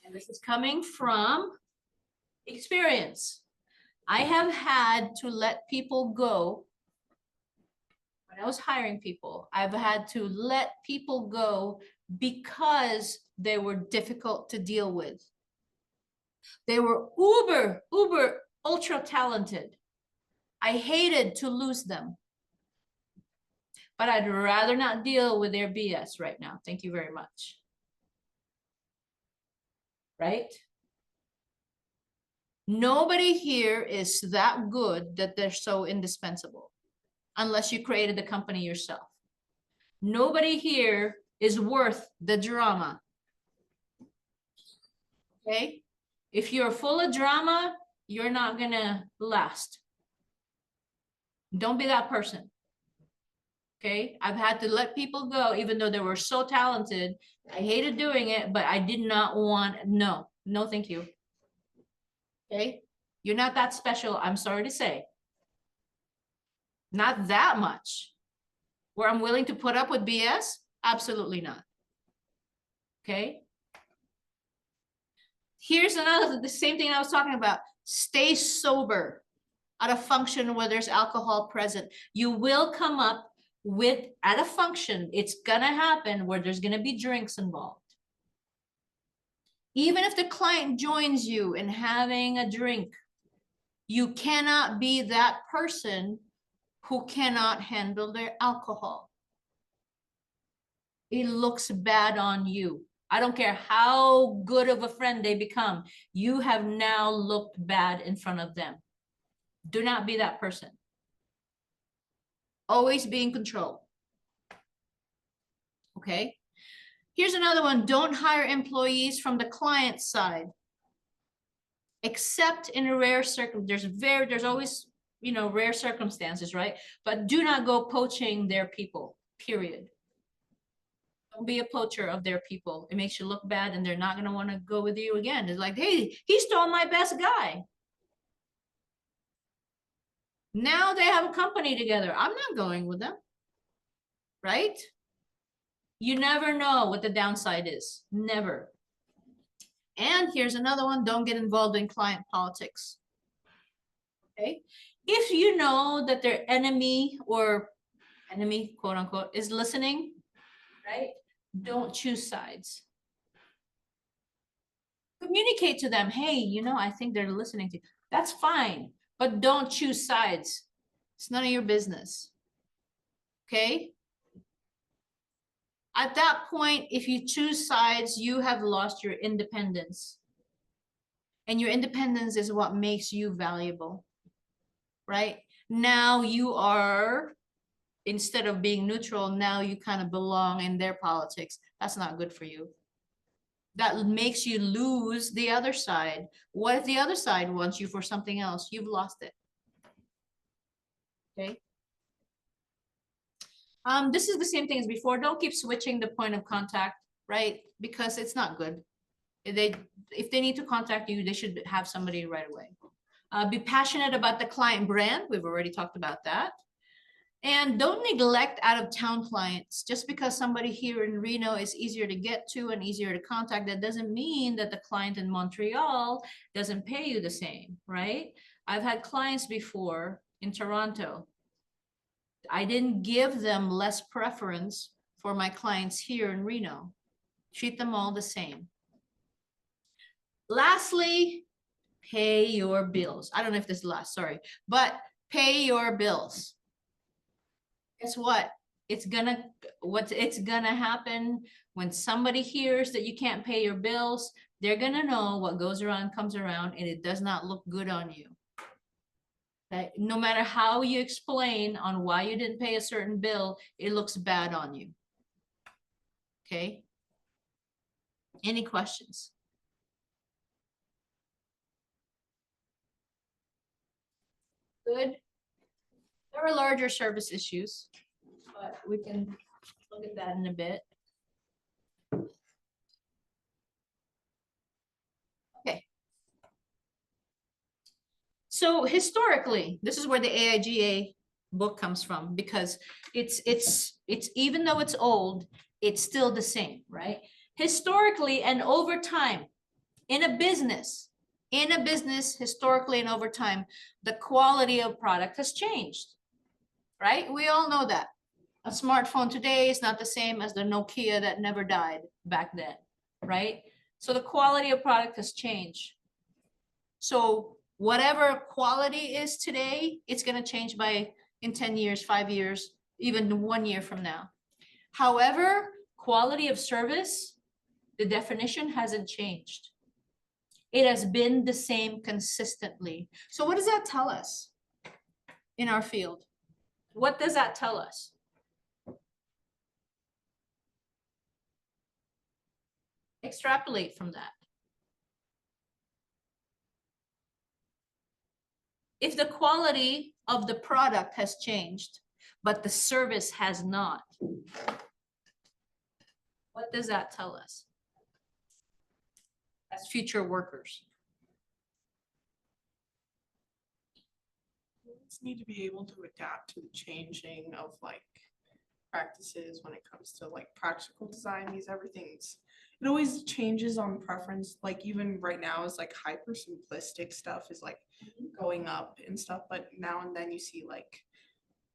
[SPEAKER 1] And this is coming from experience. I have had to let people go. When I was hiring people, I've had to let people go because they were difficult to deal with. They were uber, ultra talented. I hated to lose them. but I'd rather not deal with their BS right now. Thank you very much. Right? Nobody here is that good that they're so indispensable, unless you created the company yourself. Nobody here is worth the drama. Okay? If you're full of drama, you're not gonna last. Don't be that person. Okay? I've had to let people go, even though they were so talented. I hated doing it, but I did not want, no, thank you. Okay? You're not that special, I'm sorry to say. Not that much. Where I'm willing to put up with BS? Absolutely not. Okay? Here's another, the same thing I was talking about. Stay sober at a function where there's alcohol present. You will come up with, at a function, it's gonna happen where there's gonna be drinks involved. Even if the client joins you in having a drink, you cannot be that person who cannot handle their alcohol. It looks bad on you. I don't care how good of a friend they become. You have now looked bad in front of them. Do not be that person. Always be in control. Okay. Here's another one. Don't hire employees from the client side, except in a rare there's always, you know, rare circumstances, right? But do not go poaching their people, period. Don't be a poacher of their people. It makes you look bad and they're not going to want to go with you again. It's like, hey, he stole my best guy. Now they have a company together. I'm not going with them. Right? You never know what the downside is. Never. And here's another one. Don't get involved in client politics. Okay? If you know that their enemy or enemy, quote unquote, is listening, right? Don't choose sides. Communicate to them, hey, you know, I think they're listening to you. That's fine, but don't choose sides. It's none of your business. Okay? At that point, if you choose sides, you have lost your independence. And your independence is what makes you valuable, right? Now you are, instead of being neutral, now you kind of belong in their politics. That's not good for you. That makes you lose the other side. What if the other side wants you for something else? You've lost it. Okay. This is the same thing as before. Don't keep switching the point of contact, right? Because it's not good. If they need to contact you, they should have somebody right away. Be passionate about the client brand. We've already talked about that. And don't neglect out-of-town clients. Just because somebody here in Reno is easier to get to and easier to contact, that doesn't mean that the client in Montreal doesn't pay you the same, right? I've had clients before in Toronto. I didn't give them less preference for my clients here in Reno. Treat them all the same. Lastly, pay your bills. I don't know if this is last, sorry, but pay your bills. Guess what? It's gonna happen when somebody hears that you can't pay your bills. They're gonna know what goes around comes around, and it does not look good on you. Okay? No matter how you explain on why you didn't pay a certain bill, it looks bad on you. Okay? Any questions? Good. There are larger service issues, but we can look at that in a bit. Okay. So historically, this is where the AIGA book comes from, because it's even though it's old, it's still the same, right? Historically and over time, in a business, historically and over time, the quality of product has changed, right? We all know that. A smartphone today is not the same as the Nokia that never died back then, right? So the quality of product has changed. So whatever quality is today, it's going to change in 10 years, 5 years, even 1 year from now. However, quality of service, the definition hasn't changed. It has been the same consistently. So what does that tell us in our field? What does that tell us? Extrapolate from that. If the quality of the product has changed, but the service has not, what does that tell us as future workers?
[SPEAKER 6] Students need to be able to adapt to the changing of like practices when it comes to like practical design. It always changes on preference. Like even right now is like hyper simplistic stuff is like going up and stuff, but now and then you see like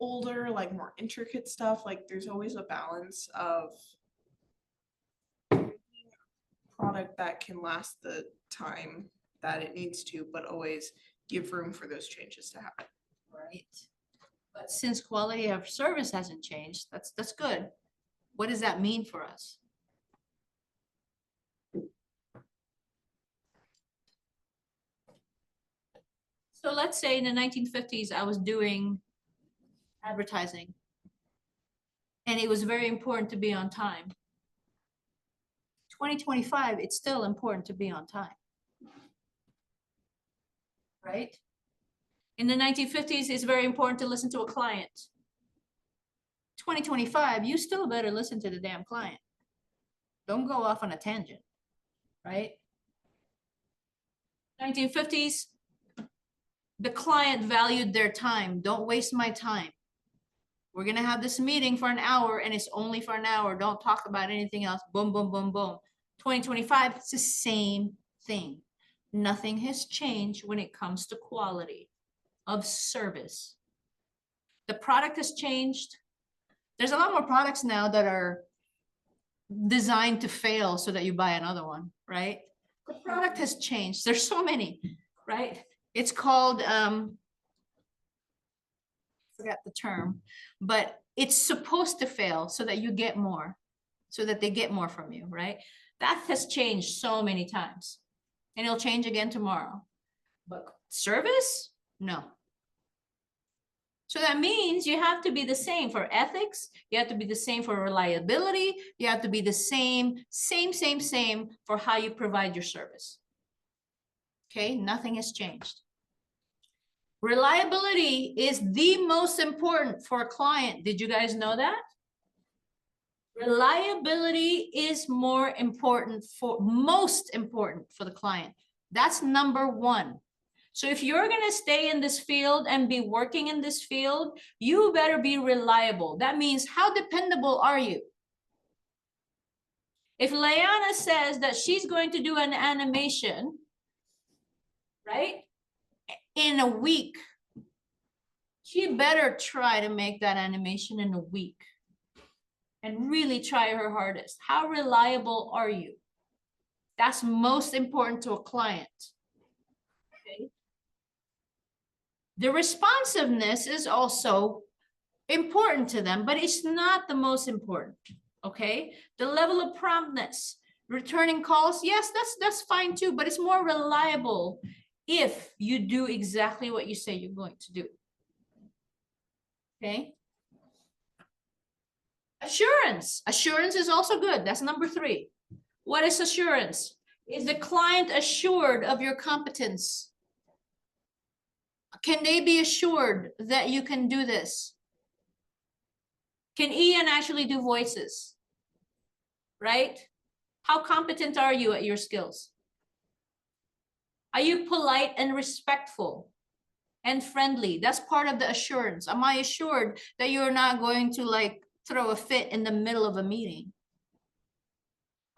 [SPEAKER 6] older, like more intricate stuff. Like there's always a balance of product that can last the time that it needs to, but always give room for those changes to happen.
[SPEAKER 1] Right. But since quality of service hasn't changed, that's good. What does that mean for us? So let's say in the 1950s, I was doing advertising, and it was very important to be on time. 2025, it's still important to be on time, right? In the 1950s, it's very important to listen to a client. 2025, you still better listen to the damn client. Don't go off on a tangent, right? 1950s, the client valued their time. Don't waste my time. We're gonna have this meeting for an hour and it's only for an hour. Don't talk about anything else. Boom, boom, boom, boom. 2025, it's the same thing. Nothing has changed when it comes to quality of service. The product has changed. There's a lot more products now that are designed to fail so that you buy another one, right? The product has changed. There's so many, right? It's called, forgot the term, but it's supposed to fail so that you get more, so that they get more from you, right? That has changed so many times, and it'll change again tomorrow. But service, no. So that means you have to be the same for ethics, you have to be the same for reliability, you have to be the same for how you provide your service. Okay, nothing has changed. Reliability is the most important for a client. Did you guys know that? Reliability is most important for the client. That's number one. So if you're going to stay in this field and be working in this field, you better be reliable. That means how dependable are you? If Leanna says that she's going to do an animation, right, in a week, she better try to make that animation in a week and really try her hardest. How reliable are you? That's most important to a client. Okay. The responsiveness is also important to them, but it's not the most important. Okay. The level of promptness, returning calls, yes, that's fine too, but it's more reliable if you do exactly what you say you're going to do. Okay. Assurance. Assurance is also good. That's number 3. What is assurance? Is the client assured of your competence? Can they be assured that you can do this? Can Ian actually do voices? Right? How competent are you at your skills? Are you polite and respectful and friendly? That's part of the assurance. Am I assured that you're not going to like throw a fit in the middle of a meeting?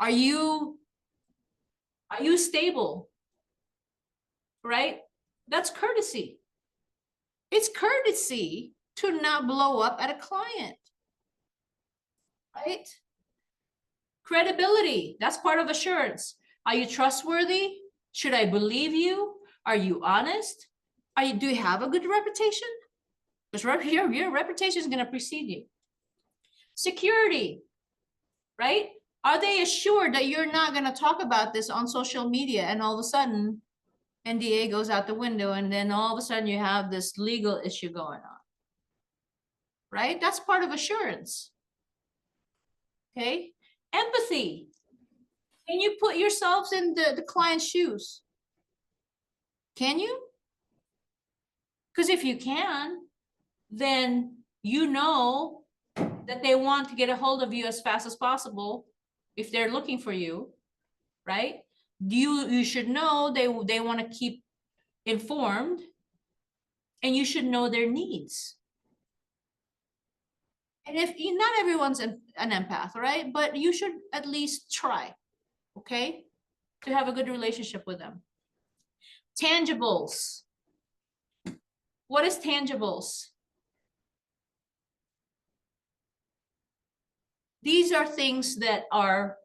[SPEAKER 1] Are you stable? Right? That's courtesy. It's courtesy to not blow up at a client. Right? Credibility, that's part of assurance. Are you trustworthy? Should I believe you? Are you honest? Do you have a good reputation? Because your reputation is going to precede you. Security, right? Are they assured that you're not going to talk about this on social media and all of a sudden NDA goes out the window and then all of a sudden you have this legal issue going on, right? That's part of assurance. Okay. Empathy. Can you put yourselves in the client's shoes? Can you? Because if you can, then you know that they want to get a hold of you as fast as possible if they're looking for you, right? You should know they want to keep informed, and you should know their needs. And if not everyone's an empath, right? But you should at least try, okay, to have a good relationship with them. Tangibles. What is tangibles? These are things that are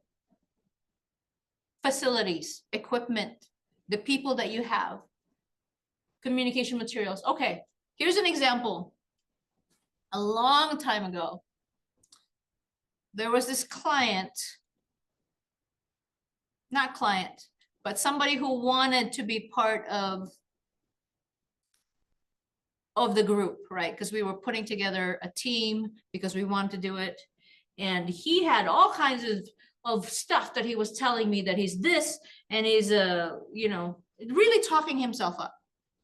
[SPEAKER 1] facilities, equipment, the people that you have, communication materials. Okay, here's an example. A long time ago, there was this client, not client, but somebody who wanted to be part of the group, right? Because we were putting together a team because we wanted to do it. And he had all kinds of stuff that he was telling me that he's this and he's you know, really talking himself up,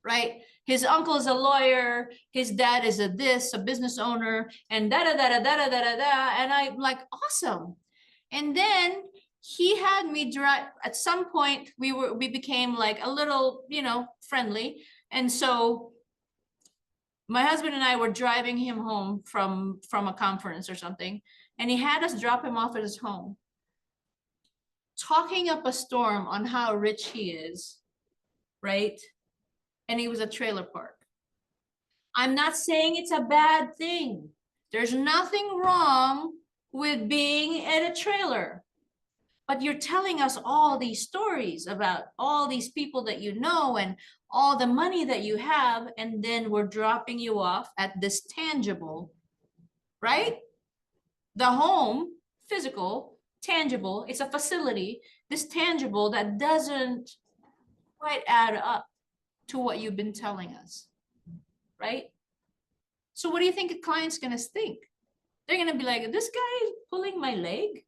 [SPEAKER 1] right? His uncle is a lawyer, his dad is a business owner, and da da da da da da da da. And I'm like, awesome. And then he had me drive. At some point, we became like a little, you know, friendly. And so my husband and I were driving him home from a conference or something, and he had us drop him off at his home, talking up a storm on how rich he is, right? And he was a trailer park. I'm not saying it's a bad thing. There's nothing wrong with being at a trailer. But you're telling us all these stories about all these people that you know and all the money that you have, and then we're dropping you off at this tangible, right? The home, physical, tangible, it's a facility, this tangible that doesn't quite add up to what you've been telling us, right? So what do you think a client's gonna think? They're gonna be like, this guy is pulling my leg?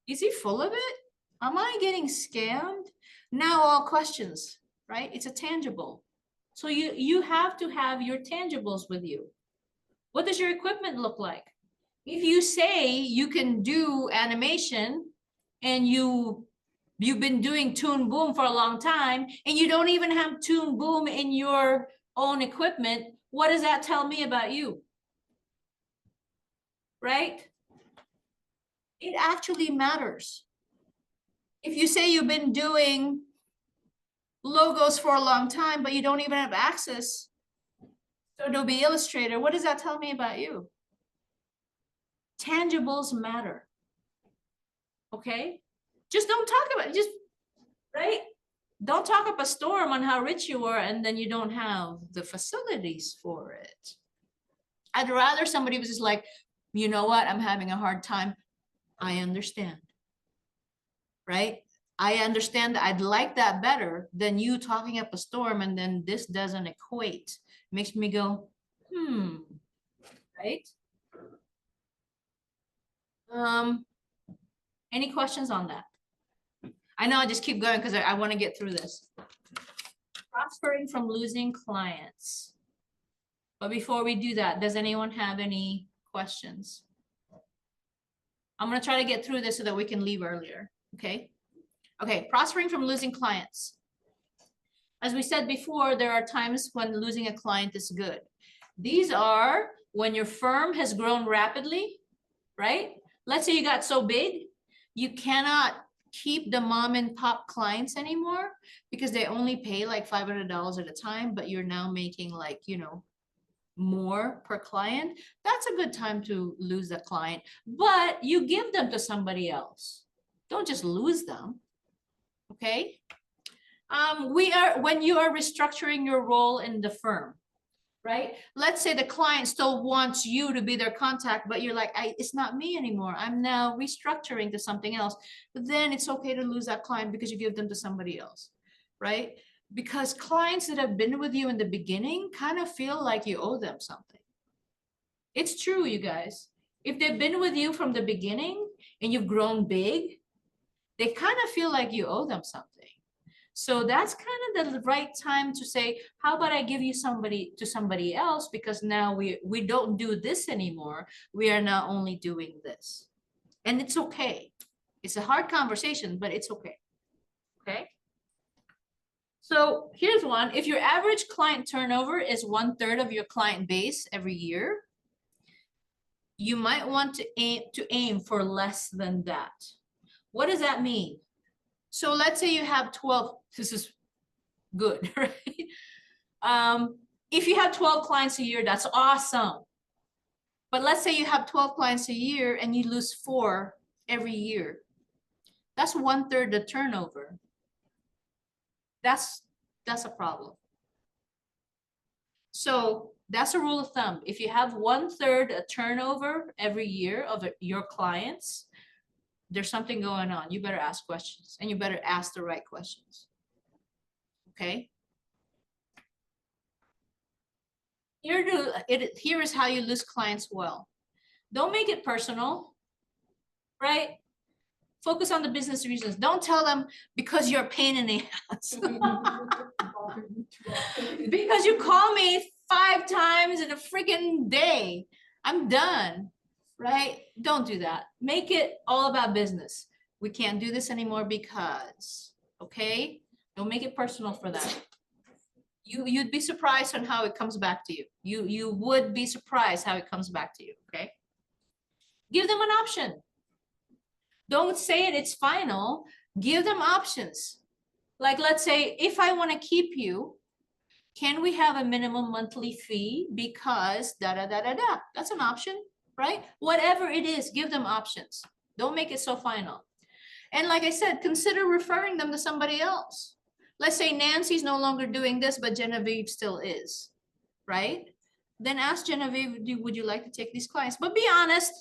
[SPEAKER 1] Is he full of it? Am I getting scammed? Now all questions, right? It's a tangible. So you have to have your tangibles with you. What does your equipment look like? If you say you can do animation and you've been doing Toon Boom for a long time and you don't even have Toon Boom in your own equipment, what does that tell me about you? Right? It actually matters. If you say you've been doing logos for a long time, but you don't even have access to Adobe Illustrator, what does that tell me about you? Tangibles matter. Okay? Just don't talk about it. Just, right? Don't talk up a storm on how rich you are and then you don't have the facilities for it. I'd rather somebody was just like, you know what? I'm having a hard time. I understand. Right? I understand that. I'd like that better than you talking up a storm and then this doesn't equate. It makes me go, right? Any questions on that? I know I just keep going because I want to get through this. Prospering from losing clients. But before we do that, does anyone have any questions? I'm going to try to get through this so that we can leave earlier. Okay. Okay. Prospering from losing clients. As we said before, there are times when losing a client is good. These are when your firm has grown rapidly, right? Let's say you got so big, you cannot keep the mom and pop clients anymore because they only pay like $500 at a time, but you're now making like, you know, more per client. That's a good time to lose the client, but you give them to somebody else. Don't just lose them. Okay. When you are restructuring your role in the firm, right? Let's say the client still wants you to be their contact, but you're like, it's not me anymore. I'm now restructuring to something else. But then it's okay to lose that client because you give them to somebody else, right? Because clients that have been with you in the beginning kind of feel like you owe them something. It's true, you guys. If they've been with you from the beginning and you've grown big, they kind of feel like you owe them something. So that's kind of the right time to say, how about I give you somebody to somebody else, because now we don't do this anymore. We are now only doing this. And it's okay. It's a hard conversation, but it's okay. Okay. So here's one. If your average client turnover is 1/3 of your client base every year, you might want to aim for less than that. What does that mean? So let's say you have 12, this is good, right? If you have 12 clients a year, that's awesome. But let's say you have 12 clients a year and you lose 4 every year. That's 1/3 the turnover. That's a problem. So that's a rule of thumb. If you have 1/3 a turnover every year of your clients, there's something going on. You better ask questions, and you better ask the right questions. Okay. Here is how you lose clients well. Don't make it personal, right? Focus on the business reasons. Don't tell them because you're a pain in the ass. Because you call me 5 times in a freaking day. I'm done, right? Don't do that. Make it all about business. We can't do this anymore because, okay? Don't make it personal for that. You'd be surprised on how it comes back to you. You would be surprised how it comes back to you, okay? Give them an option. Don't say it's final. Give them options. Like, let's say, if I want to keep you, can we have a minimum monthly fee because da-da-da-da-da? That's an option, right? Whatever it is, give them options. Don't make it so final. And like I said, consider referring them to somebody else. Let's say Nancy's no longer doing this, but Genevieve still is, right? Then ask Genevieve, would you like to take these clients? But be honest,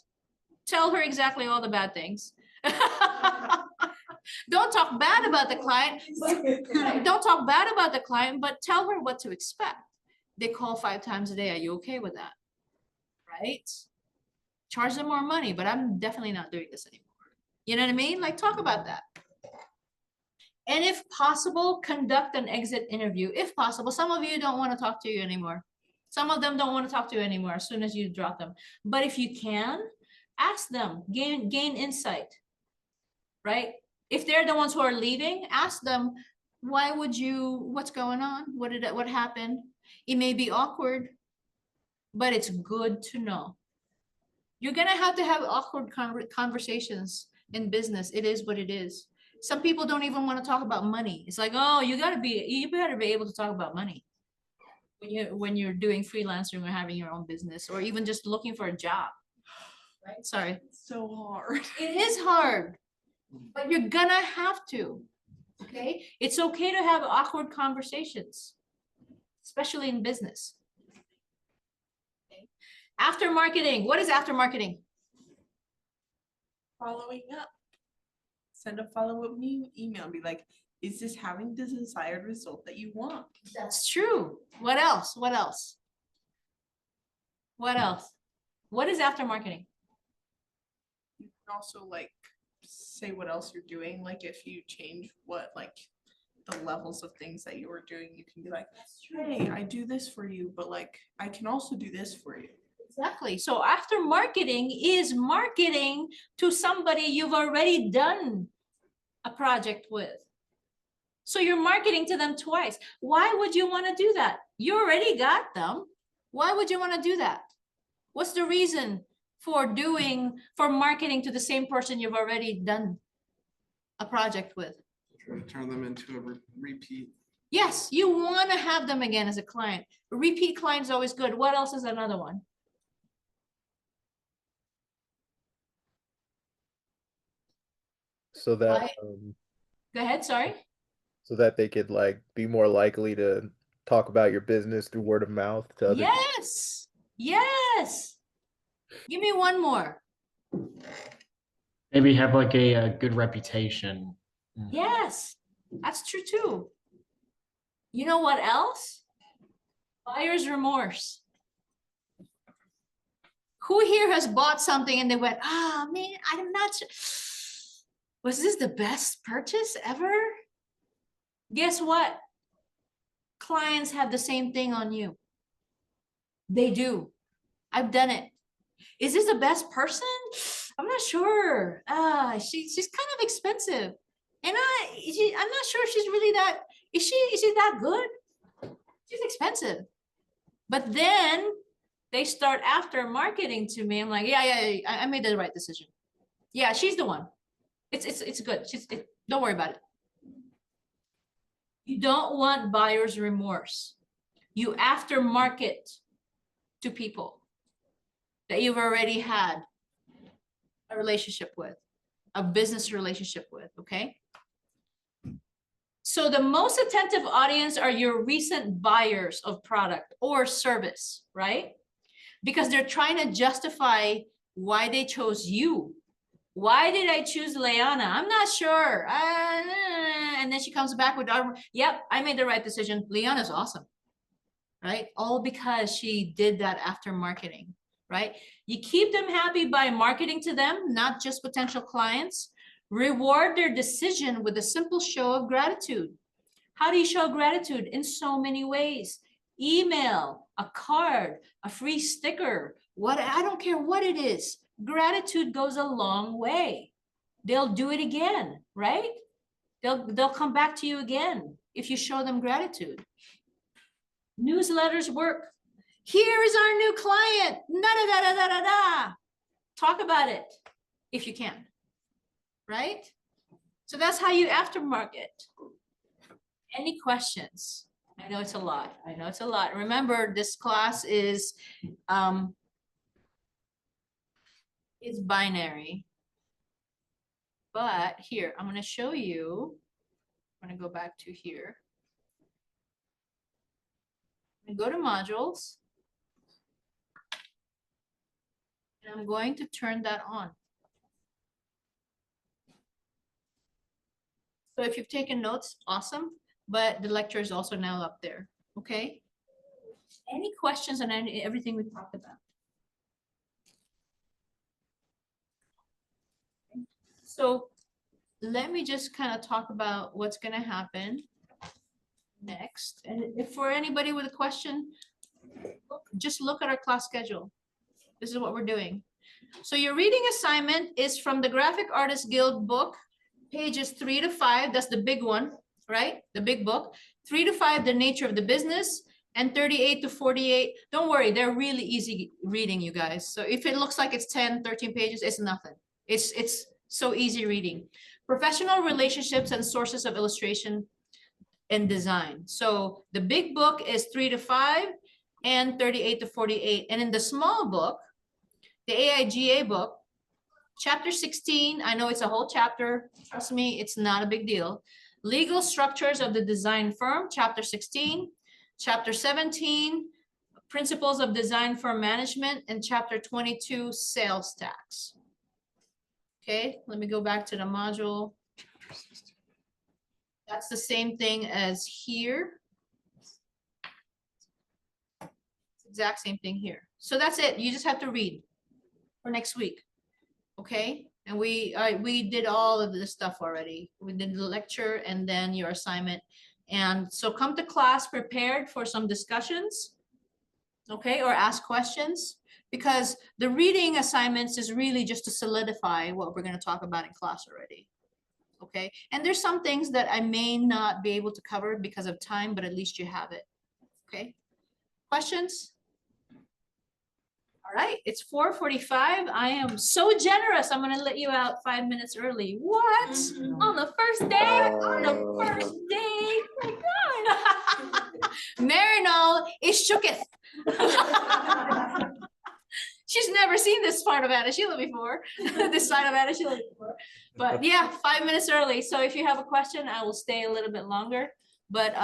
[SPEAKER 1] tell her exactly all the bad things. Don't talk bad about the client. Don't talk bad about the client, but tell her what to expect. They call 5 times a day. Are you okay with that? Right? Charge them more money, but I'm definitely not doing this anymore. You know what I mean? Like, talk about that. And if possible, conduct an exit interview. If possible, some of you don't want to talk to you anymore. Some of them don't want to talk to you anymore as soon as you drop them. But if you can, ask them, gain insight, right? If they're the ones who are leaving, ask them, what's going on? What happened? It may be awkward, but it's good to know. You're gonna have to have awkward conversations in business. It is what it is. Some people don't even want to talk about money. It's like, oh, you better be able to talk about money when you're doing freelancing or having your own business, or even just looking for a job. Right? Sorry.
[SPEAKER 6] It's so hard.
[SPEAKER 1] It is hard, but you're gonna have to. Okay? It's okay to have awkward conversations, especially in business. Okay. After marketing. What is after marketing?
[SPEAKER 6] Following up. Send a follow-up email and be like, is this having the desired result that you want?
[SPEAKER 1] That's true. What else? What else? What else? What is after marketing?
[SPEAKER 6] You can also like say what else you're doing. Like if you change what like the levels of things that you were doing, you can be like, hey, I do this for you, but like I can also do this for you.
[SPEAKER 1] Exactly. So after marketing is marketing to somebody you've already done a project with. So you're marketing to them twice. Why would you want to do that? You already got them. Why would you want to do that? What's the reason for marketing to the same person you've already done a project with?
[SPEAKER 4] Turn them into a repeat.
[SPEAKER 1] Yes, you want to have them again as a client. A repeat client is always good. What else is another one?
[SPEAKER 15] So that
[SPEAKER 1] Go ahead, sorry.
[SPEAKER 15] so that they could like be more likely to talk about your business through word of mouth to other.
[SPEAKER 1] Yes, yes. Give me one more.
[SPEAKER 8] Maybe have like a good reputation.
[SPEAKER 1] Yes, that's true too. You know what else? Buyer's remorse. Who here has bought something and they went, ah, man, I'm not sure. Was this the best purchase ever? Guess what? Clients have the same thing on you. They do. I've done it. Is this the best person? I'm not sure. She's kind of expensive. And I'm not sure if she's really that, is she that good? She's expensive. But then they start after marketing to me. I'm like, yeah, I made the right decision. Yeah, she's the one. It's good. Don't worry about it. You don't want buyer's remorse. You aftermarket to people that you've already had a relationship with, a business relationship with, okay? So the most attentive audience are your recent buyers of product or service, right? Because they're trying to justify why they chose you. Why did I choose Leanna? I'm not sure. And then she comes back with, yep, I made the right decision. Leanna's awesome, right? All because she did that after marketing, right? You keep them happy by marketing to them, not just potential clients. Reward their decision with a simple show of gratitude. How do you show gratitude? In so many ways. Email, a card, a free sticker, I don't care what it is. Gratitude goes a long way. They'll do it again, right? They'll come back to you again if you show them gratitude. Newsletters work. Here is our new client. Da-da-da-da-da-da. Talk about it if you can, right? So that's how you aftermarket. Any questions? I know it's a lot. I know it's a lot. Remember, this class is binary. But here, I'm going to show you. I'm going to go back to here. I'm going to go to modules. And I'm going to turn that on. So if you've taken notes, awesome. But the lecture is also now up there. Okay. Any questions on everything we talked about? So let me just kind of talk about what's going to happen next. And if for anybody with a question, just look at our class schedule. This is what we're doing. So your reading assignment is from the Graphic Artists Guild book, pages 3 to 5. That's the big one, right? The big book. 3 to 5, the nature of the business, and 38 to 48. Don't worry, they're really easy reading, you guys. So if it looks like it's 10, 13 pages, it's nothing. It's so easy reading. Professional relationships and sources of illustration and design. So the big book is 3 to 5 and 38 to 48. And in the small book, the AIGA book, chapter 16, I know it's a whole chapter. Trust me, it's not a big deal. Legal structures of the design firm, chapter 16. Chapter 17, principles of design firm management, and chapter 22, sales tax. Okay, let me go back to the module. That's the same thing as here. Exact same thing here. So that's it. You just have to read for next week. Okay, and we did all of this stuff already. We did the lecture and then your assignment. And so come to class prepared for some discussions, okay, or ask questions, because the reading assignments is really just to solidify what we're going to talk about in class already. Okay, and there's some things that I may not be able to cover because of time, but at least you have it. Okay, questions? All right, it's 4:45. I am so generous. I'm going to let you out 5 minutes early. What? On the first day? On the first day? Oh my God. Marinol is shooketh. She's never seen this part of Anna Sheila before. This side of Anna Sheila before. But yeah, 5 minutes early. So if you have a question, I will stay a little bit longer. But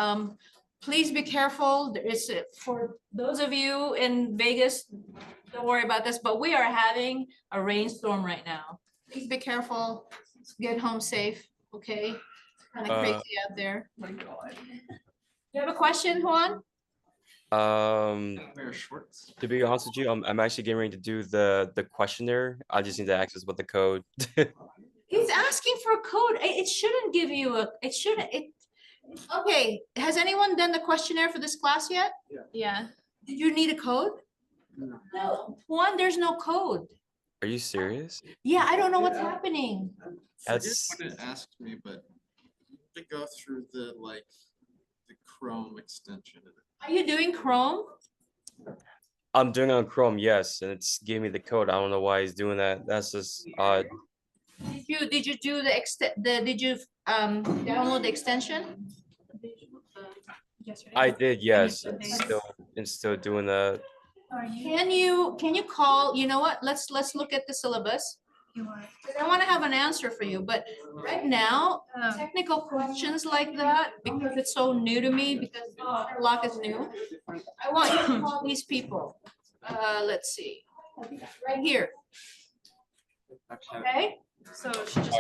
[SPEAKER 1] Please be careful. There is for those of you in Vegas, don't worry about this, but we are having a rainstorm right now. Please be careful. Get home safe, okay? Kind of crazy out there. My God. You have a question, Juan?
[SPEAKER 4] Wear shorts.
[SPEAKER 3] To be honest with you, I'm actually getting ready to do the questionnaire. I just need to access with the code.
[SPEAKER 1] He's asking for a code. It shouldn't give you a, it shouldn't, okay, has anyone done the questionnaire for this class yet?
[SPEAKER 10] Yeah.
[SPEAKER 1] Did you need a code? No. Juan, there's no code.
[SPEAKER 3] Are you serious?
[SPEAKER 1] Yeah, I don't know what's happening.
[SPEAKER 3] That's
[SPEAKER 4] What it asked me, but you have to go through the Chrome extension.
[SPEAKER 1] Are you doing Chrome?
[SPEAKER 3] I'm doing it on Chrome, yes, and it's giving me the code. I don't know why he's doing that. That's just odd.
[SPEAKER 1] Did you do did you download the extension?
[SPEAKER 3] I did, yes. It's still doing that.
[SPEAKER 1] Can you call, you know what, let's look at the syllabus. I want to have an answer for you, but right now, technical questions like that, because it's so new to me, because lock is new. I want you to call these people. Let's see, right here. Okay, so she just.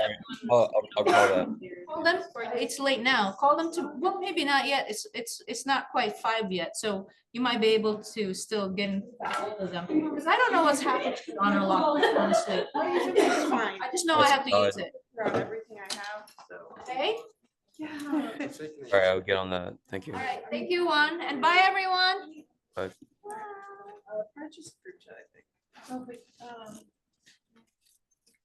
[SPEAKER 3] I'll call that.
[SPEAKER 1] Call them, it's late now. Call them to, well, maybe not yet. It's not quite 5 yet, so you might be able to still get in touch with them. Because I don't know what's happening to honor law, honestly.
[SPEAKER 6] It's fine.
[SPEAKER 1] I just know I have to use it.
[SPEAKER 6] Grab everything I have, so.
[SPEAKER 1] Okay?
[SPEAKER 6] Yeah.
[SPEAKER 3] All right, I'll get on that. Thank you.
[SPEAKER 1] All right, thank you, Juan, and bye, everyone.
[SPEAKER 3] Bye.
[SPEAKER 6] Purchase group chat, I think. Oh, wait,